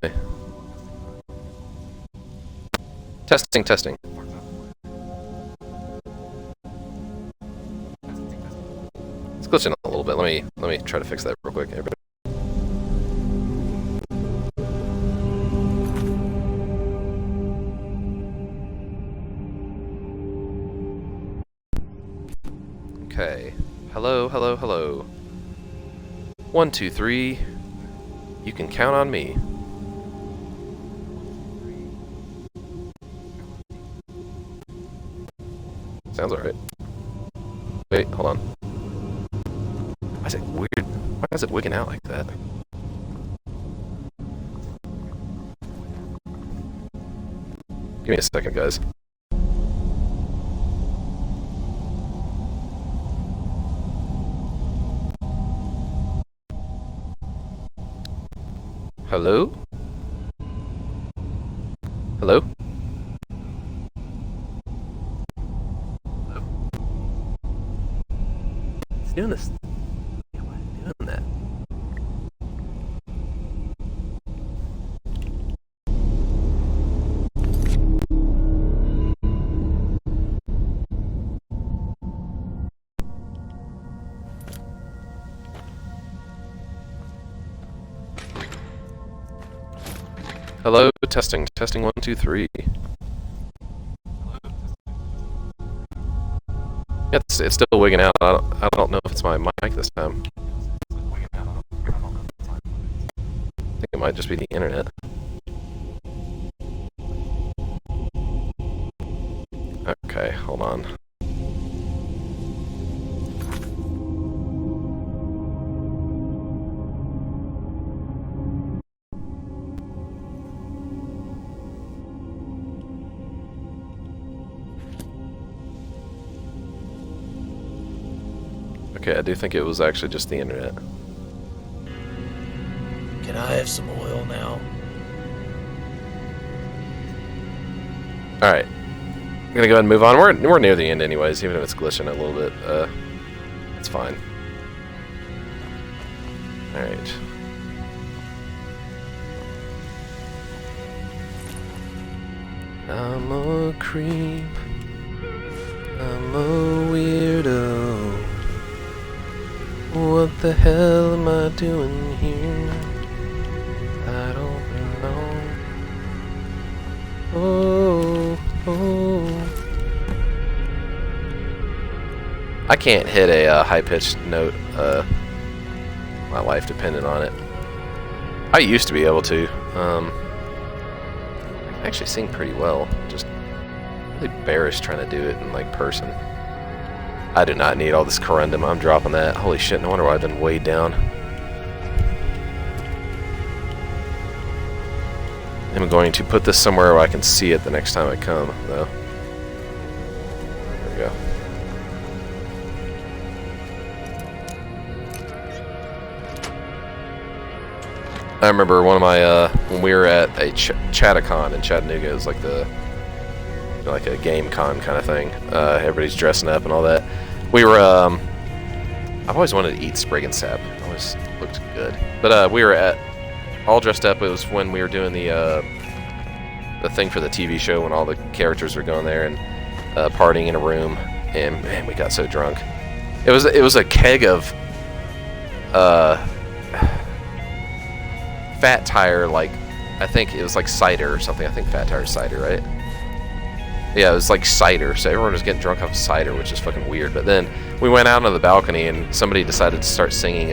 Speaker 1: Testing. It's glitching a little bit. Let me try to fix that real quick. Everybody. Okay. Hello. 1, 2, 3. You can count on me. Sounds alright. Wait, hold on. Why is it weird? Why is it wigging out like that? Give me a second, guys. Hello? Hello? It's doing this. Why is it doing that? Hello, testing 1, 2, 3. It's still wigging out. I don't know if it's my mic this time. I think it might just be the internet. Okay, hold on. Okay, I do think it was actually just the internet.
Speaker 2: Can I have some oil now?
Speaker 1: Alright. I'm gonna go ahead and move on. We're near the end anyways, even if it's glitching a little bit. It's fine. Alright. I'm a creep. I'm a weirdo. What the hell am I doing here? I don't know. Oh. I can't hit a high-pitched note. My life depended on it. I used to be able to. I actually sing pretty well. Just really bearish trying to do it in like person. I do not need all this corundum. I'm dropping that. Holy shit, no wonder why I've been weighed down. I'm going to put this somewhere where I can see it the next time I come, though. There we go. I remember one of my, when we were at a Chattacon in Chattanooga, it was like like a game con kind of thing. Everybody's dressing up and all that. We were, I've always wanted to eat Spriggan sap. It always looked good. But we were all dressed up. It was when we were doing the thing for the TV show when all the characters were going there and partying in a room. And man, we got so drunk. It was a keg of Fat Tire, like I think it was like cider or something. I think Fat Tire cider, right? Yeah, it was like cider, so everyone was getting drunk off cider, which is fucking weird. But then we went out on the balcony and somebody decided to start singing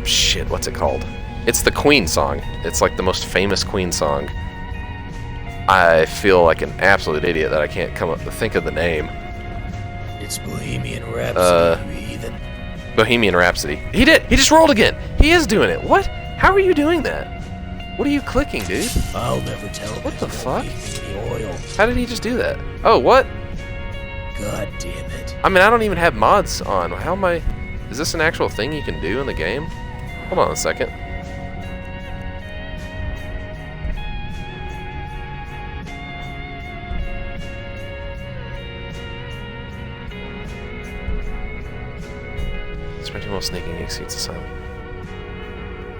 Speaker 1: shit, what's it called? It's the Queen song. It's like the most famous Queen song. I feel like an absolute idiot that I can't come up to think of the name.
Speaker 2: It's Bohemian Rhapsody, you heathen.
Speaker 1: Bohemian Rhapsody. He did! He just rolled again! He is doing it! What? How are you doing that? What are you clicking, dude?
Speaker 2: I'll never tell.
Speaker 1: What the fuck?
Speaker 2: Oil.
Speaker 1: How did he just do that? Oh, what?
Speaker 2: God damn it.
Speaker 1: I mean, I don't even have mods on. How am I... Is this an actual thing you can do in the game? Hold on a second. sneaking exceeds asylum.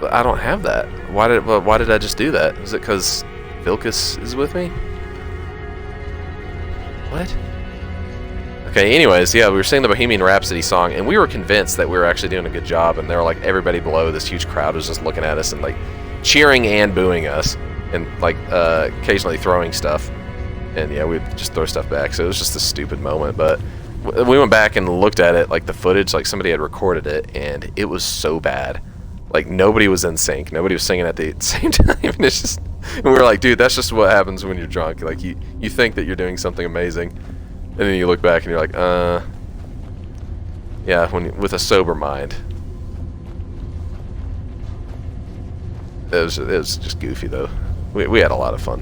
Speaker 1: But I don't have that. Why did I just do that? Is it because Vilcus is with me? What? Okay, anyways, yeah, we were singing the Bohemian Rhapsody song, and we were convinced that we were actually doing a good job, and they were like, everybody below, this huge crowd was just looking at us and like cheering and booing us, and like occasionally throwing stuff. And yeah, we'd just throw stuff back, so it was just a stupid moment. But we went back and looked at it, like the footage, like somebody had recorded it, and it was so bad. Like nobody was in sync, nobody was singing at the same time, and it's just, and we were like, dude, that's just what happens when you're drunk. Like you think that you're doing something amazing, and then you look back and you're like, yeah, with a sober mind. It was just goofy though. We had a lot of fun.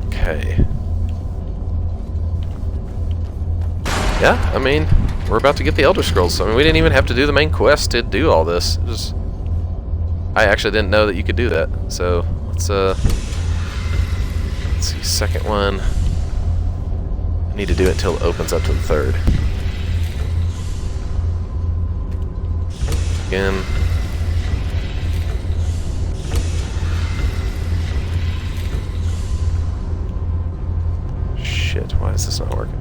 Speaker 1: Okay. Yeah, I mean, we're about to get the Elder Scrolls, so I mean, we didn't even have to do the main quest to do all this. I actually didn't know that you could do that. So let's see, second one. I need to do it until it opens up to the third. Again. Shit, why is this not working?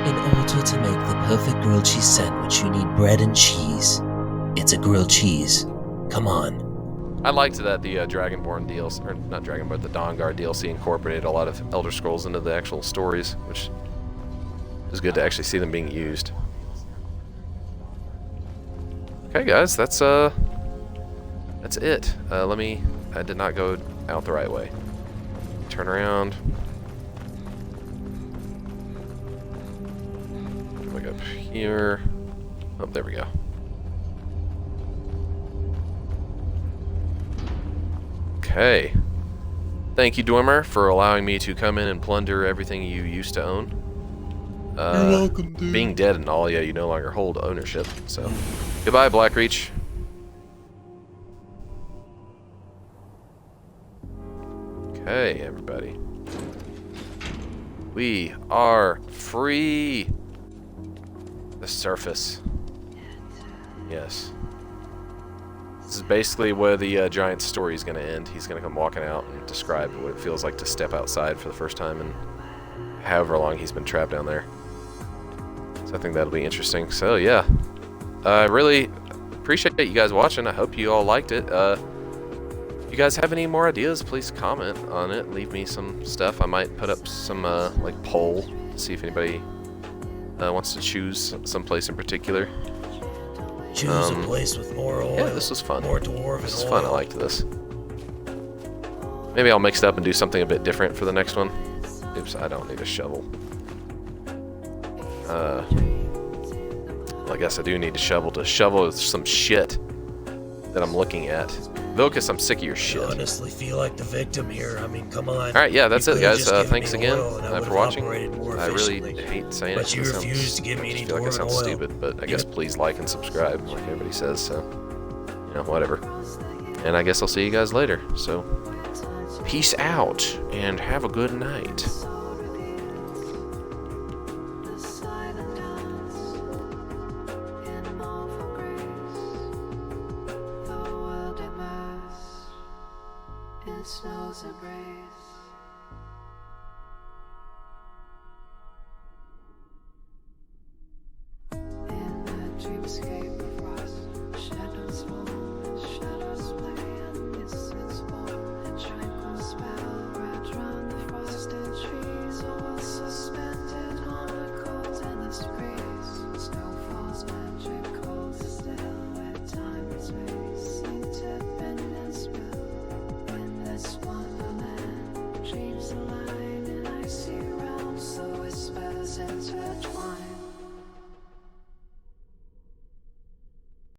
Speaker 8: In order to make the perfect grilled cheese sandwich, you need bread and cheese. It's a grilled cheese. Come on.
Speaker 1: I liked that the Dragonborn DLC, or not Dragonborn, the Dawnguard DLC incorporated a lot of Elder Scrolls into the actual stories, which was good to actually see them being used. Okay, guys, that's it. I did not go out the right way. Turn around. Look up here. Oh, there we go. Okay. Thank you, Dwemer, for allowing me to come in and plunder everything you used to own.
Speaker 9: You're welcome, dude.
Speaker 1: Being dead and all, yeah, you no longer hold ownership. So, goodbye, Blackreach. Okay, everybody. We are free. The surface. Yes. This is basically where the giant's story is going to end. He's going to come walking out and describe what it feels like to step outside for the first time in however long he's been trapped down there. So I think that'll be interesting. So yeah, I really appreciate you guys watching. I hope you all liked it. If you guys have any more ideas, please comment on it. Leave me some stuff. I might put up some like poll to see if anybody wants to choose some place in particular.
Speaker 2: Choose a place with more oil.
Speaker 1: Yeah, this was fun.
Speaker 2: More dwarven
Speaker 1: This was
Speaker 2: oil.
Speaker 1: fun. I liked this. Maybe I'll mix it up and do something a bit different for the next one. Oops, I don't need a shovel. Well, I guess I do need a shovel to shovel some shit that I'm looking at. Vilcus, I'm sick of your
Speaker 2: I
Speaker 1: shit.
Speaker 2: honestly feel like the victim here. I mean, come on.
Speaker 1: Alright, yeah, that's
Speaker 2: You
Speaker 1: it,
Speaker 2: could've
Speaker 1: guys.
Speaker 2: just given
Speaker 1: Thanks
Speaker 2: me
Speaker 1: again
Speaker 2: oil and I
Speaker 1: for
Speaker 2: would've
Speaker 1: watching.
Speaker 2: operated more
Speaker 1: I really
Speaker 2: efficiently.
Speaker 1: hate saying
Speaker 2: But
Speaker 1: it.
Speaker 2: you
Speaker 1: It sounds-
Speaker 2: refused to give me
Speaker 1: I
Speaker 2: any
Speaker 1: feel like it
Speaker 2: dwarven
Speaker 1: sounds
Speaker 2: oil.
Speaker 1: stupid, but I guess please like and subscribe, like everybody says, so, you know, whatever. And I guess I'll see you guys later, so, peace out, and have a good night.
Speaker 3: Snows embrace. In that dreamscape